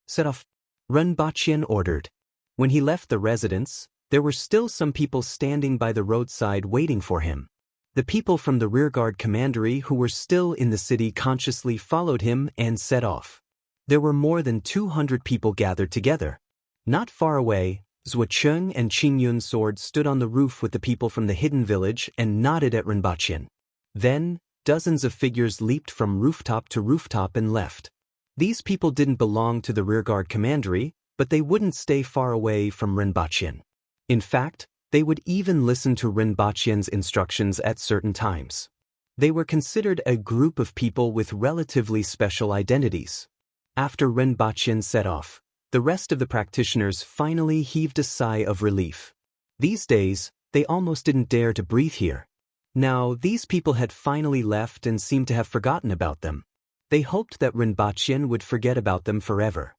Set off, Rinpoche ordered. When he left the residence, there were still some people standing by the roadside waiting for him. The people from the rearguard commandery who were still in the city consciously followed him and set off. There were more than 200 people gathered together. Not far away, Zhuocheng and Qingyun's sword stood on the roof with the people from the hidden village and nodded at Rinpoche. Then, dozens of figures leaped from rooftop to rooftop and left. These people didn't belong to the rearguard commandery, but they wouldn't stay far away from Rinpoche. In fact, they would even listen to Rinpoche's instructions at certain times. They were considered a group of people with relatively special identities. After Rinpoche set off, the rest of the practitioners finally heaved a sigh of relief. These days, they almost didn't dare to breathe here. Now, these people had finally left and seemed to have forgotten about them. They hoped that Rinpoche would forget about them forever.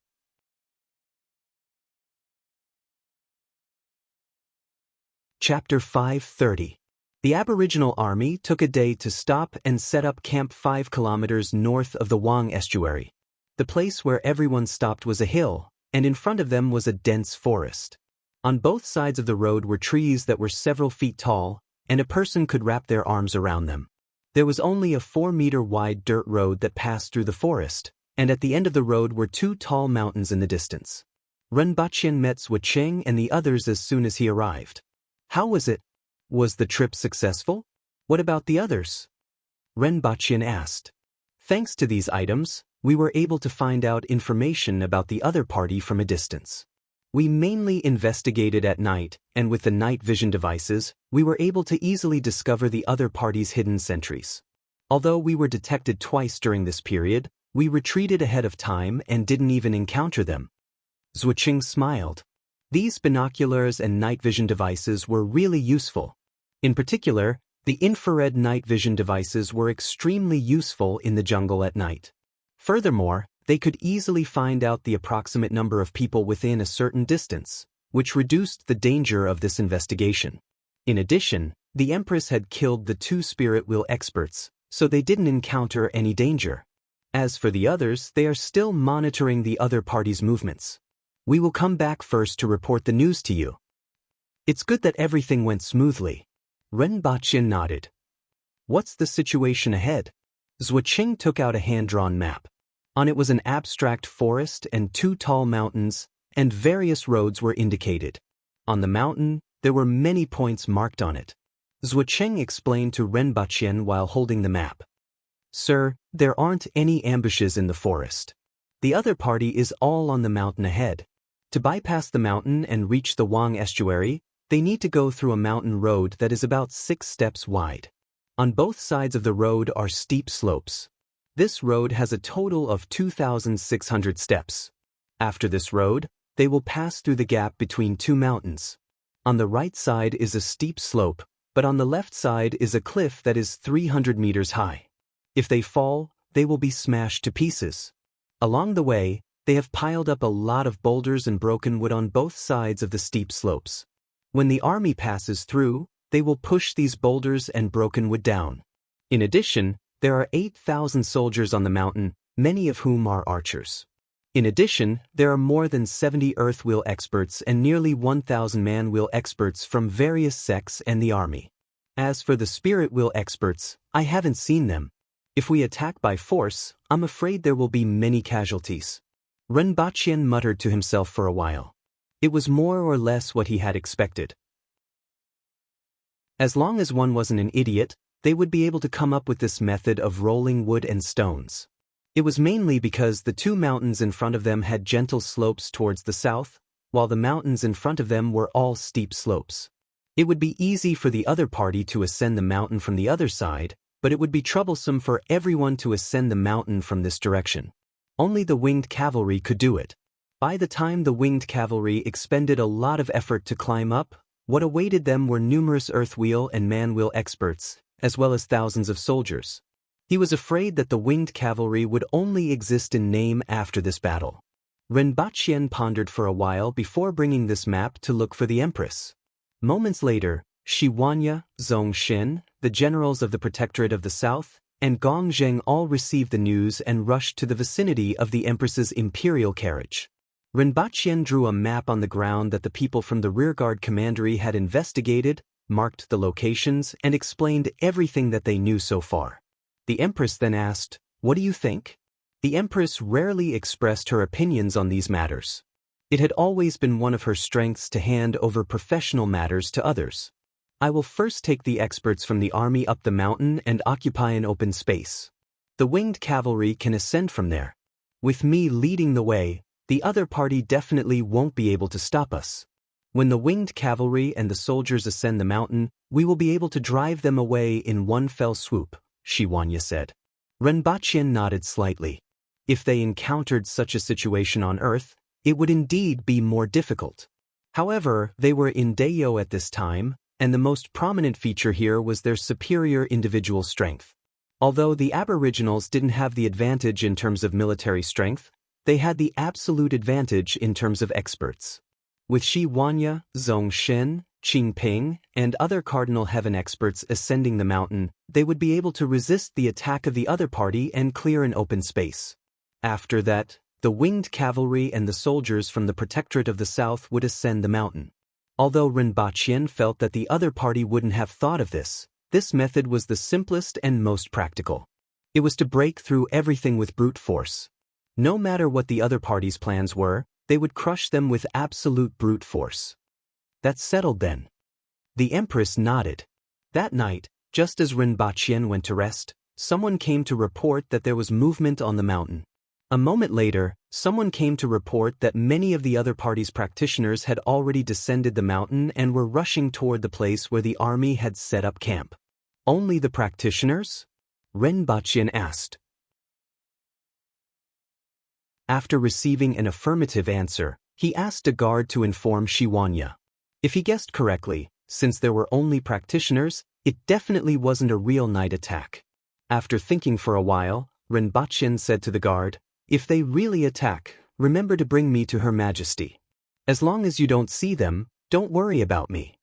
Chapter 530. The Aboriginal Army took a day to stop and set up camp 5 kilometers north of the Wang estuary. The place where everyone stopped was a hill, and in front of them was a dense forest. On both sides of the road were trees that were several feet tall, and a person could wrap their arms around them. There was only a 4-meter-wide dirt road that passed through the forest, and at the end of the road were 2 tall mountains in the distance. Rinpoche met Zhuocheng and the others as soon as he arrived. How was it? Was the trip successful? What about the others? Rinpoche asked. Thanks to these items, we were able to find out information about the other party from a distance. We mainly investigated at night, and with the night vision devices, we were able to easily discover the other party's hidden sentries. Although we were detected twice during this period, we retreated ahead of time and didn't even encounter them. Zhuocheng smiled. These binoculars and night vision devices were really useful. In particular, the infrared night vision devices were extremely useful in the jungle at night. Furthermore, they could easily find out the approximate number of people within a certain distance, which reduced the danger of this investigation. In addition, the Empress had killed the 2 spirit wheel experts, so they didn't encounter any danger. As for the others, they are still monitoring the other party's movements. We will come back first to report the news to you. It's good that everything went smoothly. Rinpoche nodded. What's the situation ahead? Zhuocheng took out a hand-drawn map. On it was an abstract forest and 2 tall mountains, and various roads were indicated. On the mountain, There were many points marked on it. Zhucheng explained to Ren Baqian while holding the map. Sir, there aren't any ambushes in the forest. The other party is all on the mountain ahead. To bypass the mountain and reach the Wang estuary, they need to go through a mountain road that is about 6 steps wide. On both sides of the road are steep slopes. This road has a total of 2,600 steps. After this road, they will pass through the gap between 2 mountains. On the right side is a steep slope, but on the left side is a cliff that is 300 meters high. If they fall, they will be smashed to pieces. Along the way, they have piled up a lot of boulders and broken wood on both sides of the steep slopes. When the army passes through, they will push these boulders and broken wood down. In addition, there are 8,000 soldiers on the mountain, many of whom are archers. In addition, there are more than 70 earth wheel experts and nearly 1,000 man wheel experts from various sects and the army. As for the spirit wheel experts, I haven't seen them. If we attack by force, I'm afraid there will be many casualties. Ren Baqian muttered to himself for a while. It was more or less what he had expected. As long as one wasn't an idiot, they would be able to come up with this method of rolling wood and stones. It was mainly because the 2 mountains in front of them had gentle slopes towards the south, while the mountains in front of them were all steep slopes. It would be easy for the other party to ascend the mountain from the other side, but it would be troublesome for everyone to ascend the mountain from this direction. Only the winged cavalry could do it. By the time the winged cavalry expended a lot of effort to climb up, what awaited them were numerous earth wheel and man wheel experts, as well as thousands of soldiers. He was afraid that the winged cavalry would only exist in name after this battle. Ren Baqian pondered for a while before bringing this map to look for the Empress. Moments later, Shi Wanya, Zhong Xin, the generals of the Protectorate of the South, and Gong Zheng all received the news and rushed to the vicinity of the Empress's imperial carriage. Ren Baqian drew a map on the ground that the people from the rearguard commandery had investigated, marked the locations, and explained everything that they knew so far. The Empress then asked, "What do you think?" The Empress rarely expressed her opinions on these matters. It had always been one of her strengths to hand over professional matters to others. "I will first take the experts from the army up the mountain and occupy an open space. The winged cavalry can ascend from there. With me leading the way, the other party definitely won't be able to stop us. When the winged cavalry and the soldiers ascend the mountain, we will be able to drive them away in one fell swoop," Shi Wanya said. Ren Baqian nodded slightly. If they encountered such a situation on Earth, it would indeed be more difficult. However, they were in Dayo at this time, and the most prominent feature here was their superior individual strength. Although the Aboriginals didn't have the advantage in terms of military strength, they had the absolute advantage in terms of experts. With Shi Wanya, Zhong Xin, Qing Ping, and other Cardinal Heaven experts ascending the mountain, they would be able to resist the attack of the other party and clear an open space. After that, the winged cavalry and the soldiers from the Protectorate of the South would ascend the mountain. Although Ren Baqian felt that the other party wouldn't have thought of this method was the simplest and most practical. It was to break through everything with brute force. No matter what the other party's plans were, they would crush them with absolute brute force. That's settled then. The Empress nodded. That night, just as Ren Baqian went to rest, someone came to report that there was movement on the mountain. A moment later, someone came to report that many of the other party's practitioners had already descended the mountain and were rushing toward the place where the army had set up camp. Only the practitioners? Ren Baqian asked. After receiving an affirmative answer, he asked a guard to inform Shi Wanya. If he guessed correctly, since there were only practitioners, it definitely wasn't a real night attack. After thinking for a while, Ren Baqian said to the guard, "If they really attack, remember to bring me to Her Majesty. As long as you don't see them, don't worry about me."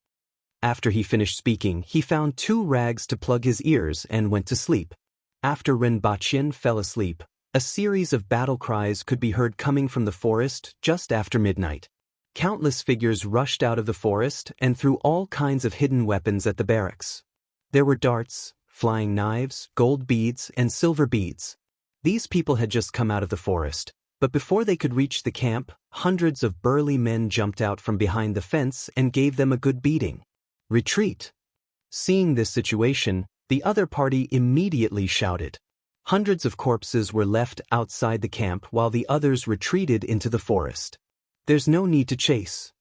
After he finished speaking, he found 2 rags to plug his ears and went to sleep. After Ren Baqian fell asleep, a series of battle cries could be heard coming from the forest just after midnight. Countless figures rushed out of the forest and threw all kinds of hidden weapons at the barracks. There were darts, flying knives, gold beads, and silver beads. These people had just come out of the forest, But before they could reach the camp, hundreds of burly men jumped out from behind the fence and gave them a good beating. Retreat! Seeing this situation, the other party immediately shouted. Hundreds of corpses were left outside the camp while the others retreated into the forest. There's no need to chase.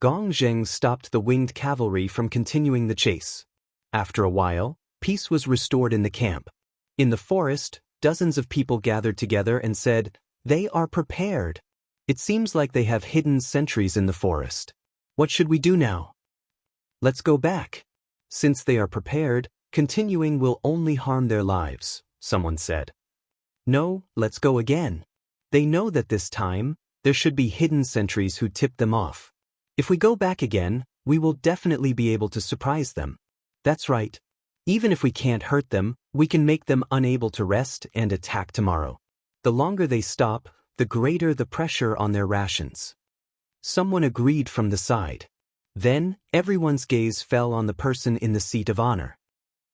Gong Zheng stopped the winged cavalry from continuing the chase. After a while, peace was restored in the camp. In the forest, dozens of people gathered together and said, "They are prepared. It seems like they have hidden sentries in the forest. What should we do now?" "Let's go back. Since they are prepared, continuing will only harm their lives," someone said. "No, let's go again. They know that this time, there should be hidden sentries who tip them off. If we go back again, we will definitely be able to surprise them." "That's right. Even if we can't hurt them, we can make them unable to rest and attack tomorrow. The longer they stop, the greater the pressure on their rations." Someone agreed from the side. Then, everyone's gaze fell on the person in the seat of honor.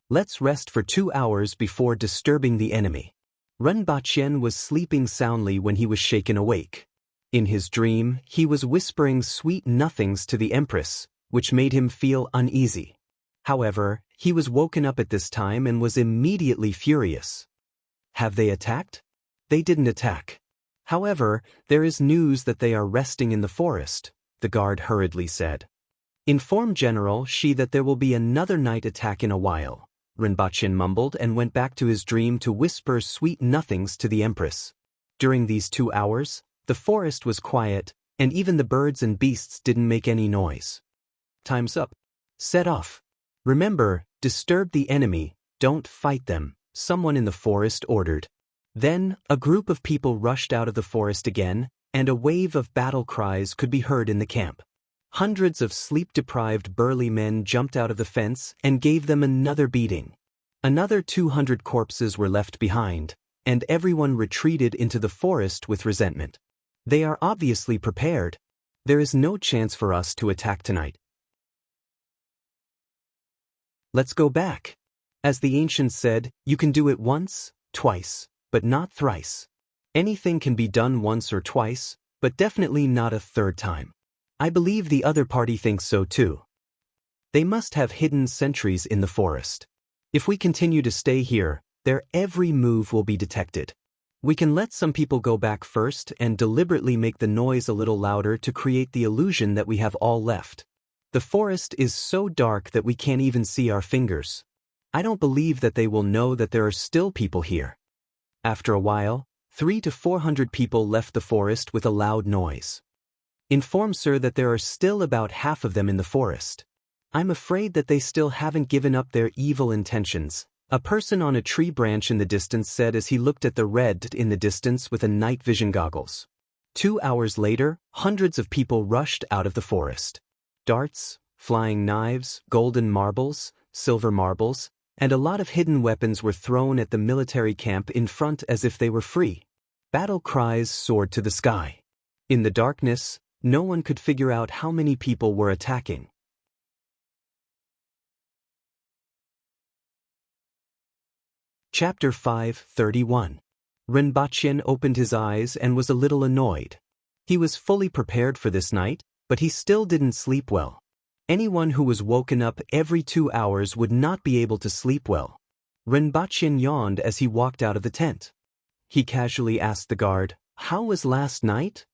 "Let's rest for 2 hours before disturbing the enemy." Ren Baqien was sleeping soundly when he was shaken awake. In his dream, he was whispering sweet nothings to the Empress, which made him feel uneasy. However, he was woken up at this time and was immediately furious. Have they attacked? They didn't attack. However, there is news that they are resting in the forest, the guard hurriedly said. "Inform General Shi that there will be another night attack in a while," Rinpoche mumbled and went back to his dream to whisper sweet nothings to the Empress. During these 2 hours, the forest was quiet, and even the birds and beasts didn't make any noise. "Time's up. Set off. Remember, disturb the enemy, don't fight them," someone in the forest ordered. Then, a group of people rushed out of the forest again, and a wave of battle cries could be heard in the camp. Hundreds of sleep-deprived burly men jumped out of the fence and gave them another beating. Another 200 corpses were left behind, and everyone retreated into the forest with resentment. They are obviously prepared. There is no chance for us to attack tonight. Let's go back. As the ancients said, you can do it once, twice, but not thrice. Anything can be done once or twice, but definitely not a third time. I believe the other party thinks so too. They must have hidden sentries in the forest. If we continue to stay here, their every move will be detected. We can let some people go back first and deliberately make the noise a little louder to create the illusion that we have all left. The forest is so dark that we can't even see our fingers. I don't believe that they will know that there are still people here. After a while, 300 to 400 people left the forest with a loud noise. Inform Sir that there are still about half of them in the forest. I'm afraid that they still haven't given up their evil intentions, a person on a tree branch in the distance said as he looked at the red in the distance with a night vision goggles. 2 hours later, hundreds of people rushed out of the forest. Darts, flying knives, golden marbles, silver marbles, and a lot of hidden weapons were thrown at the military camp in front as if they were free. Battle cries soared to the sky. In the darkness, no one could figure out how many people were attacking. Chapter 5:31. Rinpoche opened his eyes and was a little annoyed. He was fully prepared for this night, but he still didn't sleep well. Anyone who was woken up every 2 hours would not be able to sleep well. Rinpoche yawned as he walked out of the tent. He casually asked the guard, "How was last night?"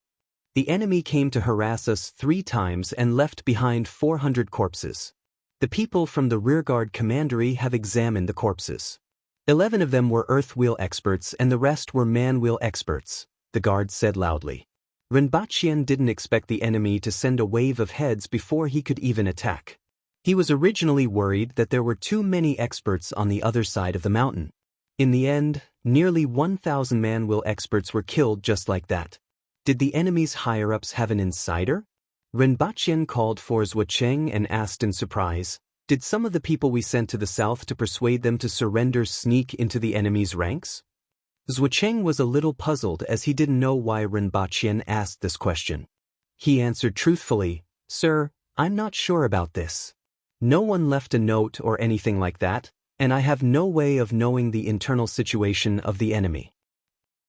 "The enemy came to harass us 3 times and left behind 400 corpses. The people from the rearguard commandery have examined the corpses. 11 of them were earth wheel experts and the rest were man wheel experts," the guard said loudly. Rinpoche didn't expect the enemy to send a wave of heads before he could even attack. He was originally worried that there were too many experts on the other side of the mountain. In the end, nearly 1,000 man wheel experts were killed just like that. Did the enemy's higher-ups have an insider? Rinpoche called for Zhucheng and asked in surprise, "Did some of the people we sent to the south to persuade them to surrender sneak into the enemy's ranks?" Zhucheng was a little puzzled as he didn't know why Rinpoche asked this question. He answered truthfully, "Sir, I'm not sure about this. No one left a note or anything like that, and I have no way of knowing the internal situation of the enemy."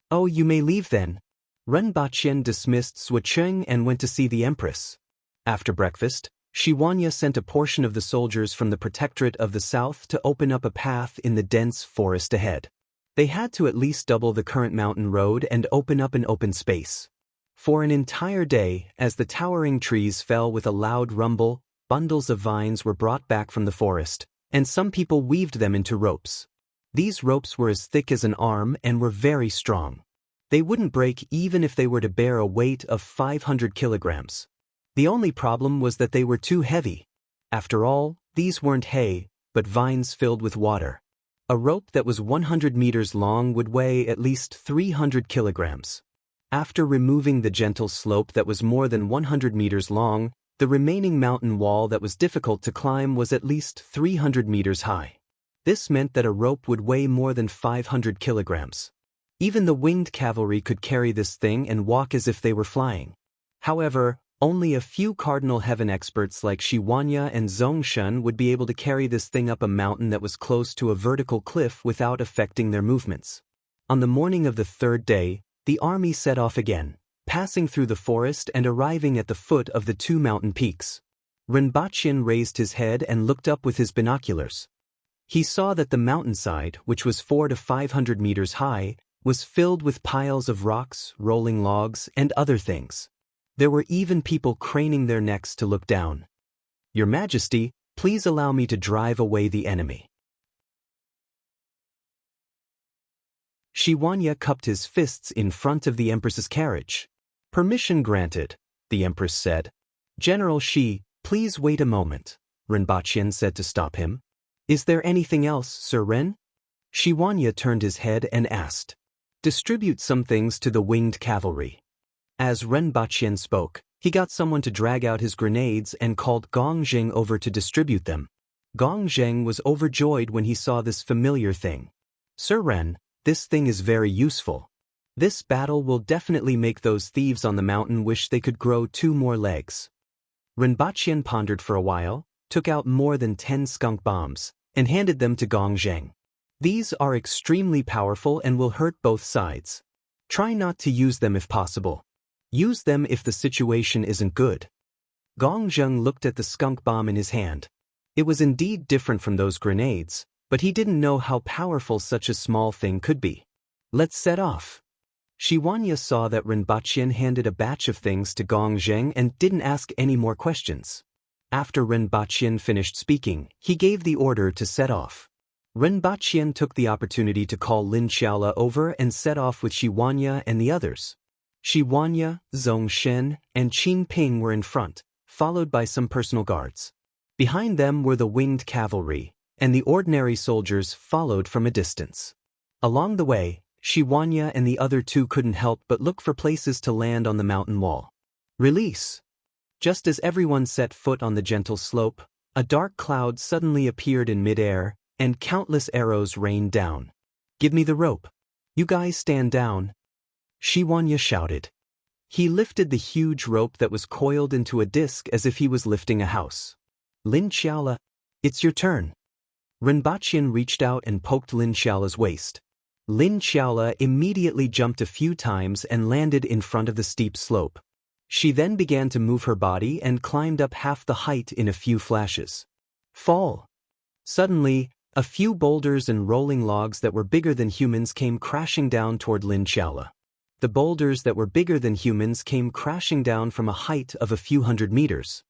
"Oh, you may leave then. Ren Baqian dismissed Suocheng and went to see the empress. After breakfast, Shi Huanya sent a portion of the soldiers from the Protectorate of the South to open up a path in the dense forest ahead. They had to at least double the current mountain road and open up an open space. For an entire day, as the towering trees fell with a loud rumble, bundles of vines were brought back from the forest, and some people weaved them into ropes. These ropes were as thick as an arm and were very strong. They wouldn't break even if they were to bear a weight of 500 kilograms. The only problem was that they were too heavy. After all, these weren't hay, but vines filled with water. A rope that was 100 meters long would weigh at least 300 kilograms. After removing the gentle slope that was more than 100 meters long, the remaining mountain wall that was difficult to climb was at least 300 meters high. This meant that a rope would weigh more than 500 kilograms. Even the winged cavalry could carry this thing and walk as if they were flying. However, only a few Cardinal Heaven experts like Shi Huanya and Zhongshan would be able to carry this thing up a mountain that was close to a vertical cliff without affecting their movements. On the morning of the third day, the army set off again, passing through the forest and arriving at the foot of the two mountain peaks. Rinpoche raised his head and looked up with his binoculars. He saw that the mountainside, which was 400 to 500 meters high, was filled with piles of rocks, rolling logs, and other things. There were even people craning their necks to look down. "Your Majesty, please allow me to drive away the enemy." Shi Huanya cupped his fists in front of the Empress's carriage. "Permission granted," the Empress said. "General Shi, please wait a moment," Rinpoche said to stop him. "Is there anything else, Sir Ren?" Shi Huanya turned his head and asked. "Distribute some things to the winged cavalry." As Ren Baqian spoke, he got someone to drag out his grenades and called Gong Zheng over to distribute them. Gong Zheng was overjoyed when he saw this familiar thing. "Sir Ren, this thing is very useful. This battle will definitely make those thieves on the mountain wish they could grow 2 more legs." Ren Baqian pondered for a while, took out more than 10 skunk bombs, and handed them to Gong Zheng. "These are extremely powerful and will hurt both sides. Try not to use them if possible. Use them if the situation isn't good." Gong Zheng looked at the skunk bomb in his hand. It was indeed different from those grenades, but he didn't know how powerful such a small thing could be. "Let's set off." Shi Huanya saw that Rinpoche handed a batch of things to Gong Zheng and didn't ask any more questions. After Rinpoche finished speaking, he gave the order to set off. Rinpoche took the opportunity to call Lin Xiaola over and set off with Shi Huanya and the others. Shi Huanya, Zhongshan, and Qin Ping were in front, followed by some personal guards. Behind them were the winged cavalry, and the ordinary soldiers followed from a distance. Along the way, Shi Huanya and the other two couldn't help but look for places to land on the mountain wall. Release! Just as everyone set foot on the gentle slope, a dark cloud suddenly appeared in midair, and countless arrows rained down. "Give me the rope. You guys stand down," Shi Huanya shouted. He lifted the huge rope that was coiled into a disc as if he was lifting a house. "Lin Xiaola, it's your turn." Rinpoche reached out and poked Lin Xiaola's waist. Lin Xiaola immediately jumped a few times and landed in front of the steep slope. She then began to move her body and climbed up half the height in a few flashes. Fall! Suddenly, a few boulders and rolling logs that were bigger than humans came crashing down toward Lin Xiaola. The boulders that were bigger than humans came crashing down from a height of a few hundred meters.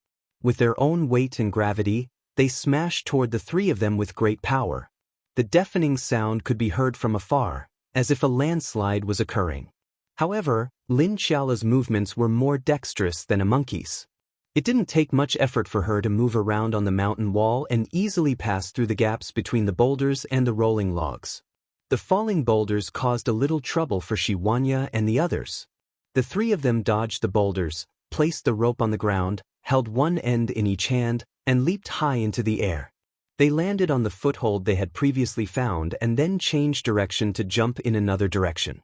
With their own weight and gravity, they smashed toward the 3 of them with great power. The deafening sound could be heard from afar, as if a landslide was occurring. However, Lin Xiaola's movements were more dexterous than a monkey's. It didn't take much effort for her to move around on the mountain wall and easily pass through the gaps between the boulders and the rolling logs. The falling boulders caused a little trouble for Shi Huanya and the others. The 3 of them dodged the boulders, placed the rope on the ground, held one end in each hand, and leaped high into the air. They landed on the foothold they had previously found and then changed direction to jump in another direction.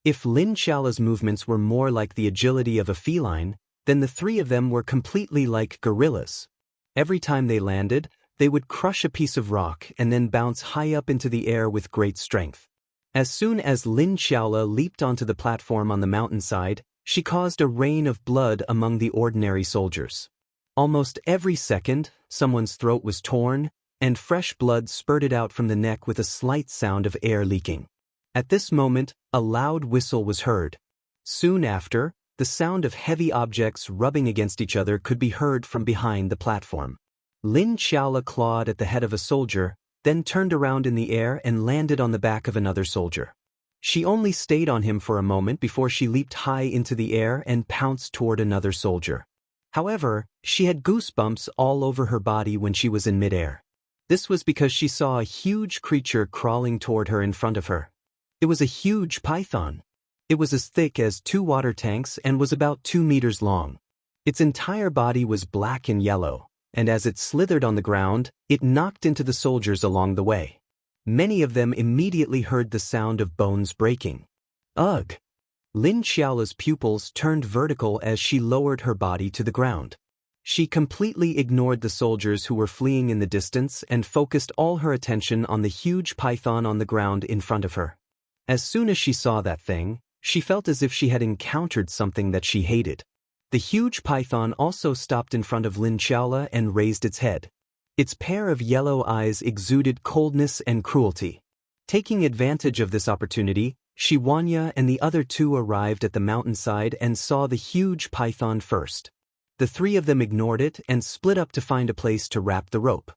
If Lin Xiaola's movements were more like the agility of a feline, then the 3 of them were completely like gorillas. Every time they landed, they would crush a piece of rock and then bounce high up into the air with great strength. As soon as Lin Xiaola leaped onto the platform on the mountainside, she caused a rain of blood among the ordinary soldiers. Almost every second, someone's throat was torn, and fresh blood spurted out from the neck with a slight sound of air leaking. At this moment, a loud whistle was heard. Soon after, the sound of heavy objects rubbing against each other could be heard from behind the platform. Lin Xiaola clawed at the head of a soldier, then turned around in the air and landed on the back of another soldier. She only stayed on him for a moment before she leaped high into the air and pounced toward another soldier. However, she had goosebumps all over her body when she was in midair. This was because she saw a huge creature crawling toward her in front of her. It was a huge python. It was as thick as 2 water tanks and was about 2 meters long. Its entire body was black and yellow, and as it slithered on the ground, it knocked into the soldiers along the way. Many of them immediately heard the sound of bones breaking. Ugh! Lin Xiaola's pupils turned vertical as she lowered her body to the ground. She completely ignored the soldiers who were fleeing in the distance and focused all her attention on the huge python on the ground in front of her. As soon as she saw that thing, she felt as if she had encountered something that she hated. The huge python also stopped in front of Lin Xiaola and raised its head. Its pair of yellow eyes exuded coldness and cruelty. Taking advantage of this opportunity, Shiwanya and the other 2 arrived at the mountainside and saw the huge python first. The 3 of them ignored it and split up to find a place to wrap the rope.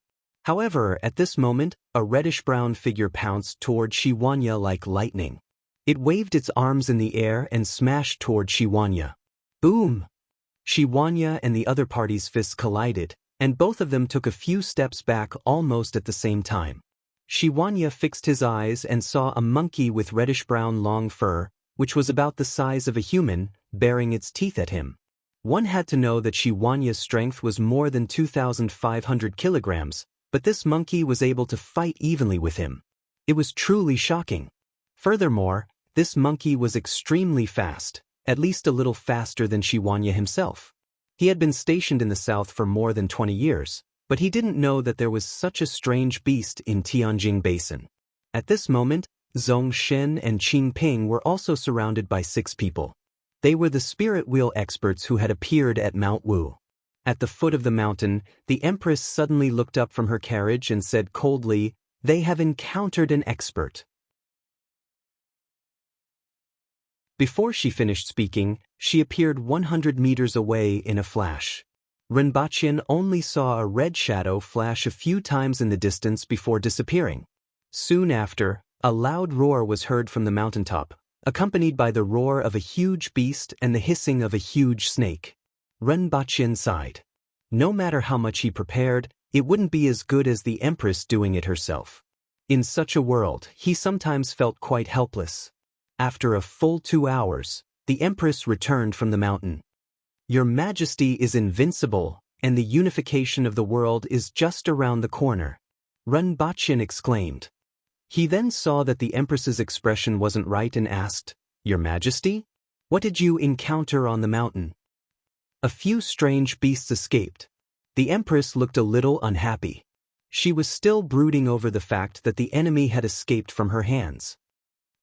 However, at this moment, a reddish-brown figure pounced toward Shiwanya like lightning. It waved its arms in the air and smashed toward Shiwanya. Boom! Shiwanya and the other party's fists collided, and both of them took a few steps back almost at the same time. Shiwanya fixed his eyes and saw a monkey with reddish-brown long fur, which was about the size of a human, baring its teeth at him. One had to know that Shiwanya's strength was more than 2,500 kilograms, but this monkey was able to fight evenly with him. It was truly shocking. Furthermore, this monkey was extremely fast, at least a little faster than Shiwanya himself. He had been stationed in the south for more than 20 years, but he didn't know that there was such a strange beast in Tianjing Basin. At this moment, Zhong Shen and Qing Ping were also surrounded by 6 people. They were the spirit wheel experts who had appeared at Mount Wu. At the foot of the mountain, the Empress suddenly looked up from her carriage and said coldly, "They have encountered an expert." Before she finished speaking, she appeared 100 meters away in a flash. Renbaqian only saw a red shadow flash a few times in the distance before disappearing. Soon after, a loud roar was heard from the mountaintop, accompanied by the roar of a huge beast and the hissing of a huge snake. Renbaqian sighed. No matter how much he prepared, it wouldn't be as good as the Empress doing it herself. In such a world, he sometimes felt quite helpless. After a full 2 hours, the Empress returned from the mountain. "Your Majesty is invincible, and the unification of the world is just around the corner," Renbaqian exclaimed. He then saw that the Empress's expression wasn't right and asked, "Your Majesty? What did you encounter on the mountain?" "A few strange beasts escaped." The Empress looked a little unhappy. She was still brooding over the fact that the enemy had escaped from her hands.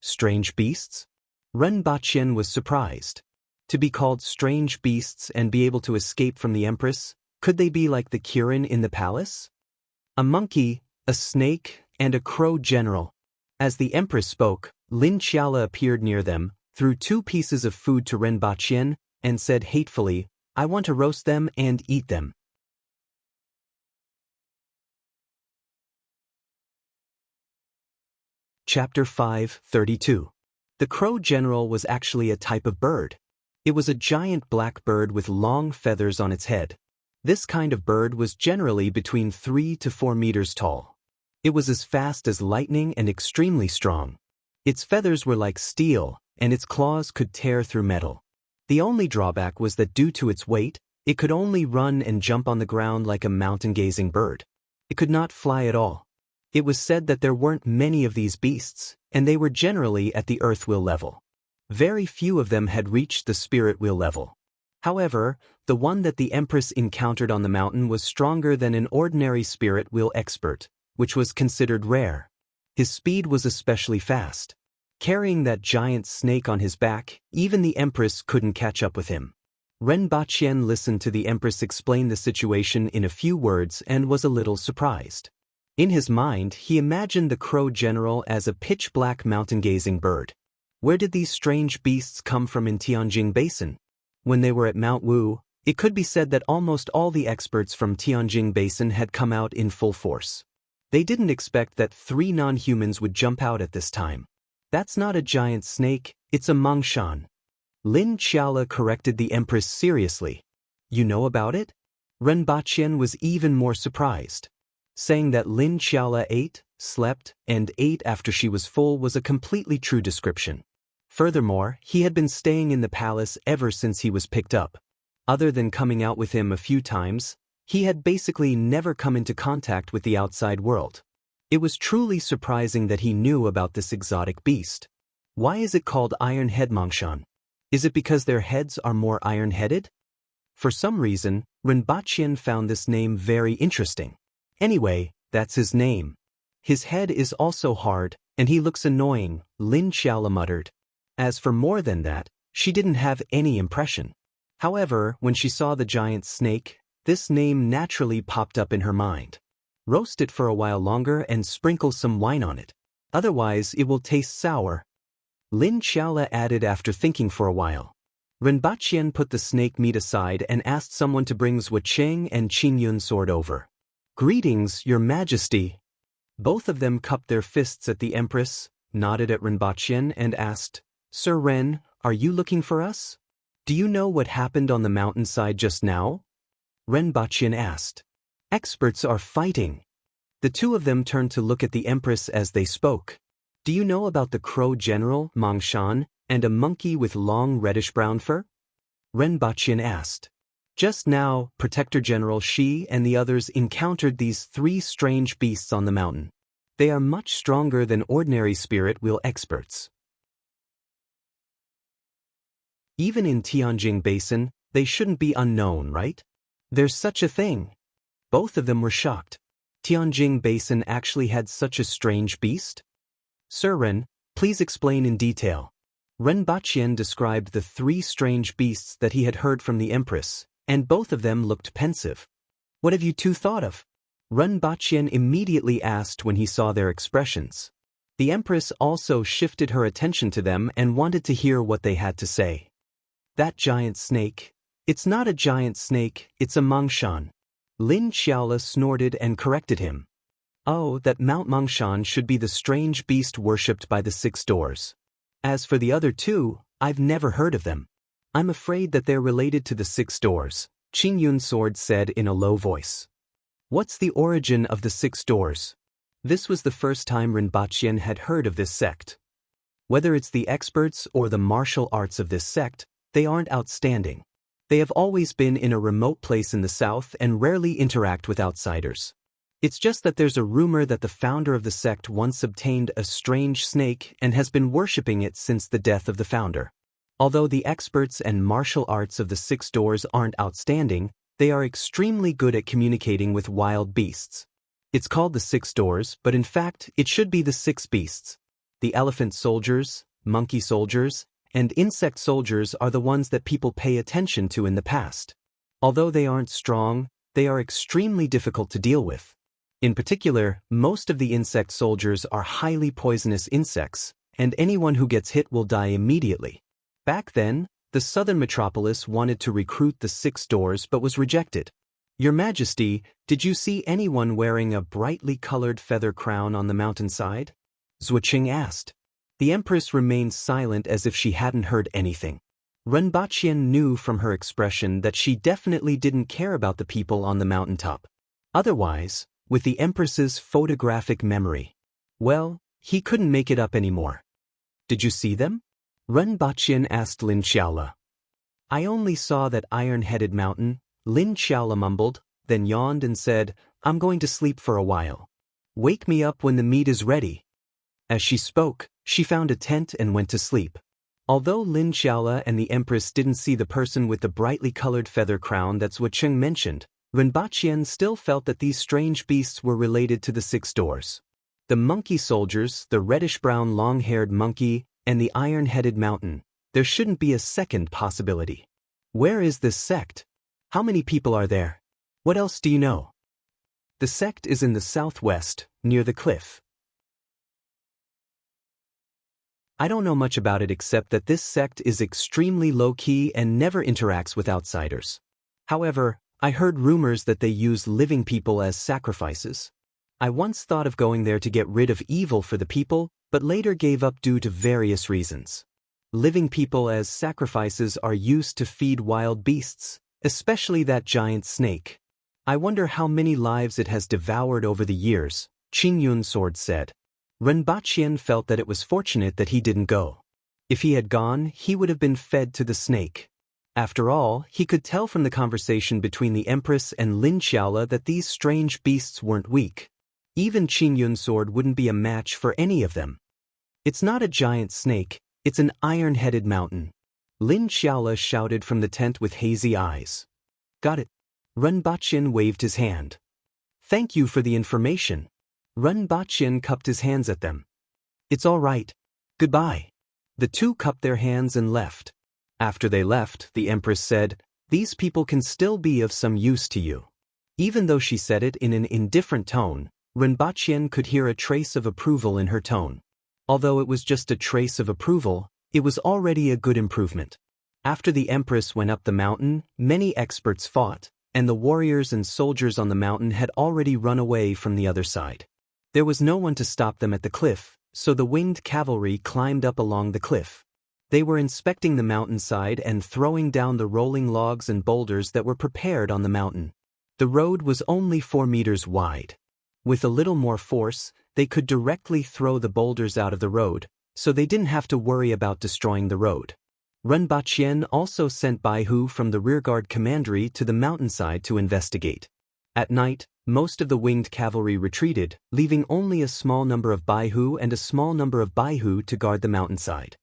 Strange beasts? Renbaqian was surprised. To be called strange beasts and be able to escape from the Empress, could they be like the Kirin in the palace? A monkey, a snake, and a crow general. As the Empress spoke, Lin Xiaola appeared near them, threw 2 pieces of food to Renbaqian, and said hatefully, "I want to roast them and eat them." Chapter 5:32. The crow general was actually a type of bird. It was a giant black bird with long feathers on its head. This kind of bird was generally between 3 to 4 meters tall. It was as fast as lightning and extremely strong. Its feathers were like steel, and its claws could tear through metal. The only drawback was that due to its weight, it could only run and jump on the ground like a mountain-gazing bird. It could not fly at all. It was said that there weren't many of these beasts, and they were generally at the earth wheel level. Very few of them had reached the spirit wheel level. However, the one that the Empress encountered on the mountain was stronger than an ordinary spirit wheel expert, which was considered rare. His speed was especially fast. Carrying that giant snake on his back, even the empress couldn't catch up with him. Ren Baqian listened to the empress explain the situation in a few words and was a little surprised. In his mind, he imagined the crow general as a pitch-black mountain-gazing bird. Where did these strange beasts come from in Tianjin Basin? When they were at Mount Wu, it could be said that almost all the experts from Tianjin Basin had come out in full force. They didn't expect that 3 non-humans would jump out at this time. That's not a giant snake, it's a Mangshan. Lin Qiala corrected the empress seriously. You know about it? Ren Baqian was even more surprised. Saying that Lin Qiala ate, slept, and ate after she was full was a completely true description. Furthermore, he had been staying in the palace ever since he was picked up. Other than coming out with him a few times, he had basically never come into contact with the outside world. It was truly surprising that he knew about this exotic beast. Why is it called Iron Head Mangshan? Is it because their heads are more iron-headed? For some reason, Ren Baqian found this name very interesting. Anyway, that's his name. His head is also hard, and he looks annoying, Lin Qiala muttered. As for more than that, she didn't have any impression. However, when she saw the giant snake, this name naturally popped up in her mind. Roast it for a while longer and sprinkle some wine on it. Otherwise, it will taste sour. Lin Qiala added after thinking for a while. Ren Baqian put the snake meat aside and asked someone to bring Zhuo Qing and Qin Yun sword over. Greetings, Your Majesty. Both of them cupped their fists at the empress, nodded at Ren Baqian and asked, Sir Ren, are you looking for us? Do you know what happened on the mountainside just now? Ren Baqian asked. Experts are fighting. The two of them turned to look at the empress as they spoke. Do you know about the crow general, Mangshan, and a monkey with long reddish-brown fur? Ren Baqian asked. Just now, Protector General Shi and the others encountered these 3 strange beasts on the mountain. They are much stronger than ordinary spirit wheel experts. Even in Tianjin Basin, they shouldn't be unknown, right? There's such a thing. Both of them were shocked. Tianjin Basin actually had such a strange beast? Sir Ren, please explain in detail. Ren Baqian described the 3 strange beasts that he had heard from the empress, and both of them looked pensive. What have you two thought of? Ren Baqian immediately asked when he saw their expressions. The empress also shifted her attention to them and wanted to hear what they had to say. That giant snake. It's not a giant snake, it's a Mangshan. Lin Qiala snorted and corrected him. Oh, that Mount Mangshan should be the strange beast worshipped by the 6 doors. As for the other 2, I've never heard of them. I'm afraid that they're related to the 6 doors, Qin Yun Sword said in a low voice. What's the origin of the 6 doors? This was the first time Ren Baqian had heard of this sect. Whether it's the experts or the martial arts of this sect, they aren't outstanding. They have always been in a remote place in the south and rarely interact with outsiders. It's just that there's a rumor that the founder of the sect once obtained a strange snake and has been worshipping it since the death of the founder. Although the experts and martial arts of the 6 doors aren't outstanding, they are extremely good at communicating with wild beasts. It's called the 6 doors, but in fact, it should be the 6 beasts. The elephant soldiers, monkey soldiers, and insect soldiers are the ones that people pay attention to in the past. Although they aren't strong, they are extremely difficult to deal with. In particular, most of the insect soldiers are highly poisonous insects, and anyone who gets hit will die immediately. Back then, the southern metropolis wanted to recruit the 6 doors but was rejected. Your Majesty, did you see anyone wearing a brightly colored feather crown on the mountainside? Zhuo Qing asked. The empress remained silent as if she hadn't heard anything. Ren Baqian knew from her expression that she definitely didn't care about the people on the mountaintop. Otherwise, with the empress's photographic memory, well, he couldn't make it up anymore. Did you see them? Ren Baqian asked Lin Qiala. I only saw that iron-headed mountain, Lin Qiala mumbled, then yawned and said, I'm going to sleep for a while. Wake me up when the meat is ready. As she spoke, she found a tent and went to sleep. Although Lin Qiala and the empress didn't see the person with the brightly colored feather crown that Zhuo Qing mentioned, Ren Baqian still felt that these strange beasts were related to the 6 doors. The monkey soldiers, the reddish-brown long-haired monkey, and the iron-headed mountain. There shouldn't be a second possibility. Where is this sect? How many people are there? What else do you know? The sect is in the southwest, near the cliff. I don't know much about it except that this sect is extremely low-key and never interacts with outsiders. However, I heard rumors that they use living people as sacrifices. I once thought of going there to get rid of evil for the people, but later gave up due to various reasons. Living people as sacrifices are used to feed wild beasts, especially that giant snake. I wonder how many lives it has devoured over the years, Qin Yun Sword said. Renbaqian felt that it was fortunate that he didn't go. If he had gone, he would have been fed to the snake. After all, he could tell from the conversation between the Empress and Lin Xiaola that these strange beasts weren't weak. Even Qin Yun Sword wouldn't be a match for any of them. It's not a giant snake, it's an iron-headed mountain. Lin Xiaola shouted from the tent with hazy eyes. Got it. Renbaqian waved his hand. Thank you for the information. Renbaqian cupped his hands at them. It's all right. Goodbye. The two cupped their hands and left. After they left, the Empress said, These people can still be of some use to you. Even though she said it in an indifferent tone, Renbaqian could hear a trace of approval in her tone. Although it was just a trace of approval, it was already a good improvement. After the Empress went up the mountain, many experts fought, and the warriors and soldiers on the mountain had already run away from the other side. There was no one to stop them at the cliff, so the winged cavalry climbed up along the cliff. They were inspecting the mountainside and throwing down the rolling logs and boulders that were prepared on the mountain. The road was only 4 meters wide. With a little more force, they could directly throw the boulders out of the road, so they didn't have to worry about destroying the road. Renbaqian also sent Baihu from the rearguard commandery to the mountainside to investigate. At night, most of the winged cavalry retreated, leaving only a small number of Baihu and a small number of Baihu to guard the mountainside.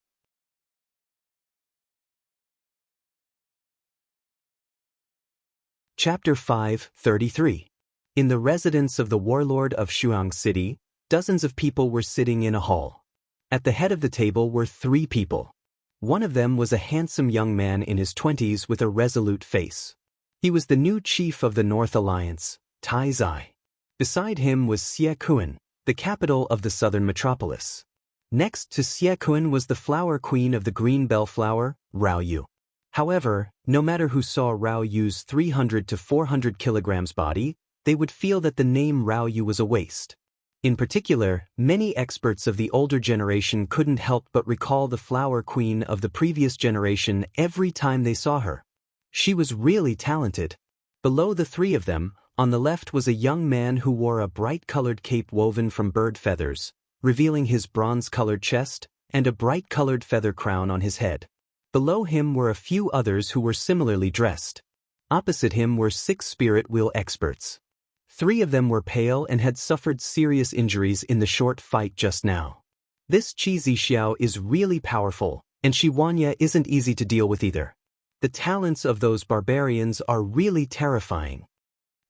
Chapter 5:33. In the residence of the warlord of Shuang City, dozens of people were sitting in a hall. At the head of the table were 3 people. One of them was a handsome young man in his 20s with a resolute face. He was the new chief of the North Alliance, Tai Zai. Beside him was Xie Kuan, the capital of the southern metropolis. Next to Xie Kuan was the flower queen of the green bellflower, Rao Yu. However, no matter who saw Rao Yu's 300 to 400 kilograms body, they would feel that the name Rao Yu was a waste. In particular, many experts of the older generation couldn't help but recall the flower queen of the previous generation every time they saw her. She was really talented. Below the 3 of them, on the left was a young man who wore a bright-colored cape woven from bird feathers, revealing his bronze-colored chest, and a bright-colored feather crown on his head. Below him were a few others who were similarly dressed. Opposite him were 6 spirit wheel experts. 3 of them were pale and had suffered serious injuries in the short fight just now. This Qi Zixiao is really powerful, and Shi Wanya isn't easy to deal with either. The talents of those barbarians are really terrifying.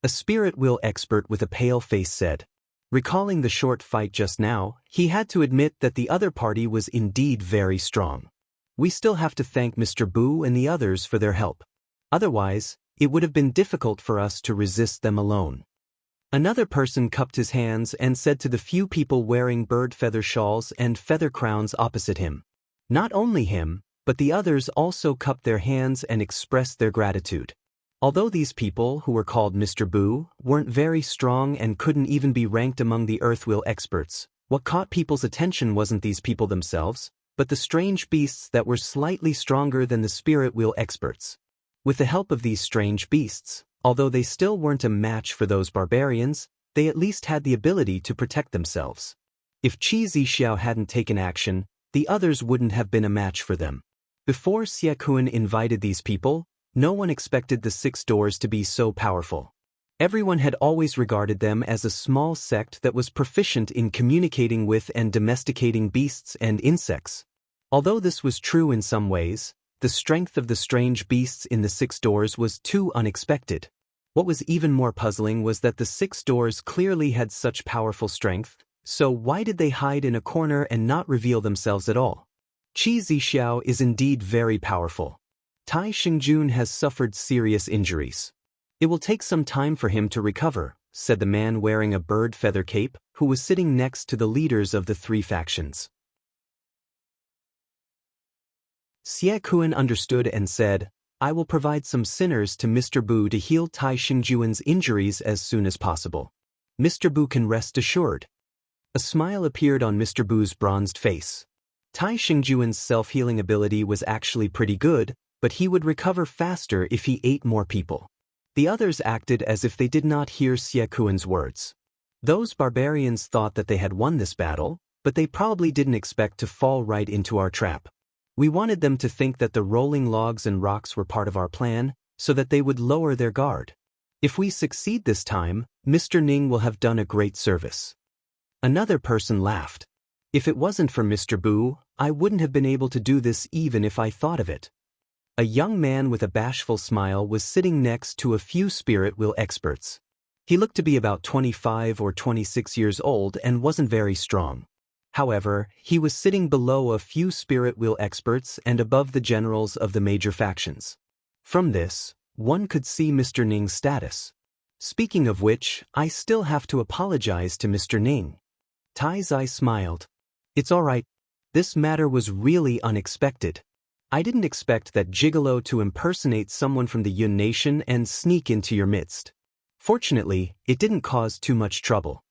A spirit wheel expert with a pale face said. Recalling the short fight just now, he had to admit that the other party was indeed very strong. We still have to thank Mr. Bu and the others for their help. Otherwise, it would have been difficult for us to resist them alone. Another person cupped his hands and said to the few people wearing bird feather shawls and feather crowns opposite him. Not only him, but the others also cupped their hands and expressed their gratitude. Although these people, who were called Mr. Bu, weren't very strong and couldn't even be ranked among the Earthwheel experts, what caught people's attention wasn't these people themselves, but the strange beasts that were slightly stronger than the spirit wheel experts. With the help of these strange beasts, although they still weren't a match for those barbarians, they at least had the ability to protect themselves. If Qi Zixiao hadn't taken action, the others wouldn't have been a match for them. Before Xie Kuan invited these people, no one expected the 6 doors to be so powerful. Everyone had always regarded them as a small sect that was proficient in communicating with and domesticating beasts and insects. Although this was true in some ways, the strength of the strange beasts in the 6 doors was too unexpected. What was even more puzzling was that the 6 doors clearly had such powerful strength, So why did they hide in a corner and not reveal themselves at all? Qi Zixiao is indeed very powerful. Tai Xingjun has suffered serious injuries. It will take some time for him to recover, said the man wearing a bird feather cape, who was sitting next to the leaders of the three factions. Xie Kuan understood and said, I will provide some sinners to Mr. Bu to heal Tai Xingjuan's injuries as soon as possible. Mr. Bu can rest assured. A smile appeared on Mr. Bu's bronzed face. Tai Xingjuan's self-healing ability was actually pretty good, but he would recover faster if he ate more people. The others acted as if they did not hear Xie Kuan's words. Those barbarians thought that they had won this battle, but they probably didn't expect to fall right into our trap. We wanted them to think that the rolling logs and rocks were part of our plan, so that they would lower their guard. If we succeed this time, Mr. Ning will have done a great service. Another person laughed. If it wasn't for Mr. Bu, I wouldn't have been able to do this even if I thought of it. A young man with a bashful smile was sitting next to a few spirit wheel experts. He looked to be about 25 or 26 years old and wasn't very strong. However, he was sitting below a few spirit wheel experts and above the generals of the major factions. From this, one could see Mr. Ning's status. Speaking of which, I still have to apologize to Mr. Ning. Tai Zai smiled. It's all right. This matter was really unexpected. I didn't expect that gigolo to impersonate someone from the Yun Nation and sneak into your midst. Fortunately, it didn't cause too much trouble.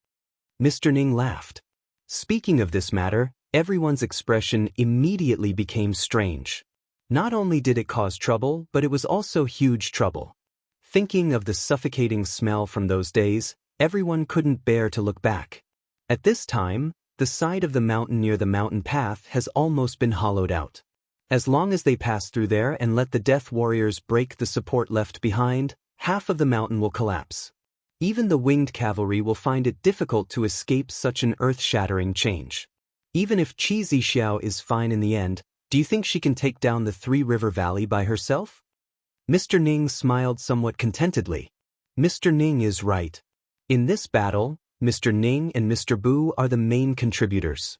Mr. Ning laughed. Speaking of this matter, everyone's expression immediately became strange. Not only did it cause trouble, but it was also huge trouble. Thinking of the suffocating smell from those days, everyone couldn't bear to look back. At this time, the side of the mountain near the mountain path has almost been hollowed out. As long as they pass through there and let the death warriors break the support left behind, half of the mountain will collapse. Even the winged cavalry will find it difficult to escape such an earth-shattering change. Even if Qi Zixiao is fine in the end, do you think she can take down the Three River Valley by herself? Mr. Ning smiled somewhat contentedly. Mr. Ning is right. In this battle, Mr. Ning and Mr. Bu are the main contributors.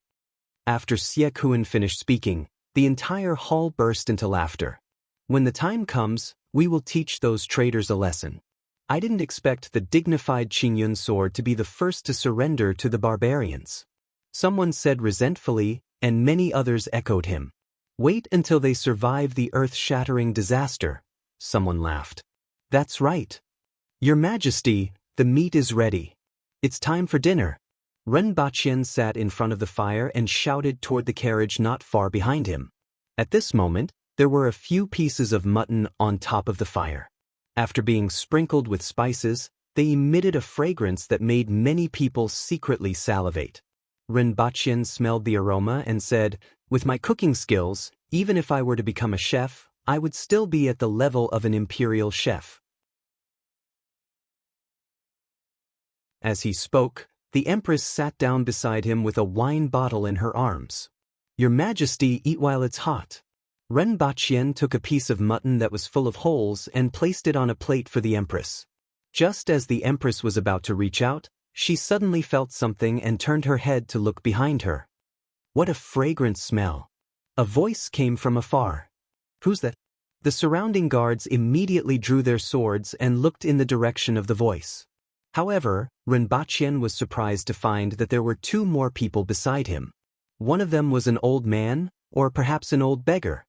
After Xie Kuan finished speaking, the entire hall burst into laughter. When the time comes, we will teach those traitors a lesson. I didn't expect the dignified Qingyun sword to be the first to surrender to the barbarians. Someone said resentfully, and many others echoed him. Wait until they survive the earth-shattering disaster, someone laughed. That's right. Your Majesty, the meat is ready. It's time for dinner. Ren Baqian sat in front of the fire and shouted toward the carriage not far behind him. At this moment, there were a few pieces of mutton on top of the fire. After being sprinkled with spices, they emitted a fragrance that made many people secretly salivate. Ren Baqian smelled the aroma and said, with my cooking skills, even if I were to become a chef, I would still be at the level of an imperial chef. As he spoke, the Empress sat down beside him with a wine bottle in her arms. Your Majesty, eat while it's hot. Ren Baqian took a piece of mutton that was full of holes and placed it on a plate for the Empress. Just as the Empress was about to reach out, she suddenly felt something and turned her head to look behind her. What a fragrant smell! A voice came from afar. Who's that? The surrounding guards immediately drew their swords and looked in the direction of the voice. However, Ren Baqian was surprised to find that there were two more people beside him. One of them was an old man, or perhaps an old beggar.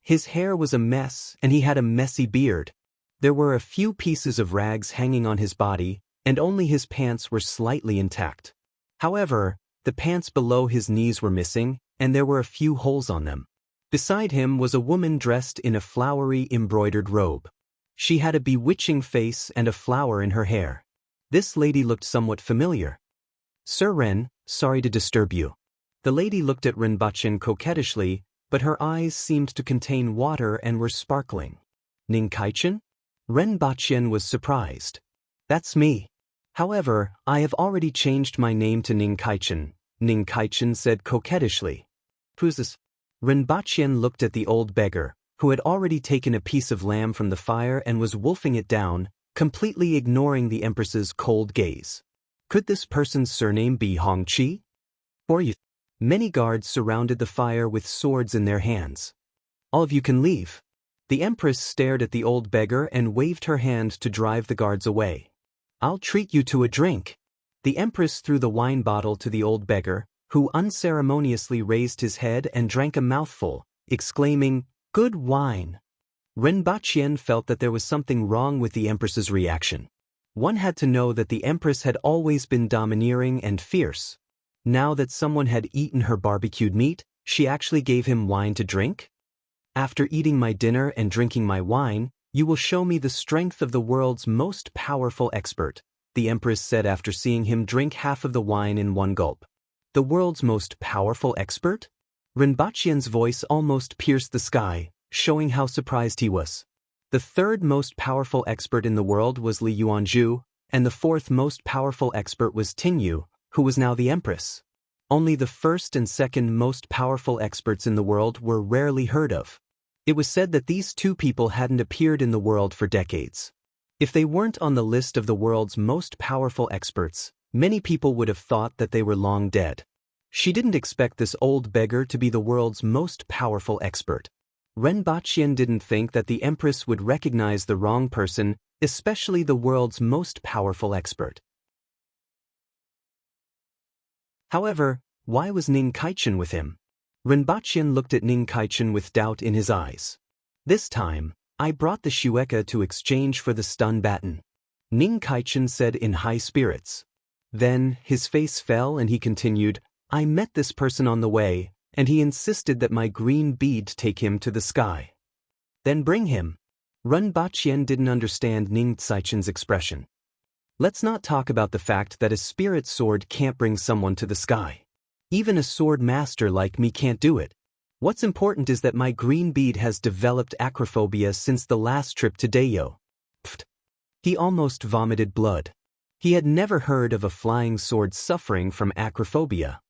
His hair was a mess and he had a messy beard. There were a few pieces of rags hanging on his body, and only his pants were slightly intact. However, the pants below his knees were missing, and there were a few holes on them. Beside him was a woman dressed in a flowery embroidered robe. She had a bewitching face and a flower in her hair. This lady looked somewhat familiar. Sir Ren, sorry to disturb you. The lady looked at Ren Baqian coquettishly, but her eyes seemed to contain water and were sparkling. Ning Kaichen? Ren Baqian was surprised. That's me. However, I have already changed my name to Ning Kaichen, Ning Kaichen said coquettishly. Who's this? Ren Baqian looked at the old beggar, who had already taken a piece of lamb from the fire and was wolfing it down, completely ignoring the Empress's cold gaze. Could this person's surname be Hongqi? For you. Many guards surrounded the fire with swords in their hands. All of you can leave. The empress stared at the old beggar and waved her hand to drive the guards away. I'll treat you to a drink. The empress threw the wine bottle to the old beggar, who unceremoniously raised his head and drank a mouthful, exclaiming, "Good wine." Renbachien felt that there was something wrong with the empress's reaction. One had to know that the empress had always been domineering and fierce. Now that someone had eaten her barbecued meat, she actually gave him wine to drink? After eating my dinner and drinking my wine, you will show me the strength of the world's most powerful expert, the empress said after seeing him drink half of the wine in one gulp. The world's most powerful expert? Renbachien's voice almost pierced the sky, showing how surprised he was. The third most powerful expert in the world was Li Yuanzhu, and the fourth most powerful expert was Tingyu, who was now the empress. Only the first and second most powerful experts in the world were rarely heard of. It was said that these two people hadn't appeared in the world for decades. If they weren't on the list of the world's most powerful experts, many people would have thought that they were long dead. She didn't expect this old beggar to be the world's most powerful expert. Renbachien didn't think that the empress would recognize the wrong person, especially the world's most powerful expert. However, why was Ning Kaichen with him? Renbachien looked at Ning Kaichen with doubt in his eyes. This time, I brought the Shueka to exchange for the stun baton, Ning Kaichen said in high spirits. Then, his face fell and he continued, I met this person on the way, and he insisted that my green bead take him to the sky. Then bring him. Renbachien didn't understand Ning Kaichen's expression. Let's not talk about the fact that a spirit sword can't bring someone to the sky. Even a sword master like me can't do it. What's important is that my green bead has developed acrophobia since the last trip to Dayo. Pfft. He almost vomited blood. He had never heard of a flying sword suffering from acrophobia.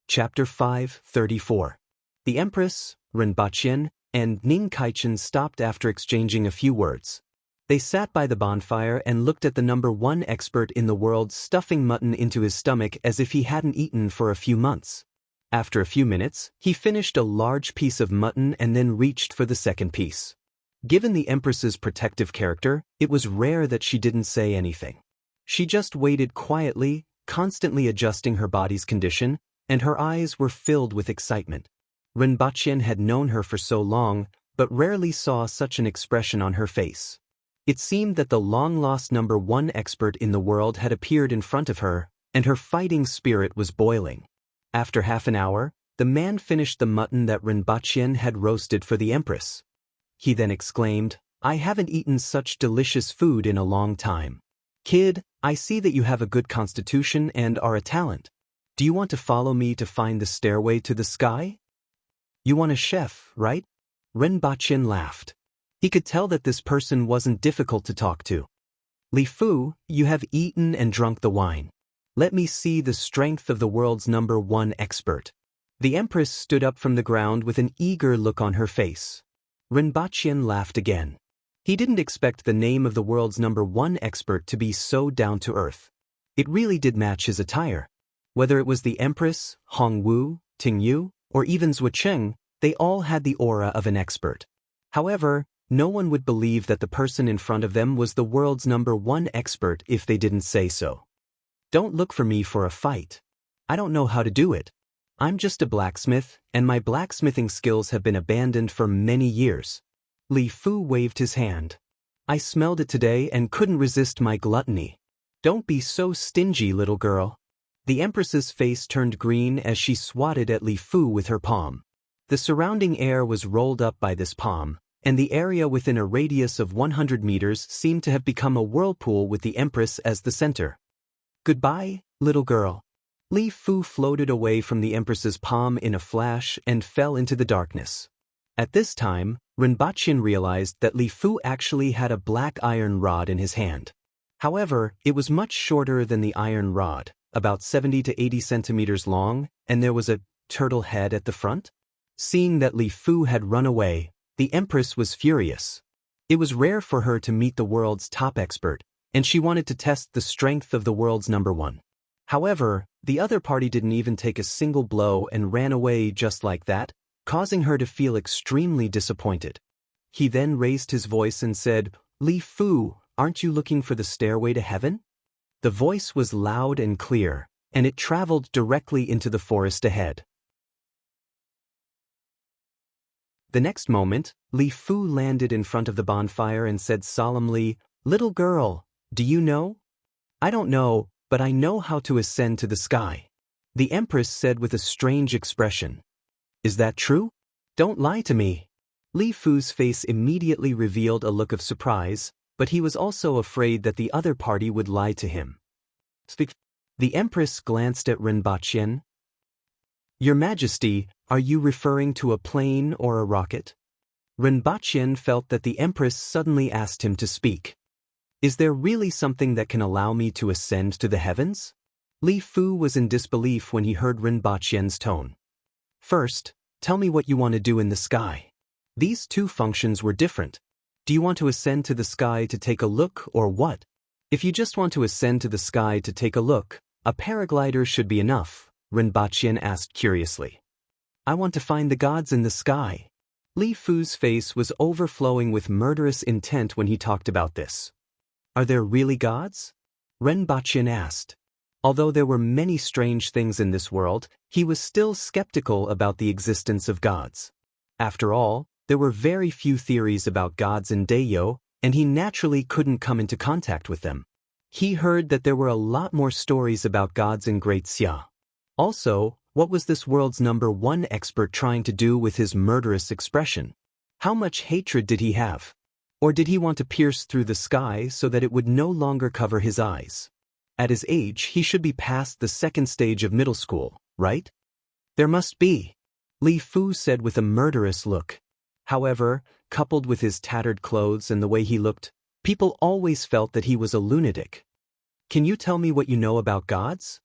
Chapter 5:34. The Empress, Renbachien, and Ning Kaichen stopped after exchanging a few words. They sat by the bonfire and looked at the number one expert in the world stuffing mutton into his stomach as if he hadn't eaten for a few months. After a few minutes, he finished a large piece of mutton and then reached for the second piece. Given the Empress's protective character, it was rare that she didn't say anything. She just waited quietly, constantly adjusting her body's condition, and her eyes were filled with excitement. Renbachien had known her for so long, but rarely saw such an expression on her face. It seemed that the long-lost number one expert in the world had appeared in front of her, and her fighting spirit was boiling. After half an hour, the man finished the mutton that Renbachien had roasted for the Empress. He then exclaimed, I haven't eaten such delicious food in a long time. Kid, I see that you have a good constitution and are a talent. Do you want to follow me to find the stairway to the sky? You want a chef, right? Renbachien laughed. He could tell that this person wasn't difficult to talk to. Li Fu, you have eaten and drunk the wine. Let me see the strength of the world's number one expert. The Empress stood up from the ground with an eager look on her face. Renbachien laughed again. He didn't expect the name of the world's number one expert to be so down to earth. It really did match his attire. Whether it was the Empress, Hongwu, Tingyu, or even Zuocheng, they all had the aura of an expert. However, no one would believe that the person in front of them was the world's number one expert if they didn't say so. Don't look for me for a fight. I don't know how to do it. I'm just a blacksmith, and my blacksmithing skills have been abandoned for many years. Li Fu waved his hand. I smelled it today and couldn't resist my gluttony. Don't be so stingy, little girl. The Empress's face turned green as she swatted at Li Fu with her palm. The surrounding air was rolled up by this palm, and the area within a radius of 100 meters seemed to have become a whirlpool with the Empress as the center. Goodbye, little girl. Li Fu floated away from the Empress's palm in a flash and fell into the darkness. At this time, Renbachien realized that Li Fu actually had a black iron rod in his hand. However, it was much shorter than the iron rod, about 70 to 80 centimeters long, and there was a turtle head at the front. Seeing that Li Fu had run away, the Empress was furious. It was rare for her to meet the world's top expert, and she wanted to test the strength of the world's number one. However, the other party didn't even take a single blow and ran away just like that, causing her to feel extremely disappointed. He then raised his voice and said, "Li Fu, aren't you looking for the stairway to heaven?" The voice was loud and clear, and it traveled directly into the forest ahead. The next moment, Li Fu landed in front of the bonfire and said solemnly, "Little girl, do you know?" "I don't know, but I know how to ascend to the sky," the Empress said with a strange expression. "Is that true? Don't lie to me." Li Fu's face immediately revealed a look of surprise, but he was also afraid that the other party would lie to him. The Empress glanced at Rinpochen. "Your Majesty, are you referring to a plane or a rocket?" Rinpochen felt that the Empress suddenly asked him to speak. "Is there really something that can allow me to ascend to the heavens?" Li Fu was in disbelief when he heard Rinpochen's tone. "First, tell me what you want to do in the sky." These two functions were different. Do you want to ascend to the sky to take a look or what? If you just want to ascend to the sky to take a look, a paraglider should be enough, Rinpochen asked curiously. "I want to find the gods in the sky." Li Fu's face was overflowing with murderous intent when he talked about this. "Are there really gods?" Rinpochen asked. Although there were many strange things in this world, he was still skeptical about the existence of gods. After all, there were very few theories about gods in Dayo, and he naturally couldn't come into contact with them. He heard that there were a lot more stories about gods in Great Xia. Also, what was this world's number one expert trying to do with his murderous expression? How much hatred did he have? Or did he want to pierce through the sky so that it would no longer cover his eyes? At his age, he should be past the second stage of middle school, right? "There must be," Li Fu said with a murderous look. However, coupled with his tattered clothes and the way he looked, people always felt that he was a lunatic. "Can you tell me what you know about gods?"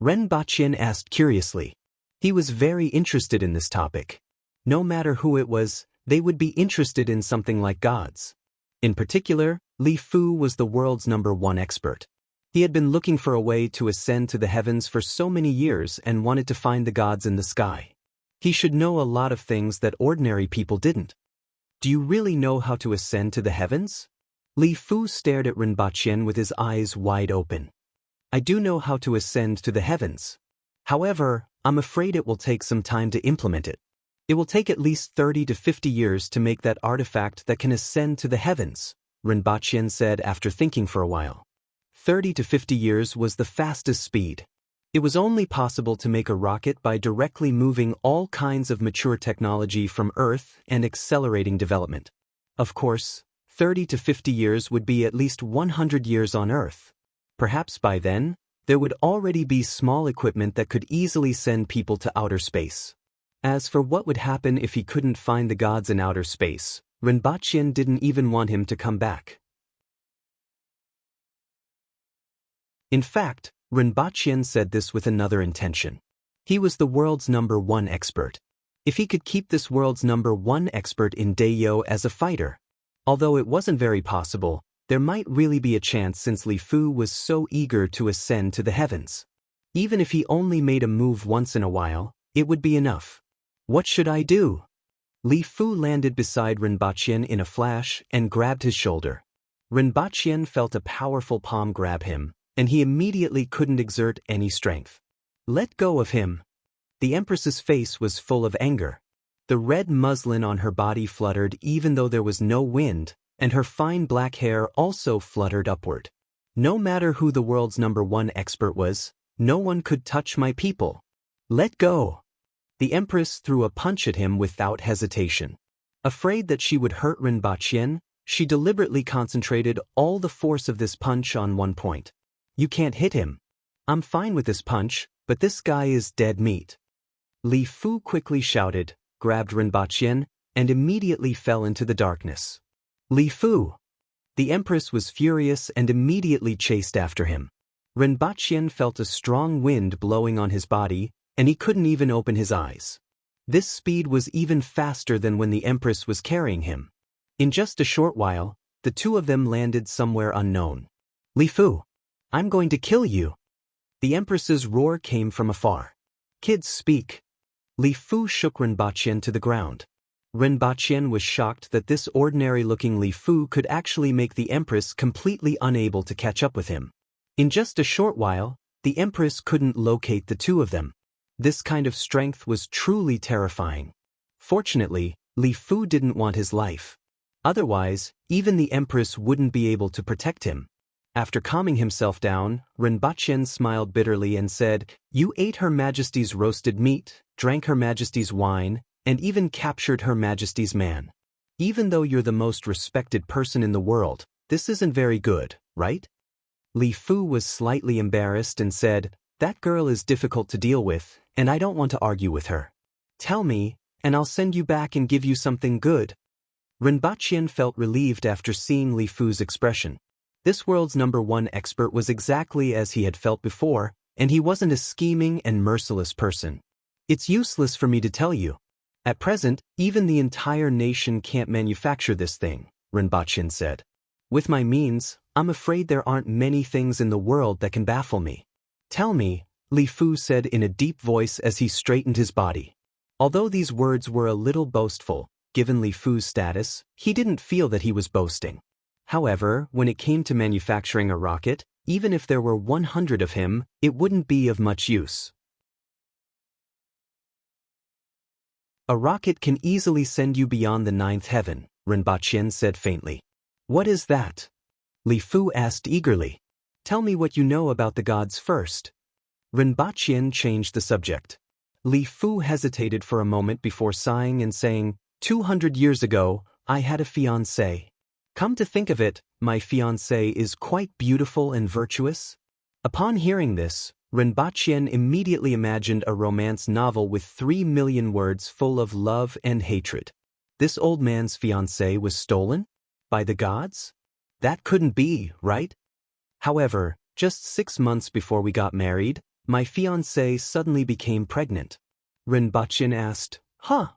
Rinpochen asked curiously. He was very interested in this topic. No matter who it was, they would be interested in something like gods. In particular, Li Fu was the world's number one expert. He had been looking for a way to ascend to the heavens for so many years and wanted to find the gods in the sky. He should know a lot of things that ordinary people didn't. "Do you really know how to ascend to the heavens?" Li Fu stared at Rinpochen with his eyes wide open. "I do know how to ascend to the heavens. However, I'm afraid it will take some time to implement it. It will take at least 30 to 50 years to make that artifact that can ascend to the heavens," Rinpochen said after thinking for a while. 30 to 50 years was the fastest speed. It was only possible to make a rocket by directly moving all kinds of mature technology from Earth and accelerating development. Of course, 30 to 50 years would be at least 100 years on Earth. Perhaps by then, there would already be small equipment that could easily send people to outer space. As for what would happen if he couldn't find the gods in outer space, Rinpochen didn't even want him to come back. In fact, Rinpochen said this with another intention. He was the world's number one expert. If he could keep this world's number one expert in Dayo as a fighter, although it wasn't very possible, there might really be a chance since Li Fu was so eager to ascend to the heavens. Even if he only made a move once in a while, it would be enough. "What should I do?" Li Fu landed beside Rinpochen in a flash and grabbed his shoulder. Rinpochen felt a powerful palm grab him, and he immediately couldn't exert any strength. "Let go of him." The Empress's face was full of anger. The red muslin on her body fluttered even though there was no wind, and her fine black hair also fluttered upward. "No matter who the world's number one expert was, no one could touch my people. Let go." The Empress threw a punch at him without hesitation. Afraid that she would hurt Rinpochen, she deliberately concentrated all the force of this punch on one point. "You can't hit him. I'm fine with this punch, but this guy is dead meat." Li Fu quickly shouted, grabbed Rinpochen, and immediately fell into the darkness. "Li Fu!" The Empress was furious and immediately chased after him. Rinpochen felt a strong wind blowing on his body, and he couldn't even open his eyes. This speed was even faster than when the Empress was carrying him. In just a short while, the two of them landed somewhere unknown. Li Fu, I'm going to kill you. The Empress's roar came from afar. Kids speak. Li Fu shook Renbaqian to the ground. Renbaqian was shocked that this ordinary-looking Li Fu could actually make the Empress completely unable to catch up with him. In just a short while, the Empress couldn't locate the two of them. This kind of strength was truly terrifying. Fortunately, Li Fu didn't want his life. Otherwise, even the Empress wouldn't be able to protect him. After calming himself down, Renbaqian smiled bitterly and said, "You ate Her Majesty's roasted meat, drank Her Majesty's wine, and even captured Her Majesty's man. Even though you're the most respected person in the world, this isn't very good, right?" Li Fu was slightly embarrassed and said, "That girl is difficult to deal with, and I don't want to argue with her. Tell me, and I'll send you back and give you something good." Renbaqian felt relieved after seeing Li Fu's expression. This world's #1 expert was exactly as he had felt before, and he wasn't a scheming and merciless person. "It's useless for me to tell you. At present, even the entire nation can't manufacture this thing," Renbaqian said. "With my means, I'm afraid there aren't many things in the world that can baffle me." "Tell me," Li Fu said in a deep voice as he straightened his body. Although these words were a little boastful, given Li Fu's status, he didn't feel that he was boasting. However, when it came to manufacturing a rocket, even if there were 100 of him, it wouldn't be of much use. "A rocket can easily send you beyond the 9th heaven," Renbaqian said faintly. "What is that?" Li Fu asked eagerly. "Tell me what you know about the gods first." Renbaqian changed the subject. Li Fu hesitated for a moment before sighing and saying, 200 years ago, I had a fiancée. Come to think of it, my fiancée is quite beautiful and virtuous." Upon hearing this, Renbaqian immediately imagined a romance novel with 3 million words full of love and hatred. This old man's fiancée was stolen? By the gods? That couldn't be, right? However, just 6 months before we got married, my fiancée suddenly became pregnant. Renbaqian asked, "Huh?"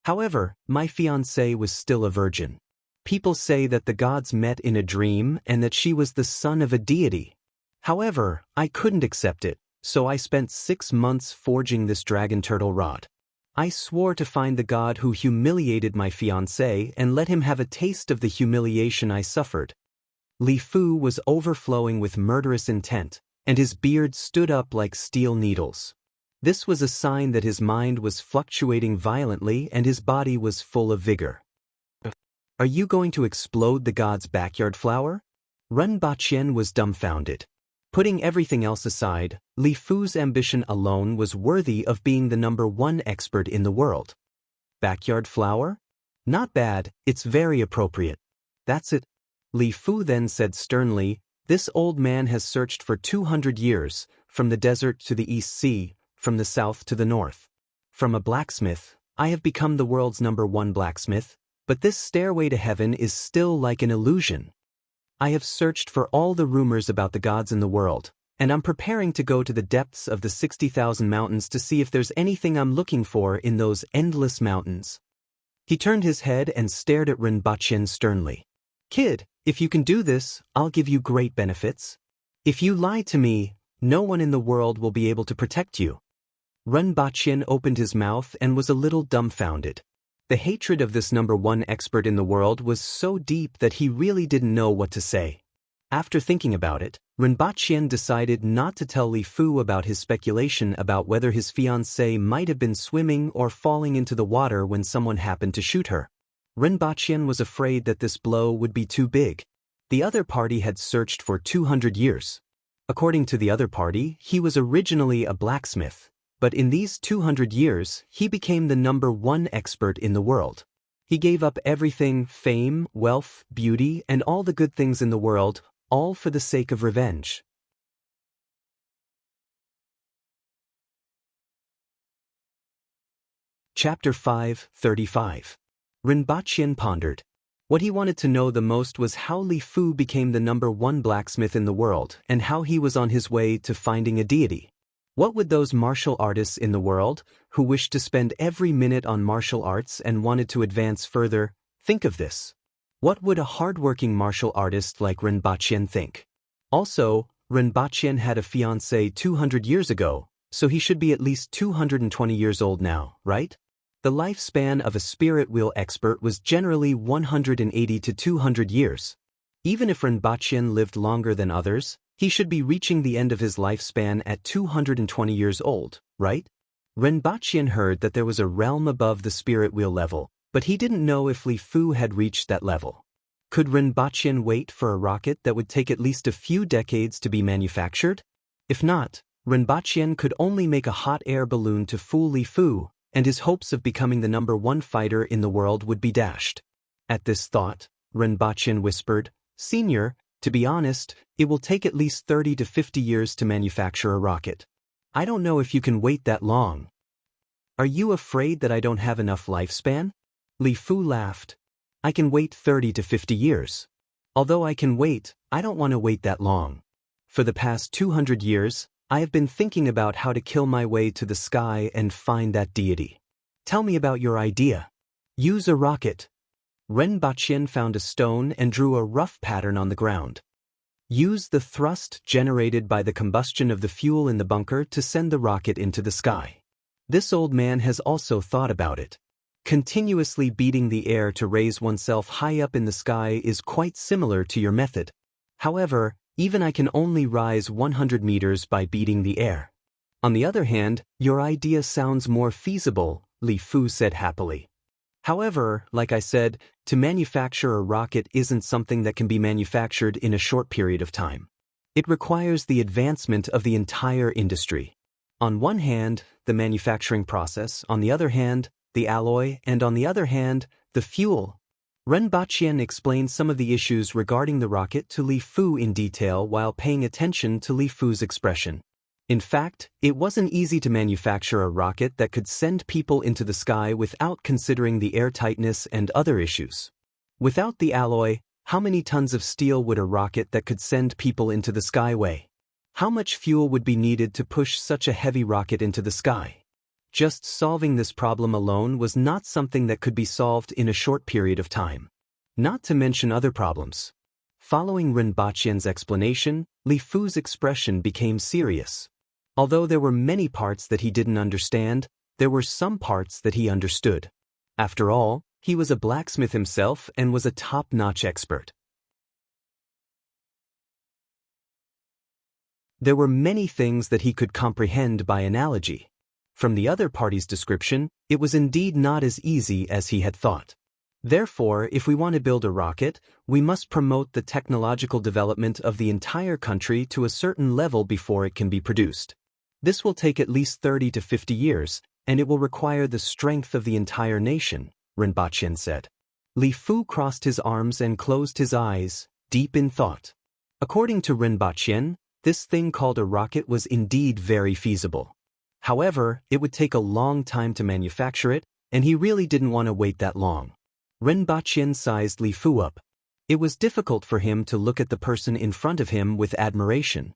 However, my fiancée was still a virgin. People say that the gods met in a dream and that she was the son of a deity. However, I couldn't accept it, so I spent 6 months forging this dragon turtle rod. I swore to find the god who humiliated my fiancé and let him have a taste of the humiliation I suffered. Li Fu was overflowing with murderous intent, and his beard stood up like steel needles. This was a sign that his mind was fluctuating violently and his body was full of vigor. "Are you going to explode the god's backyard flower?" Renbaqian was dumbfounded. Putting everything else aside, Li Fu's ambition alone was worthy of being the #1 expert in the world. Backyard flower? Not bad, it's very appropriate. That's it. Li Fu then said sternly, "This old man has searched for 200 years, from the desert to the East Sea, from the south to the north. From a blacksmith, I have become the world's #1 blacksmith, but this stairway to heaven is still like an illusion. I have searched for all the rumors about the gods in the world, and I'm preparing to go to the depths of the 60,000 mountains to see if there's anything I'm looking for in those endless mountains." He turned his head and stared at Renbaqian sternly. "Kid, if you can do this, I'll give you great benefits. If you lie to me, no one in the world will be able to protect you." Renbaqian opened his mouth and was a little dumbfounded. The hatred of this #1 expert in the world was so deep that he really didn't know what to say. After thinking about it, Renbaqian decided not to tell Li Fu about his speculation about whether his fiancée might have been swimming or falling into the water when someone happened to shoot her. Renbaqian was afraid that this blow would be too big. The other party had searched for 200 years. According to the other party, he was originally a blacksmith. But in these 200 years, he became the #1 expert in the world. He gave up everything, fame, wealth, beauty, and all the good things in the world, all for the sake of revenge. Chapter 5:35. Renbaqian pondered. What he wanted to know the most was how Li Fu became the #1 blacksmith in the world and how he was on his way to finding a deity. What would those martial artists in the world, who wished to spend every minute on martial arts and wanted to advance further, think of this? What would a hard-working martial artist like Renbaqian think? Also, Renbachien had a fiancée 200 years ago, so he should be at least 220 years old now, right? The lifespan of a spirit wheel expert was generally 180 to 200 years. Even if Renbachien lived longer than others, he should be reaching the end of his lifespan at 220 years old, right? Renbachien heard that there was a realm above the spirit wheel level, but he didn't know if Li Fu had reached that level. Could Renbachien wait for a rocket that would take at least a few decades to be manufactured? If not, Renbachien could only make a hot air balloon to fool Li Fu, and his hopes of becoming the #1 fighter in the world would be dashed. At this thought, Renbachien whispered, "Senior, to be honest, it will take at least 30 to 50 years to manufacture a rocket. I don't know if you can wait that long." "Are you afraid that I don't have enough lifespan?" Li Fu laughed. "I can wait 30 to 50 years. Although I can wait, I don't want to wait that long. For the past 200 years, I have been thinking about how to kill my way to the sky and find that deity. Tell me about your idea." "Use a rocket." Renbachien found a stone and drew a rough pattern on the ground. "Use the thrust generated by the combustion of the fuel in the bunker to send the rocket into the sky." This old man has also thought about it. Continuously beating the air to raise oneself high up in the sky is quite similar to your method. However, even I can only rise 100 meters by beating the air. On the other hand, your idea sounds more feasible, Li Fu said happily. However, like I said, to manufacture a rocket isn't something that can be manufactured in a short period of time. It requires the advancement of the entire industry. On one hand, the manufacturing process, on the other hand, the alloy, and on the other hand, the fuel. Renbachien explained some of the issues regarding the rocket to Li Fu in detail while paying attention to Li Fu's expression. In fact, it wasn't easy to manufacture a rocket that could send people into the sky without considering the airtightness and other issues. Without the alloy, how many tons of steel would a rocket that could send people into the sky weigh? How much fuel would be needed to push such a heavy rocket into the sky? Just solving this problem alone was not something that could be solved in a short period of time. Not to mention other problems. Following Renbachien's explanation, Li Fu's expression became serious. Although there were many parts that he didn't understand, there were some parts that he understood. After all, he was a blacksmith himself and was a top-notch expert. There were many things that he could comprehend by analogy. From the other party's description, it was indeed not as easy as he had thought. Therefore, if we want to build a rocket, we must promote the technological development of the entire country to a certain level before it can be produced. This will take at least 30 to 50 years, and it will require the strength of the entire nation, Renbachien said. Li Fu crossed his arms and closed his eyes, deep in thought. According to Renbachien, this thing called a rocket was indeed very feasible. However, it would take a long time to manufacture it, and he really didn't want to wait that long. Renbachien sized Li Fu up. It was difficult for him to look at the person in front of him with admiration.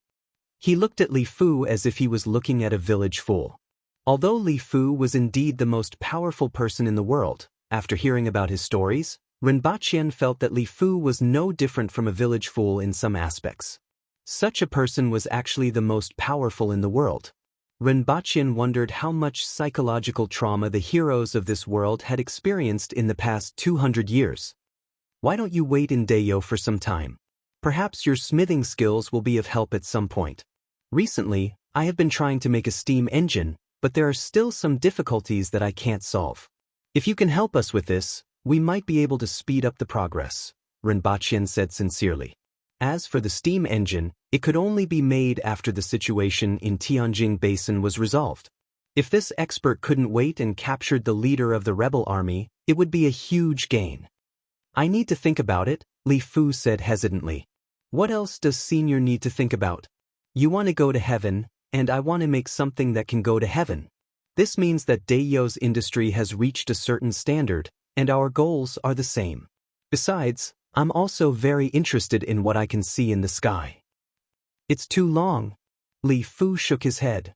He looked at Li Fu as if he was looking at a village fool. Although Li Fu was indeed the most powerful person in the world, after hearing about his stories, Renbachien felt that Li Fu was no different from a village fool in some aspects. Such a person was actually the most powerful in the world. Renbachien wondered how much psychological trauma the heroes of this world had experienced in the past 200 years. "Why don't you wait in Dayo for some time? Perhaps your smithing skills will be of help at some point. Recently, I have been trying to make a steam engine, but there are still some difficulties that I can't solve. If you can help us with this, we might be able to speed up the progress," Renbachien said sincerely. As for the steam engine, it could only be made after the situation in Tianjin Basin was resolved. If this expert couldn't wait and captured the leader of the rebel army, it would be a huge gain. "I need to think about it," Li Fu said hesitantly. "What else does Senior need to think about?" "You want to go to heaven, and I want to make something that can go to heaven. This means that Dayo's industry has reached a certain standard, and our goals are the same. Besides, I'm also very interested in what I can see in the sky." "It's too long." Li Fu shook his head.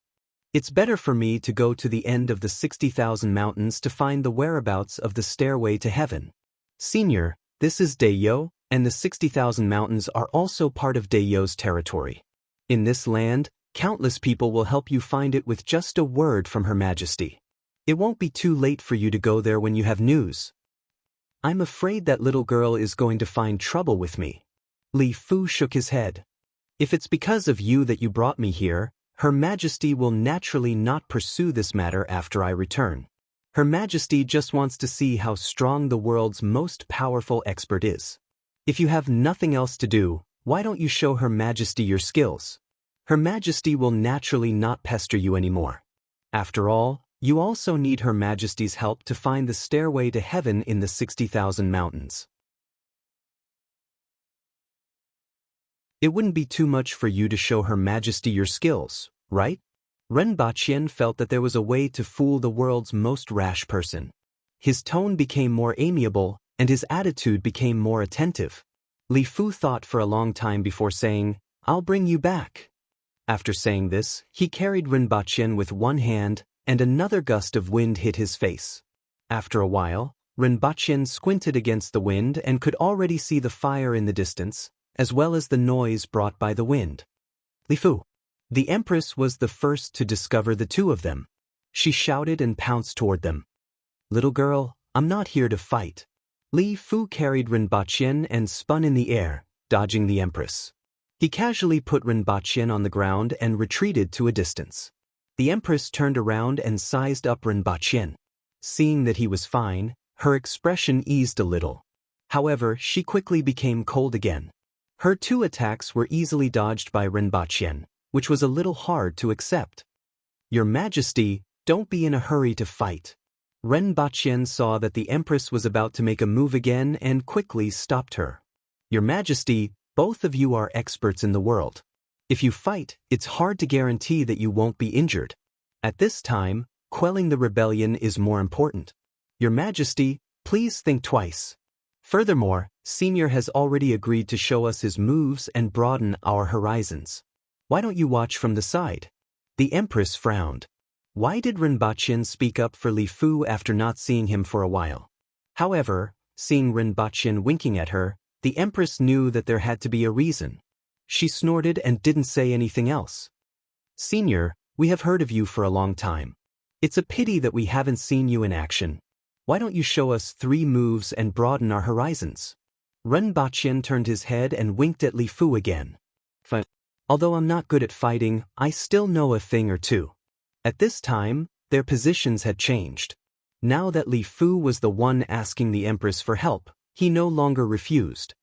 "It's better for me to go to the end of the 60,000 mountains to find the whereabouts of the stairway to heaven. Senior, this is Dayo, and the 60,000 mountains are also part of Daeyo's territory. In this land, countless people will help you find it with just a word from Her Majesty. It won't be too late for you to go there when you have news. I'm afraid that little girl is going to find trouble with me. Li Fu shook his head. If it's because of you that you brought me here, Her Majesty will naturally not pursue this matter after I return. Her Majesty just wants to see how strong the world's most powerful expert is. If you have nothing else to do, why don't you show Her Majesty your skills? Her Majesty will naturally not pester you anymore. After all, you also need Her Majesty's help to find the stairway to heaven in the 60,000 mountains. It wouldn't be too much for you to show Her Majesty your skills, right? Ren Baqien felt that there was a way to fool the world's most rash person. His tone became more amiable, and his attitude became more attentive. Li Fu thought for a long time before saying, "I'll bring you back." After saying this, he carried Ren Baqien with one hand, and another gust of wind hit his face. After a while, Ren Baqien squinted against the wind and could already see the fire in the distance, as well as the noise brought by the wind. Li Fu. The Empress was the first to discover the two of them. She shouted and pounced toward them. "Little girl, I'm not here to fight." Li Fu carried Ren Baqien and spun in the air, dodging the Empress. He casually put Ren Baqien on the ground and retreated to a distance. The Empress turned around and sized up Ren Baqien. Seeing that he was fine, her expression eased a little. However, she quickly became cold again. Her two attacks were easily dodged by Ren Baqien, which was a little hard to accept. "Your Majesty, don't be in a hurry to fight." Ren Baqien saw that the Empress was about to make a move again and quickly stopped her. "Your Majesty, both of you are experts in the world. If you fight, it's hard to guarantee that you won't be injured. At this time, quelling the rebellion is more important. Your Majesty, please think twice. Furthermore, Senior has already agreed to show us his moves and broaden our horizons. Why don't you watch from the side?" The Empress frowned. Why did Ren Baqien speak up for Li Fu after not seeing him for a while? However, seeing Ren Baqien winking at her, the Empress knew that there had to be a reason. She snorted and didn't say anything else. "Senior, we have heard of you for a long time. It's a pity that we haven't seen you in action. Why don't you show us 3 moves and broaden our horizons?" Ren Baqien turned his head and winked at Li Fu again. "Fine. Although I'm not good at fighting, I still know a thing or two." At this time, their positions had changed. Now that Li Fu was the one asking the Empress for help, he no longer refused.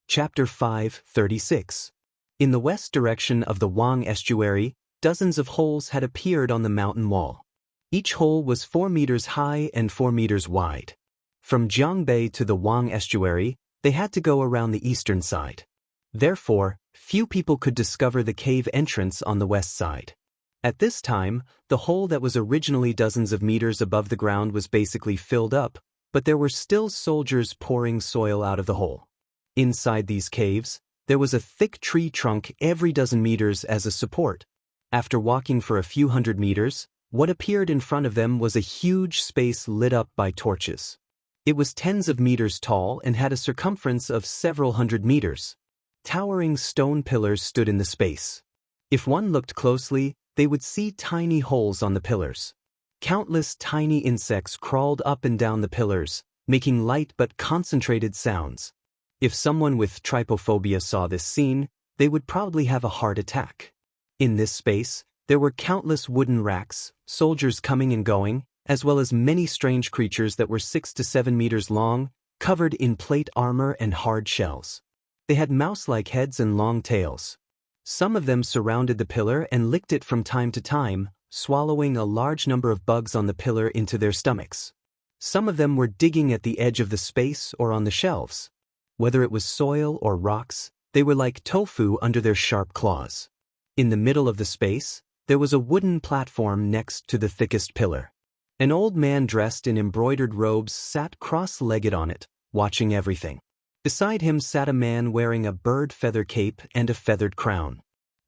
Chapter 5:36. In the west direction of the Wang estuary, dozens of holes had appeared on the mountain wall. Each hole was 4 meters high and 4 meters wide. From Jiangbei to the Wang estuary, they had to go around the eastern side. Therefore, few people could discover the cave entrance on the west side. At this time, the hole that was originally dozens of meters above the ground was basically filled up, but there were still soldiers pouring soil out of the hole. Inside these caves, there was a thick tree trunk every dozen meters as a support. After walking for a few hundred meters, what appeared in front of them was a huge space lit up by torches. It was tens of meters tall and had a circumference of several hundred meters. Towering stone pillars stood in the space. If one looked closely, they would see tiny holes on the pillars. Countless tiny insects crawled up and down the pillars, making light but concentrated sounds. If someone with trypophobia saw this scene, they would probably have a heart attack. In this space, there were countless wooden racks, soldiers coming and going, as well as many strange creatures that were 6 to 7 meters long, covered in plate armor and hard shells. They had mouse-like heads and long tails. Some of them surrounded the pillar and licked it from time to time, swallowing a large number of bugs on the pillar into their stomachs. Some of them were digging at the edge of the space or on the shelves. Whether it was soil or rocks, they were like tofu under their sharp claws. In the middle of the space, there was a wooden platform next to the thickest pillar. An old man dressed in embroidered robes sat cross-legged on it, watching everything. Beside him sat a man wearing a bird feather cape and a feathered crown.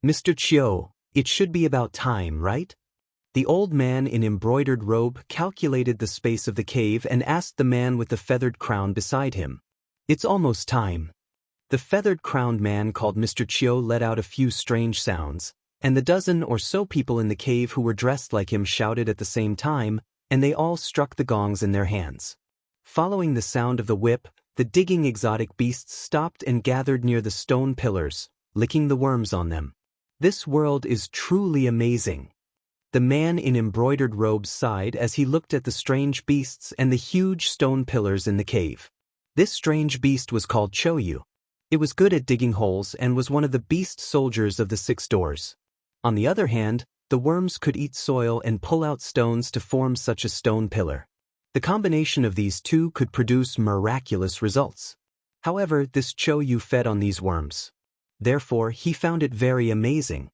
"Mr. Chiu, it should be about time, right?" The old man in embroidered robe calculated the space of the cave and asked the man with the feathered crown beside him. "It's almost time." The feathered-crowned man called Mr. Chiu let out a few strange sounds, and the dozen or so people in the cave who were dressed like him shouted at the same time, and they all struck the gongs in their hands. Following the sound of the whip, the digging exotic beasts stopped and gathered near the stone pillars, licking the worms on them. "This world is truly amazing." The man in embroidered robes sighed as he looked at the strange beasts and the huge stone pillars in the cave. This strange beast was called Choyu. It was good at digging holes and was one of the beast soldiers of the 6 doors. On the other hand, the worms could eat soil and pull out stones to form such a stone pillar. The combination of these two could produce miraculous results. However, this Choyu fed on these worms. Therefore, he found it very amazing.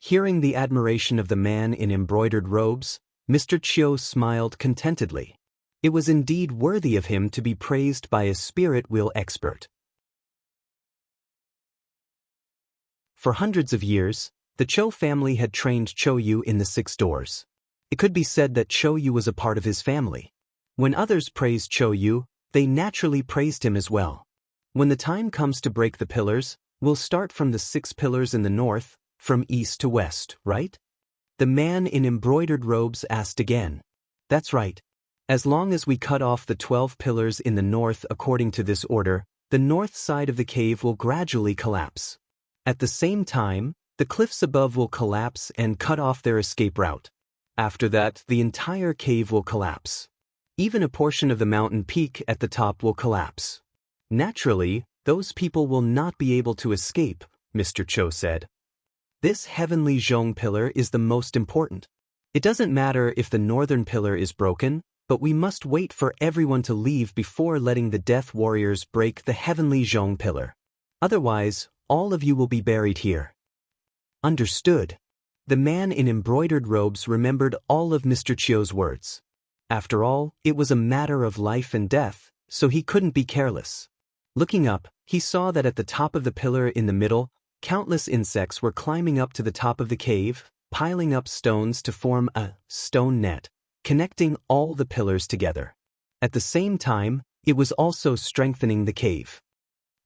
Hearing the admiration of the man in embroidered robes, Mr. Chiu smiled contentedly. It was indeed worthy of him to be praised by a spirit wheel expert. For hundreds of years, the Cho family had trained Choyu in the 6 doors. It could be said that Choyu was a part of his family. When others praised Choyu, they naturally praised him as well. When the time comes to break the pillars, we'll start from the 6 pillars in the north, from east to west, right? The man in embroidered robes asked again. That's right. As long as we cut off the 12 pillars in the north according to this order, the north side of the cave will gradually collapse. At the same time, the cliffs above will collapse and cut off their escape route. After that, the entire cave will collapse. Even a portion of the mountain peak at the top will collapse. Naturally, those people will not be able to escape, Mr. Cho said. This heavenly Zhong pillar is the most important. It doesn't matter if the northern pillar is broken, but we must wait for everyone to leave before letting the death warriors break the heavenly Zhong pillar. Otherwise, all of you will be buried here. Understood. The man in embroidered robes remembered all of Mr. Chiu's words. After all, it was a matter of life and death, so he couldn't be careless. Looking up, he saw that at the top of the pillar in the middle, countless insects were climbing up to the top of the cave, piling up stones to form a stone net, connecting all the pillars together. At the same time, it was also strengthening the cave.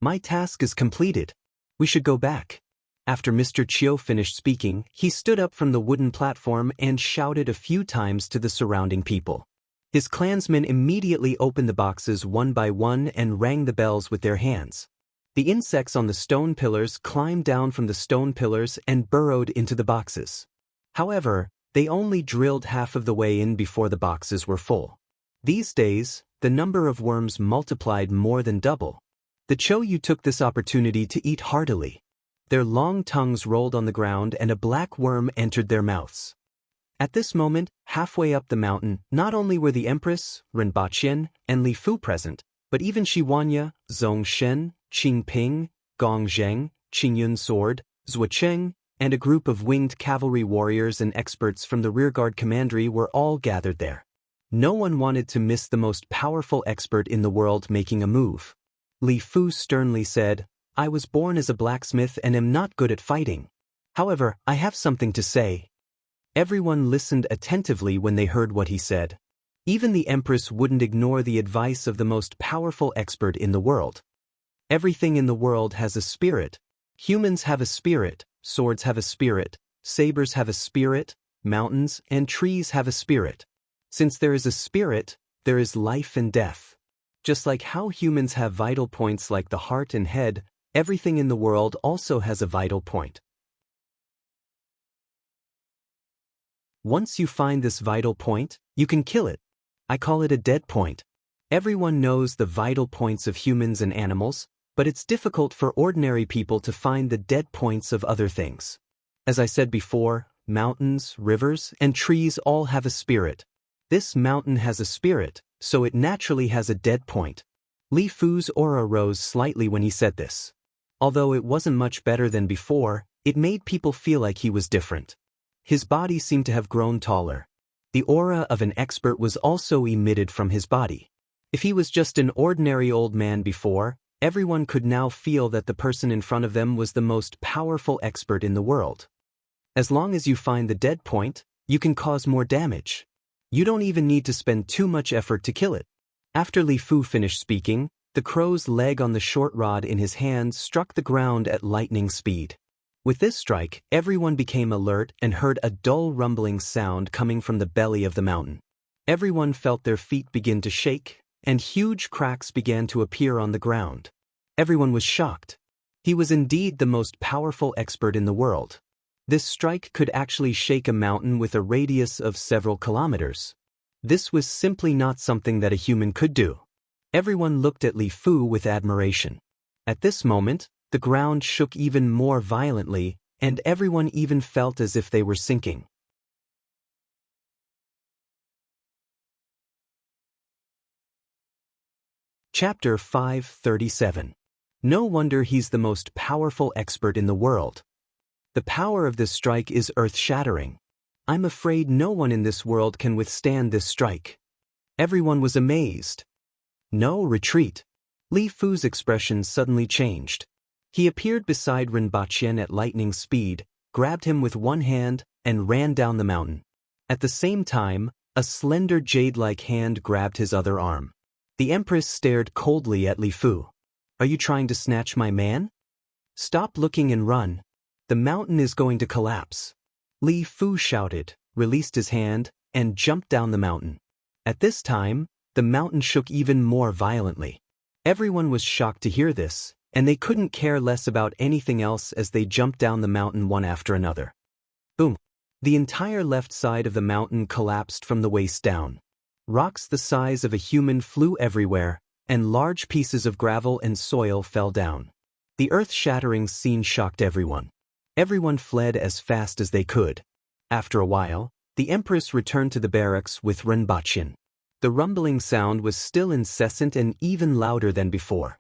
My task is completed. We should go back. After Mr. Chiu finished speaking, he stood up from the wooden platform and shouted a few times to the surrounding people. His clansmen immediately opened the boxes one by one and rang the bells with their hands. The insects on the stone pillars climbed down from the stone pillars and burrowed into the boxes. However, they only drilled half of the way in before the boxes were full. These days, the number of worms multiplied more than double. The Choyu took this opportunity to eat heartily. Their long tongues rolled on the ground and a black worm entered their mouths. At this moment, halfway up the mountain, not only were the Empress, Renbaqian, and Li Fu present, but even Shiwanya, Zongshen, Qingping, Gong Zheng, Qingyun Sword, Zuocheng, and a group of winged cavalry warriors and experts from the rearguard commandery were all gathered there. No one wanted to miss the most powerful expert in the world making a move. Li Fu sternly said, "I was born as a blacksmith and am not good at fighting. However, I have something to say." Everyone listened attentively when they heard what he said. Even the Empress wouldn't ignore the advice of the most powerful expert in the world. Everything in the world has a spirit. Humans have a spirit, swords have a spirit, sabers have a spirit, mountains and trees have a spirit. Since there is a spirit, there is life and death. Just like how humans have vital points like the heart and head, everything in the world also has a vital point. Once you find this vital point, you can kill it. I call it a dead point. Everyone knows the vital points of humans and animals, but it's difficult for ordinary people to find the dead points of other things. As I said before, mountains, rivers, and trees all have a spirit. This mountain has a spirit, so it naturally has a dead point. Li Fu's aura rose slightly when he said this. Although it wasn't much better than before, it made people feel like he was different. His body seemed to have grown taller. The aura of an expert was also emitted from his body. If he was just an ordinary old man before, everyone could now feel that the person in front of them was the most powerful expert in the world. As long as you find the dead point, You can cause more damage. You don't even need to spend too much effort to kill it. After Li Fu finished speaking, the crow's leg on the short rod in his hand struck the ground at lightning speed. With this strike, everyone became alert and heard a dull rumbling sound coming from the belly of the mountain. Everyone felt their feet begin to shake, and huge cracks began to appear on the ground. Everyone was shocked. He was indeed the most powerful expert in the world. This strike could actually shake a mountain with a radius of several kilometers. This was simply not something that a human could do. Everyone looked at Li Fu with admiration. At this moment, the ground shook even more violently, and everyone even felt as if they were sinking. Chapter 537. No wonder he's the most powerful expert in the world. The power of this strike is earth-shattering. I'm afraid no one in this world can withstand this strike. Everyone was amazed. No retreat. Li Fu's expression suddenly changed. He appeared beside Rinpochen at lightning speed, grabbed him with one hand, and ran down the mountain. At the same time, a slender jade-like hand grabbed his other arm. The Empress stared coldly at Li Fu. Are you trying to snatch my man? Stop looking and run. The mountain is going to collapse. Li Fu shouted, released his hand, and jumped down the mountain. At this time, the mountain shook even more violently. Everyone was shocked to hear this, and they couldn't care less about anything else as they jumped down the mountain one after another. Boom! The entire left side of the mountain collapsed from the waist down. Rocks the size of a human flew everywhere, and large pieces of gravel and soil fell down. The earth-shattering scene shocked everyone. Everyone fled as fast as they could. After a while, the Empress returned to the barracks with Rinpochen. The rumbling sound was still incessant and even louder than before.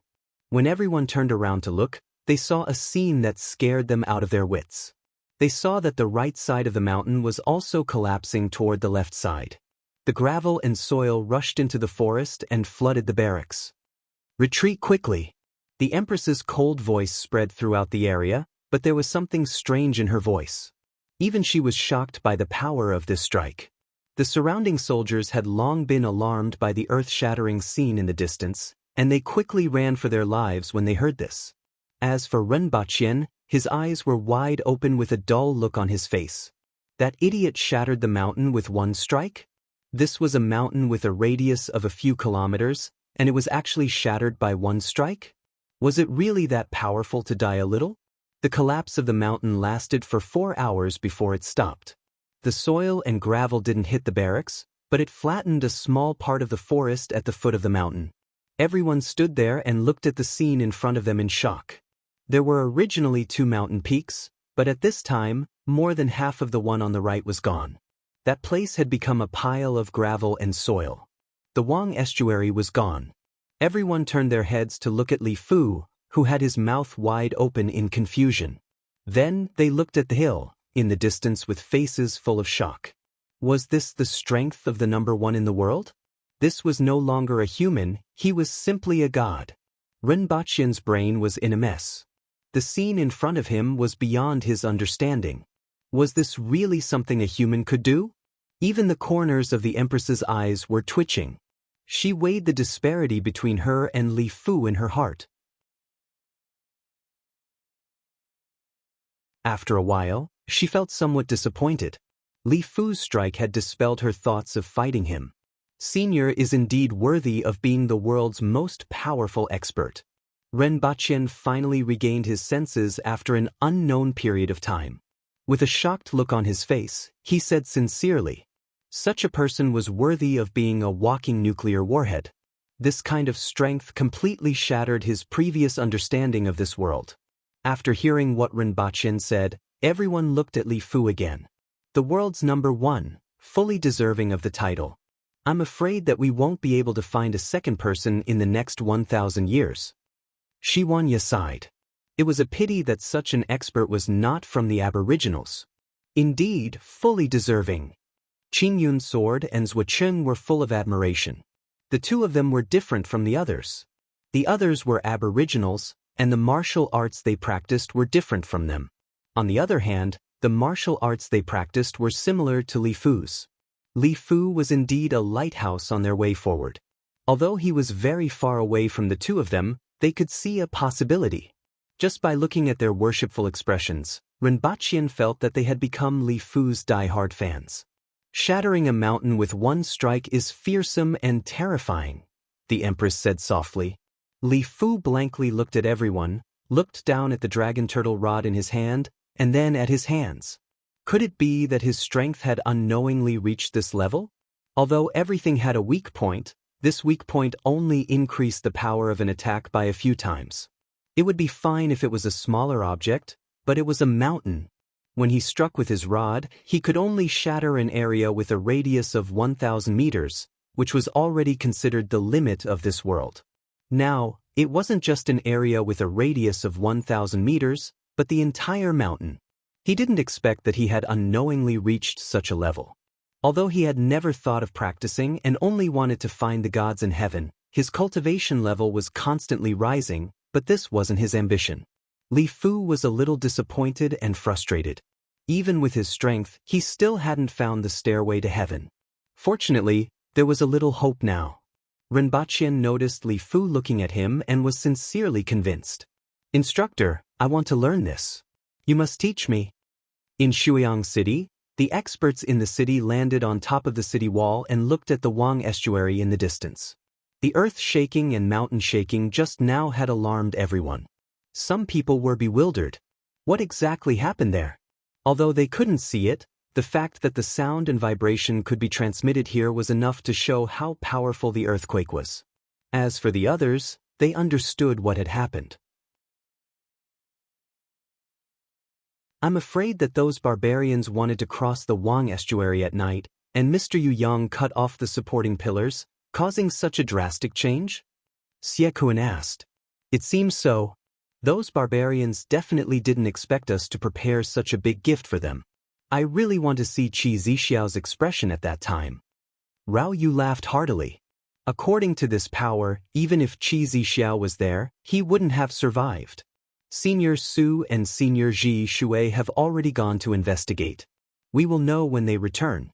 When everyone turned around to look, they saw a scene that scared them out of their wits. They saw that the right side of the mountain was also collapsing toward the left side. The gravel and soil rushed into the forest and flooded the barracks. Retreat quickly! The Empress's cold voice spread throughout the area, but there was something strange in her voice. Even she was shocked by the power of this strike. The surrounding soldiers had long been alarmed by the earth-shattering scene in the distance, and they quickly ran for their lives when they heard this. As for Rinpochen, his eyes were wide open with a dull look on his face. That idiot shattered the mountain with one strike? This was a mountain with a radius of a few kilometers, and it was actually shattered by one strike? Was it really that powerful to die a little? The collapse of the mountain lasted for 4 hours before it stopped. The soil and gravel didn't hit the barracks, but it flattened a small part of the forest at the foot of the mountain. Everyone stood there and looked at the scene in front of them in shock. There were originally 2 mountain peaks, but at this time, more than half of the one on the right was gone. That place had become a pile of gravel and soil. The Wang estuary was gone. Everyone turned their heads to look at Li Fu, who had his mouth wide open in confusion. Then they looked at the hill, in the distance with faces full of shock. Was this the strength of the number one in the world? This was no longer a human, he was simply a god. Rinpochen's brain was in a mess. The scene in front of him was beyond his understanding. Was this really something a human could do? Even the corners of the Empress's eyes were twitching. She weighed the disparity between her and Li Fu in her heart. After a while, she felt somewhat disappointed. Li Fu's strike had dispelled her thoughts of fighting him. Senior is indeed worthy of being the world's most powerful expert. Rinpochen finally regained his senses after an unknown period of time. With a shocked look on his face, he said sincerely, "Such a person was worthy of being a walking nuclear warhead." This kind of strength completely shattered his previous understanding of this world. After hearing what Rinpochen said, everyone looked at Li Fu again. The world's number one, fully deserving of the title. I'm afraid that we won't be able to find a second person in the next 1,000 years. Shiwanya sighed. It was a pity that such an expert was not from the Aboriginals. Indeed, fully deserving. Qingyun's sword and Zhuocheng were full of admiration. The two of them were different from the others. The others were Aboriginals, and the martial arts they practiced were different from them. On the other hand, The martial arts they practiced were similar to Li Fu's. Li Fu was indeed a lighthouse on their way forward. Although he was very far away from the two of them, they could see a possibility. Just by looking at their worshipful expressions, Rinpoche felt that they had become Li Fu's die-hard fans. Shattering a mountain with one strike is fearsome and terrifying, the Empress said softly. Li Fu blankly looked at everyone, looked down at the dragon turtle rod in his hand, and then at his hands. Could it be that his strength had unknowingly reached this level? Although everything had a weak point, this weak point only increased the power of an attack by a few times. It would be fine if it was a smaller object, but it was a mountain. When he struck with his rod, he could only shatter an area with a radius of 1,000 meters, which was already considered the limit of this world. Now, it wasn't just an area with a radius of 1,000 meters, but the entire mountain. He didn't expect that he had unknowingly reached such a level. Although he had never thought of practicing and only wanted to find the gods in heaven, his cultivation level was constantly rising, but this wasn't his ambition. Li Fu was a little disappointed and frustrated. Even with his strength, he still hadn't found the stairway to heaven. Fortunately, there was a little hope now. Rinpoche noticed Li Fu looking at him and was sincerely convinced. "Instructor, I want to learn this. You must teach me." In Shuiyang City, the experts in the city landed on top of the city wall and looked at the Wang estuary in the distance. The earth shaking and mountain shaking just now had alarmed everyone. Some people were bewildered. What exactly happened there? Although they couldn't see it, the fact that the sound and vibration could be transmitted here was enough to show how powerful the earthquake was. As for the others, they understood what had happened. "I'm afraid that those barbarians wanted to cross the Wang estuary at night, and Mr. Yu Yang cut off the supporting pillars, causing such a drastic change?" Xie Kuan asked. "It seems so. Those barbarians definitely didn't expect us to prepare such a big gift for them. I really want to see Qi Zixiao's expression at that time." Rao Yu laughed heartily. According to this power, even if Qi Zixiao was there, he wouldn't have survived. Senior Su and Senior Ji Shui have already gone to investigate. We will know when they return.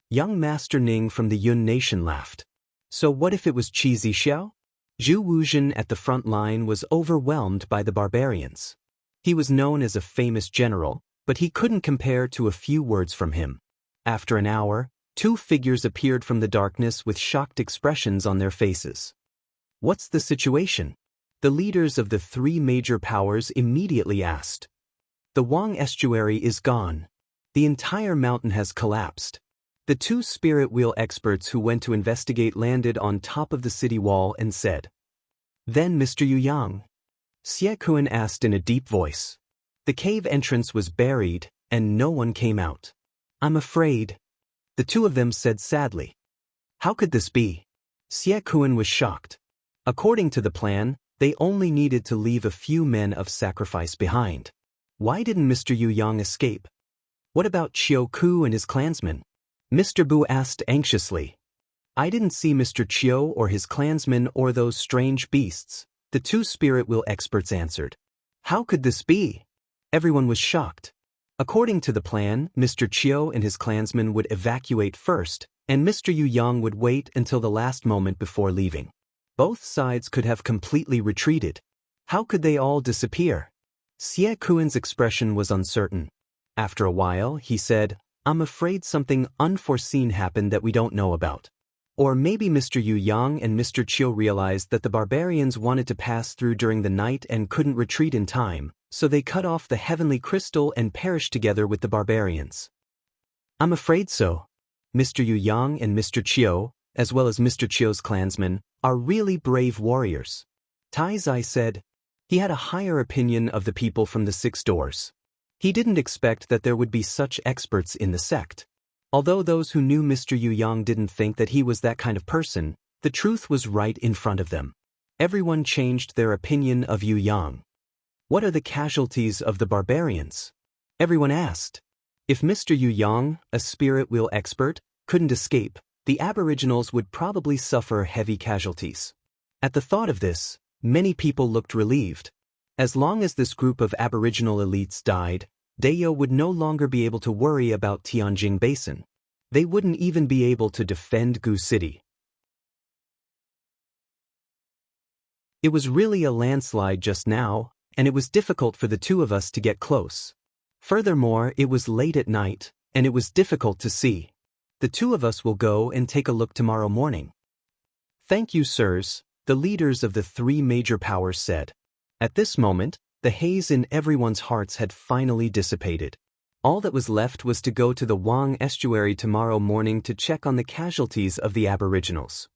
Young Master Ning from the Yun Nation laughed. So what if it was Qi Zixiao? Zhu Wuzhen at the front line was overwhelmed by the barbarians. He was known as a famous general, but he couldn't compare to a few words from him. After an hour, two figures appeared from the darkness with shocked expressions on their faces. "What's the situation?" The leaders of the three major powers immediately asked. "The Wang estuary is gone. The entire mountain has collapsed." The two spirit wheel experts who went to investigate landed on top of the city wall and said, "Then Mr. Yu Yang?" Xie Kuan asked in a deep voice. "The cave entrance was buried, and no one came out. I'm afraid." The two of them said sadly. "How could this be?" Xie Kuan was shocked. According to the plan, they only needed to leave a few men of sacrifice behind. Why didn't Mr. Yu Yang escape? What about Chiu Ku and his clansmen? Mr. Bu asked anxiously. "I didn't see Mr. Chiu or his clansmen or those strange beasts," the two spirit wheel experts answered. How could this be? Everyone was shocked. According to the plan, Mr. Chiu and his clansmen would evacuate first, and Mr. Yu Yang would wait until the last moment before leaving. Both sides could have completely retreated. How could they all disappear? Xie Kuan's expression was uncertain. After a while, he said, "I'm afraid something unforeseen happened that we don't know about." Or maybe Mr. Yu Yang and Mr. Chiu realized that the barbarians wanted to pass through during the night and couldn't retreat in time, so they cut off the heavenly crystal and perished together with the barbarians. "I'm afraid so. Mr. Yu Yang and Mr. Chiu, as well as Mr. Chiu's clansmen, are really brave warriors." Tai Zai said. He had a higher opinion of the people from the Six Doors. He didn't expect that there would be such experts in the sect. Although those who knew Mr. Yu Yang didn't think that he was that kind of person, the truth was right in front of them. Everyone changed their opinion of Yu Yang. "What are the casualties of the barbarians?" everyone asked. If Mr. Yu Yang, a spirit wheel expert, couldn't escape, the aboriginals would probably suffer heavy casualties. At the thought of this, many people looked relieved. As long as this group of aboriginal elites died, Dayo would no longer be able to worry about Tianjin Basin. They wouldn't even be able to defend Gu City. It was really a landslide just now, and it was difficult for the two of us to get close. Furthermore, it was late at night, and it was difficult to see. The two of us will go and take a look tomorrow morning. Thank you, sirs, the leaders of the three major powers said. At this moment, the haze in everyone's hearts had finally dissipated. All that was left was to go to the Wang estuary tomorrow morning to check on the casualties of the aboriginals.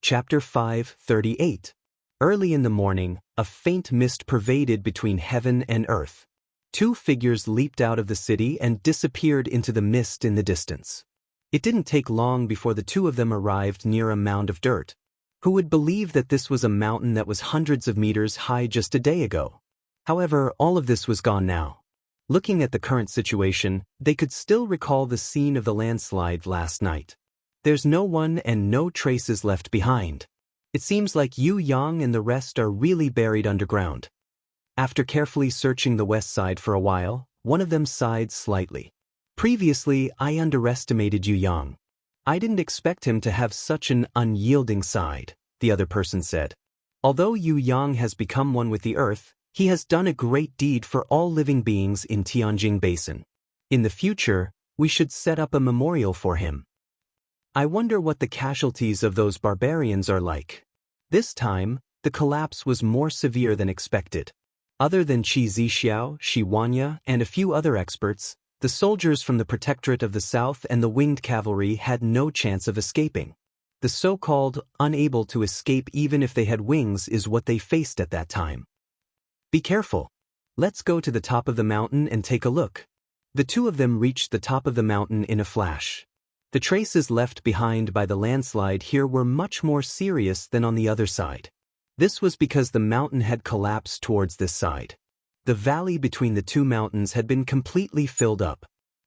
Chapter 5:38. Early in the morning, a faint mist pervaded between heaven and earth. Two figures leaped out of the city and disappeared into the mist in the distance. It didn't take long before the two of them arrived near a mound of dirt. Who would believe that this was a mountain that was hundreds of meters high just a day ago? However, all of this was gone now. Looking at the current situation, they could still recall the scene of the landslide last night. There's no one and no traces left behind. It seems like Yu Yang and the rest are really buried underground. After carefully searching the west side for a while, one of them sighed slightly. Previously, I underestimated Yu Yang. I didn't expect him to have such an unyielding side, the other person said. Although Yu Yang has become one with the earth, he has done a great deed for all living beings in Tianjin Basin. In the future, we should set up a memorial for him. I wonder what the casualties of those barbarians are like. This time, the collapse was more severe than expected. Other than Qi Zixiao, Shi Wanya, and a few other experts, the soldiers from the Protectorate of the South and the winged cavalry had no chance of escaping. The so-called unable to escape even if they had wings is what they faced at that time. Be careful. Let's go to the top of the mountain and take a look. The two of them reached the top of the mountain in a flash. The traces left behind by the landslide here were much more serious than on the other side. This was because the mountain had collapsed towards this side. The valley between the two mountains had been completely filled up.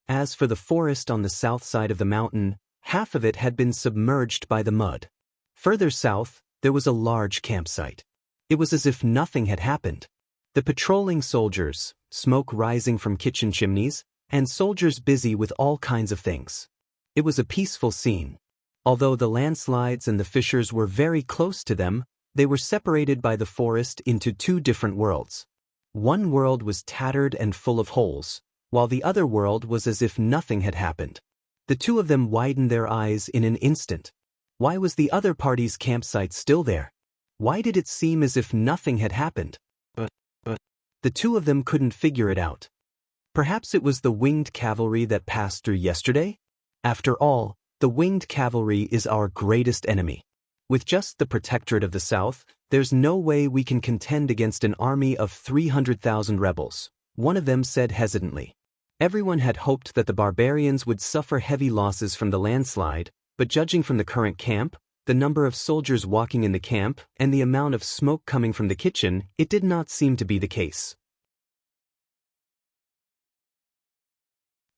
As for the forest on the south side of the mountain, half of it had been submerged by the mud. Further south, there was a large campsite. It was as if nothing had happened. The patrolling soldiers, smoke rising from kitchen chimneys, and soldiers busy with all kinds of things. It was a peaceful scene. Although the landslides and the fissures were very close to them, they were separated by the forest into two different worlds. One world was tattered and full of holes, while the other world was as if nothing had happened. The two of them widened their eyes in an instant. Why was the other party's campsite still there? Why did it seem as if nothing had happened? But the two of them couldn't figure it out. Perhaps it was the winged cavalry that passed through yesterday? After all, the winged cavalry is our greatest enemy. With just the Protectorate of the South, there's no way we can contend against an army of 300,000 rebels, one of them said hesitantly. Everyone had hoped that the barbarians would suffer heavy losses from the landslide, but judging from the current camp, the number of soldiers walking in the camp, and the amount of smoke coming from the kitchen, it did not seem to be the case.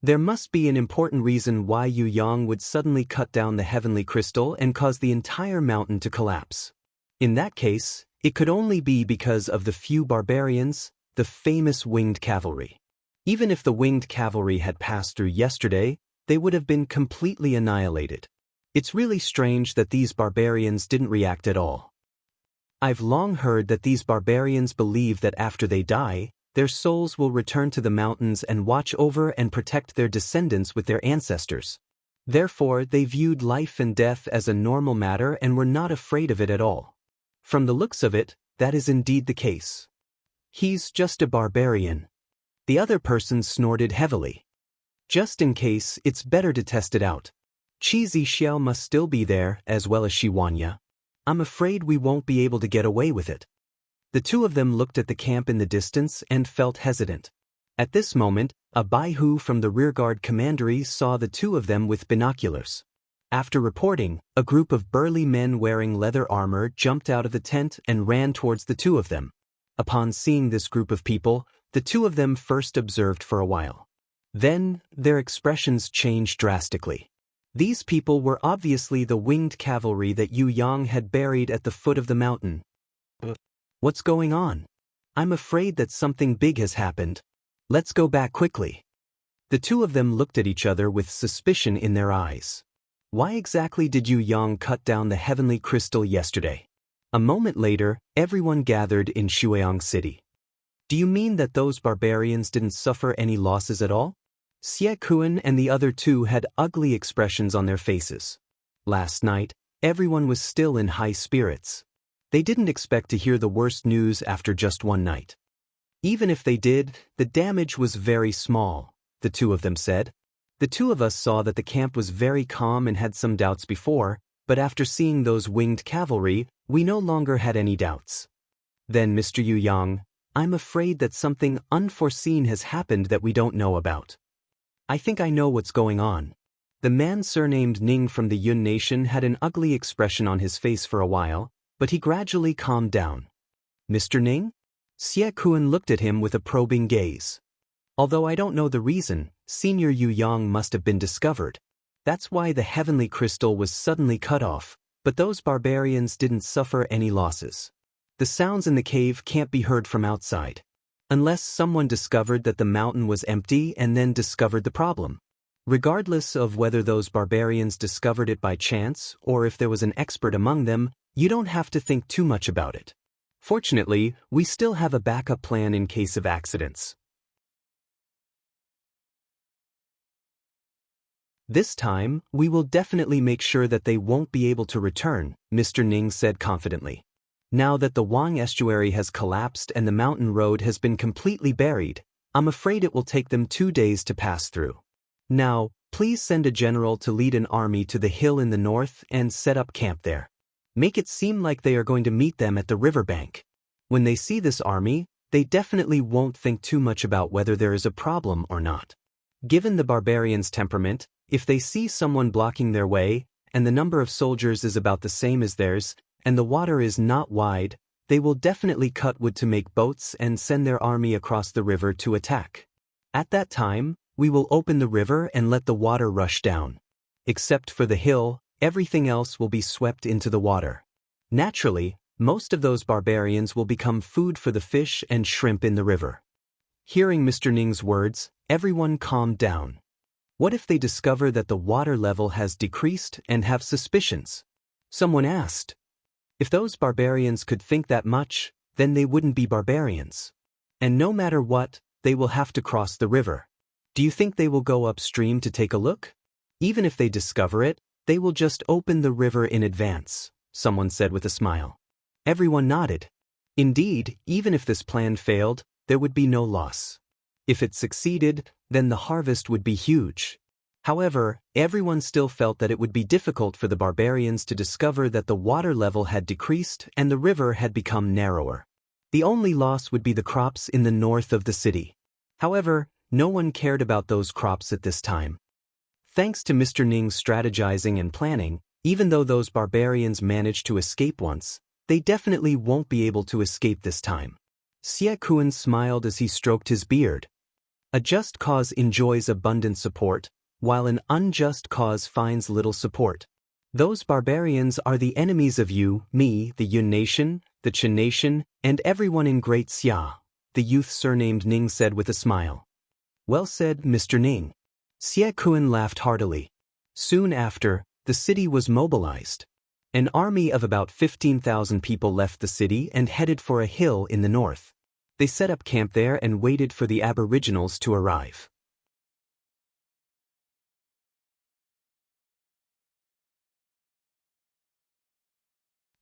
There must be an important reason why Yu Yang would suddenly cut down the heavenly crystal and cause the entire mountain to collapse. In that case, it could only be because of the few barbarians, the famous winged cavalry. Even if the winged cavalry had passed through yesterday, they would have been completely annihilated. It's really strange that these barbarians didn't react at all. I've long heard that these barbarians believe that after they die, their souls will return to the mountains and watch over and protect their descendants with their ancestors. Therefore, they viewed life and death as a normal matter and were not afraid of it at all. From the looks of it, that is indeed the case. He's just a barbarian. The other person snorted heavily. Just in case, it's better to test it out. Qi Zixiao must still be there, as well as Shi Wanya. I'm afraid we won't be able to get away with it. The two of them looked at the camp in the distance and felt hesitant. At this moment, a Baihu from the rearguard commandery saw the two of them with binoculars. After reporting, a group of burly men wearing leather armor jumped out of the tent and ran towards the two of them. Upon seeing this group of people, the two of them first observed for a while. Then, their expressions changed drastically. These people were obviously the winged cavalry that Yu Yang had buried at the foot of the mountain. What's going on? I'm afraid that something big has happened. Let's go back quickly. The two of them looked at each other with suspicion in their eyes. Why exactly did Yu Yang cut down the heavenly crystal yesterday? A moment later, everyone gathered in Shuang City. Do you mean that those barbarians didn't suffer any losses at all? Xie Kuan and the other two had ugly expressions on their faces. Last night, everyone was still in high spirits. They didn't expect to hear the worst news after just one night. Even if they did, the damage was very small, the two of them said. The two of us saw that the camp was very calm and had some doubts before, but after seeing those winged cavalry, we no longer had any doubts. Then, Mr. Yu Yang, I'm afraid that something unforeseen has happened that we don't know about. I think I know what's going on. The man surnamed Ning from the Yun Nation had an ugly expression on his face for a while, but he gradually calmed down. Mr. Ning? Xie Kuan looked at him with a probing gaze. Although I don't know the reason, Senior Yu Yang must have been discovered. That's why the heavenly crystal was suddenly cut off, but those barbarians didn't suffer any losses. The sounds in the cave can't be heard from outside. Unless someone discovered that the mountain was empty and then discovered the problem. Regardless of whether those barbarians discovered it by chance or if there was an expert among them, you don't have to think too much about it. Fortunately, we still have a backup plan in case of accidents. This time, we will definitely make sure that they won't be able to return, Mr. Ning said confidently. Now that the Wang estuary has collapsed and the mountain road has been completely buried, I'm afraid it will take them 2 days to pass through. Now, please send a general to lead an army to the hill in the north and set up camp there. Make it seem like they are going to meet them at the riverbank. When they see this army, they definitely won't think too much about whether there is a problem or not. Given the barbarians' temperament, if they see someone blocking their way, and the number of soldiers is about the same as theirs, and the water is not wide, they will definitely cut wood to make boats and send their army across the river to attack. At that time, we will open the river and let the water rush down. Except for the hill, everything else will be swept into the water. Naturally, most of those barbarians will become food for the fish and shrimp in the river. Hearing Mr. Ning's words, everyone calmed down. What if they discover that the water level has decreased and have suspicions? Someone asked. If those barbarians could think that much, then they wouldn't be barbarians. And no matter what, they will have to cross the river. Do you think they will go upstream to take a look? Even if they discover it, they will just open the river in advance, someone said with a smile. Everyone nodded. Indeed, even if this plan failed, there would be no loss. If it succeeded, then the harvest would be huge. However, everyone still felt that it would be difficult for the barbarians to discover that the water level had decreased and the river had become narrower. The only loss would be the crops in the north of the city. However, no one cared about those crops at this time. Thanks to Mr. Ning's strategizing and planning, even though those barbarians managed to escape once, they definitely won't be able to escape this time. Xie Kuan smiled as he stroked his beard. A just cause enjoys abundant support, while an unjust cause finds little support. Those barbarians are the enemies of you, me, the Yun Nation, the Chen Nation, and everyone in Great Xia, the youth surnamed Ning said with a smile. Well said, Mr. Ning. Xie Kuan laughed heartily. Soon after, the city was mobilized. An army of about 15,000 people left the city and headed for a hill in the north. They set up camp there and waited for the aboriginals to arrive.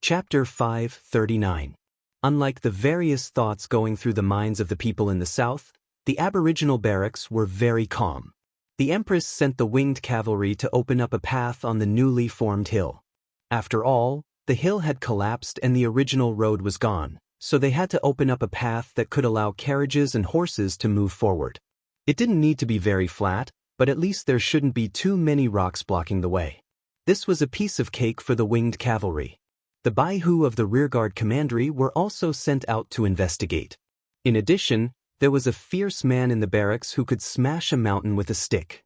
Chapter 539. Unlike the various thoughts going through the minds of the people in the south, the aboriginal barracks were very calm. The Empress sent the winged cavalry to open up a path on the newly formed hill. After all, the hill had collapsed and the original road was gone, so they had to open up a path that could allow carriages and horses to move forward. It didn't need to be very flat, but at least there shouldn't be too many rocks blocking the way. This was a piece of cake for the winged cavalry. The Baihu of the rearguard commandery were also sent out to investigate. In addition, there was a fierce man in the barracks who could smash a mountain with a stick.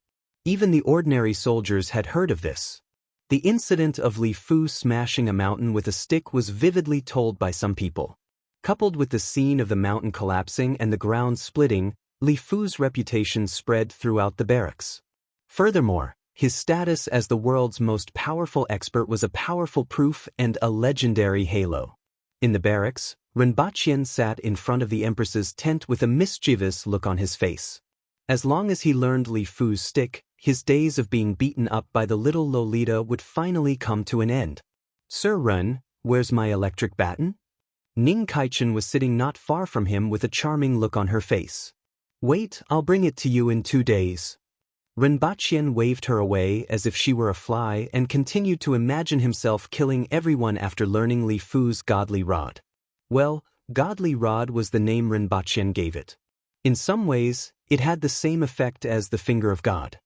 Even the ordinary soldiers had heard of this. The incident of Li Fu smashing a mountain with a stick was vividly told by some people. Coupled with the scene of the mountain collapsing and the ground splitting, Li Fu's reputation spread throughout the barracks. Furthermore, his status as the world's most powerful expert was a powerful proof and a legendary halo. In the barracks, Renbaqian sat in front of the Empress's tent with a mischievous look on his face. As long as he learned Li Fu's stick, his days of being beaten up by the little Lolita would finally come to an end. "Sir Ren, where's my electric baton?" Ning Kaichen was sitting not far from him with a charming look on her face. "Wait, I'll bring it to you in 2 days." Renbaqian waved her away as if she were a fly and continued to imagine himself killing everyone after learning Li Fu's godly rod. Well, godly rod was the name Renbaqian gave it. In some ways, it had the same effect as the finger of God.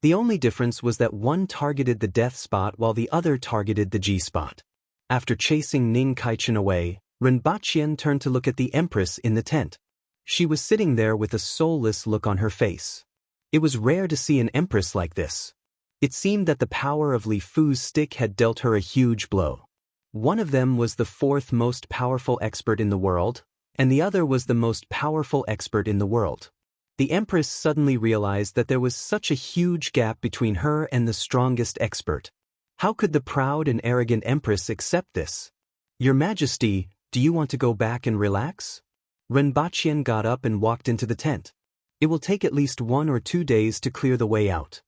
The only difference was that one targeted the death spot while the other targeted the G-spot. After chasing Ning Kaichen away, Renbaqian turned to look at the Empress in the tent. She was sitting there with a soulless look on her face. It was rare to see an Empress like this. It seemed that the power of Li Fu's stick had dealt her a huge blow. One of them was the 4th most powerful expert in the world, and the other was the most powerful expert in the world. The Empress suddenly realized that there was such a huge gap between her and the strongest expert. How could the proud and arrogant Empress accept this? "Your Majesty, do you want to go back and relax?" Renbaqian got up and walked into the tent. "It will take at least 1 or 2 days to clear the way out."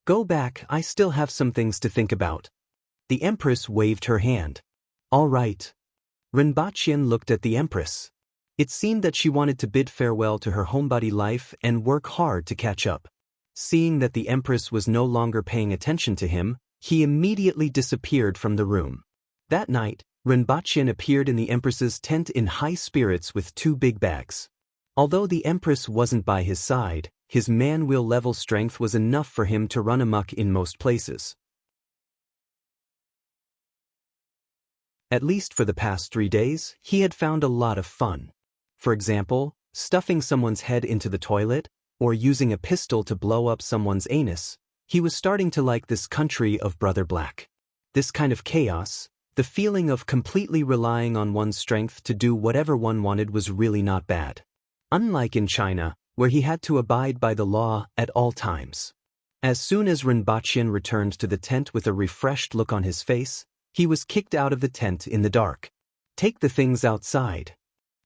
"Go back, I still have some things to think about." The Empress waved her hand. "All right." Renbaqian looked at the Empress. It seemed that she wanted to bid farewell to her homebody life and work hard to catch up. Seeing that the Empress was no longer paying attention to him, he immediately disappeared from the room. That night, Renbaqian appeared in the Empress's tent in high spirits with 2 big bags. Although the Empress wasn't by his side, his man-will level strength was enough for him to run amok in most places. At least for the past 3 days, he had found a lot of fun. For example, stuffing someone's head into the toilet, or using a pistol to blow up someone's anus. He was starting to like this country of Brother Black. This kind of chaos, the feeling of completely relying on one's strength to do whatever one wanted, was really not bad. Unlike in China, where he had to abide by the law at all times. As soon as Renbaqian returned to the tent with a refreshed look on his face, he was kicked out of the tent in the dark. "Take the things outside."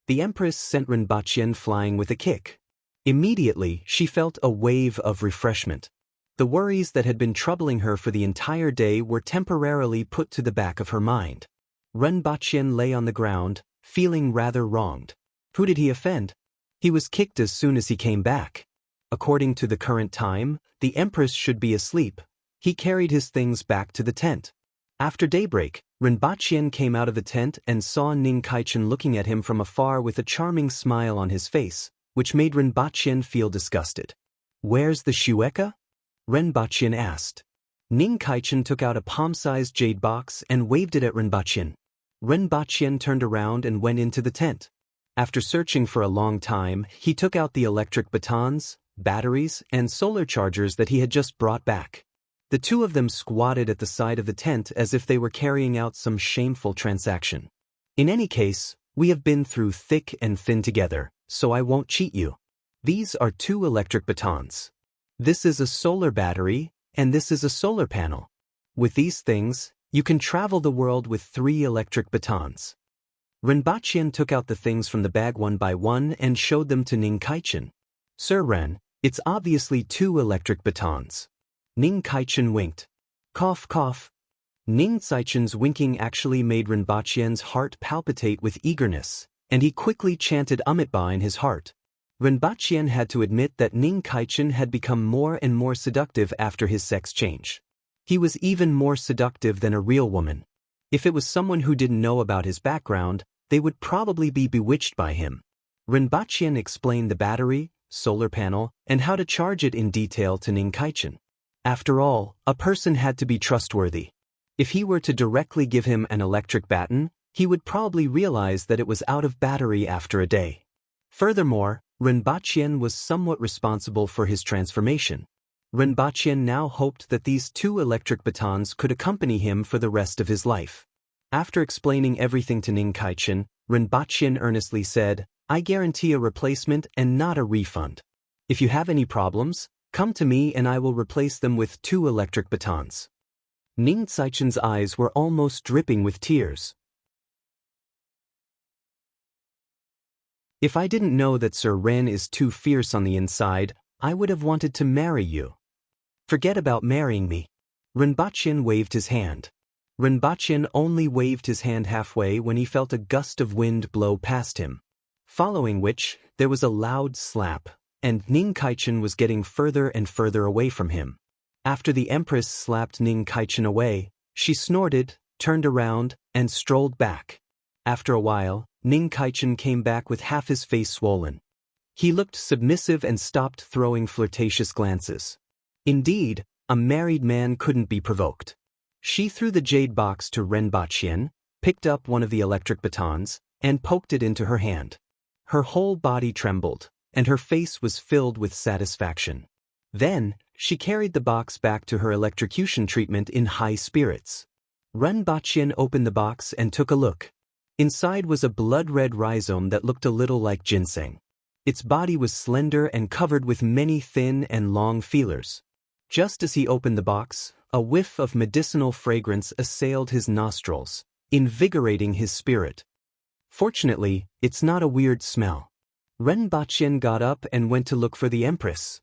The Empress sent Renbaqian flying with a kick. Immediately, she felt a wave of refreshment. The worries that had been troubling her for the entire day were temporarily put to the back of her mind. Renbaqian lay on the ground, feeling rather wronged. Who did he offend? He was kicked as soon as he came back. According to the current time, the Empress should be asleep. He carried his things back to the tent. After daybreak, Renbaqian came out of the tent and saw Ning Kaichen looking at him from afar with a charming smile on his face, which made Renbaqian feel disgusted. "Where's the Shueka?" Renbaqian asked. Ning Kaichen took out a palm-sized jade box and waved it at Renbaqian. Renbaqian turned around and went into the tent. After searching for a long time, he took out the electric batons, batteries, and solar chargers that he had just brought back. The 2 of them squatted at the side of the tent as if they were carrying out some shameful transaction. "In any case, we have been through thick and thin together, so I won't cheat you. These are 2 electric batons. This is a solar battery, and this is a solar panel. With these things, you can travel the world with 3 electric batons." Renbaqian took out the things from the bag one by one and showed them to Ning Kaichen. "Sir Ren, it's obviously 2 electric batons." Ning Kaichen winked. Cough cough. Ning Kaichen's winking actually made Renbaqian's heart palpitate with eagerness, and he quickly chanted Amitabha in his heart. Renbaqian had to admit that Ning Kaichen had become more and more seductive after his sex change. He was even more seductive than a real woman. If it was someone who didn't know about his background, they would probably be bewitched by him. Renbaqian explained the battery, solar panel, and how to charge it in detail to Ning Kaichen. After all, a person had to be trustworthy. If he were to directly give him an electric baton, he would probably realize that it was out of battery after a day. Furthermore, Renbaqian was somewhat responsible for his transformation. Rinpoche now hoped that these 2 electric batons could accompany him for the rest of his life. After explaining everything to Ningkaichen, Rinpoche earnestly said, "I guarantee a replacement and not a refund. If you have any problems, come to me and I will replace them with 2 electric batons." Ningkaichen's eyes were almost dripping with tears. "If I didn't know that Sir Ren is too fierce on the inside, I would have wanted to marry you." "Forget about marrying me." Rinpoche waved his hand. Rinpoche only waved his hand halfway when he felt a gust of wind blow past him. Following which, there was a loud slap, and Ningkaichen was getting further and further away from him. After the Empress slapped Ningkaichen away, she snorted, turned around, and strolled back. After a while, Ningkaichen came back with half his face swollen. He looked submissive and stopped throwing flirtatious glances. Indeed, a married man couldn't be provoked. She threw the jade box to Rinpoche, picked up one of the electric batons, and poked it into her hand. Her whole body trembled, and her face was filled with satisfaction. Then, she carried the box back to her electrocution treatment in high spirits. Rinpoche opened the box and took a look. Inside was a blood-red rhizome that looked a little like ginseng. Its body was slender and covered with many thin and long feelers. Just as he opened the box, a whiff of medicinal fragrance assailed his nostrils, invigorating his spirit. Fortunately, it's not a weird smell. Rinpoche got up and went to look for the Empress.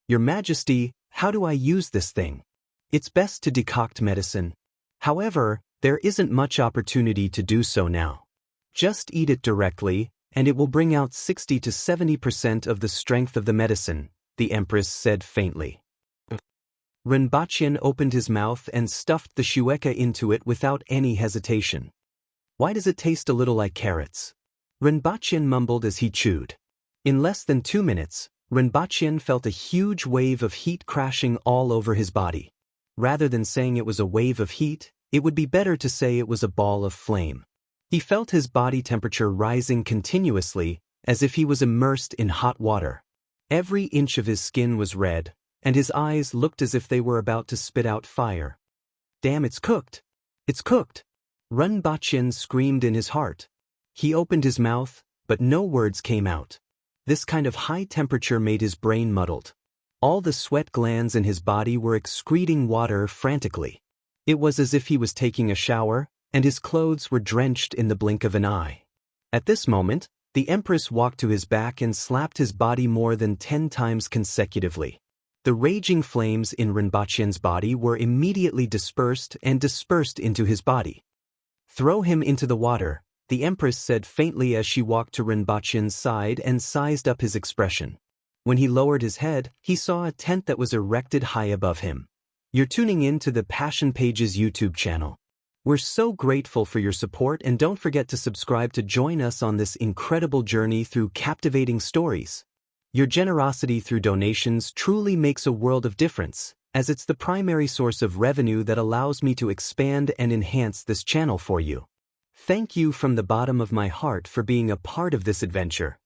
"Your Majesty, how do I use this thing? It's best to decoct medicine. However, there isn't much opportunity to do so now. Just eat it directly, and it will bring out 60 to 70% of the strength of the medicine," the Empress said faintly. Rinpoche opened his mouth and stuffed the shueka into it without any hesitation. "Why does it taste a little like carrots?" Rinpoche mumbled as he chewed. In less than 2 minutes, Rinpoche felt a huge wave of heat crashing all over his body. Rather than saying it was a wave of heat, it would be better to say it was a ball of flame. He felt his body temperature rising continuously, as if he was immersed in hot water. Every inch of his skin was red, and his eyes looked as if they were about to spit out fire. "Damn, it's cooked! It's cooked!" Rinpoche screamed in his heart. He opened his mouth, but no words came out. This kind of high temperature made his brain muddled. All the sweat glands in his body were excreting water frantically. It was as if he was taking a shower, and his clothes were drenched in the blink of an eye. At this moment, the Empress walked to his back and slapped his body more than 10 times consecutively. The raging flames in Rinpoche's body were immediately dispersed into his body. "Throw him into the water," the Empress said faintly as she walked to Rinpoche's side and sized up his expression. When he lowered his head, he saw a tent that was erected high above him. "You're tuning in to the Passion Pages YouTube channel. We're so grateful for your support, and don't forget to subscribe to join us on this incredible journey through captivating stories. Your generosity through donations truly makes a world of difference, as it's the primary source of revenue that allows me to expand and enhance this channel for you. Thank you from the bottom of my heart for being a part of this adventure.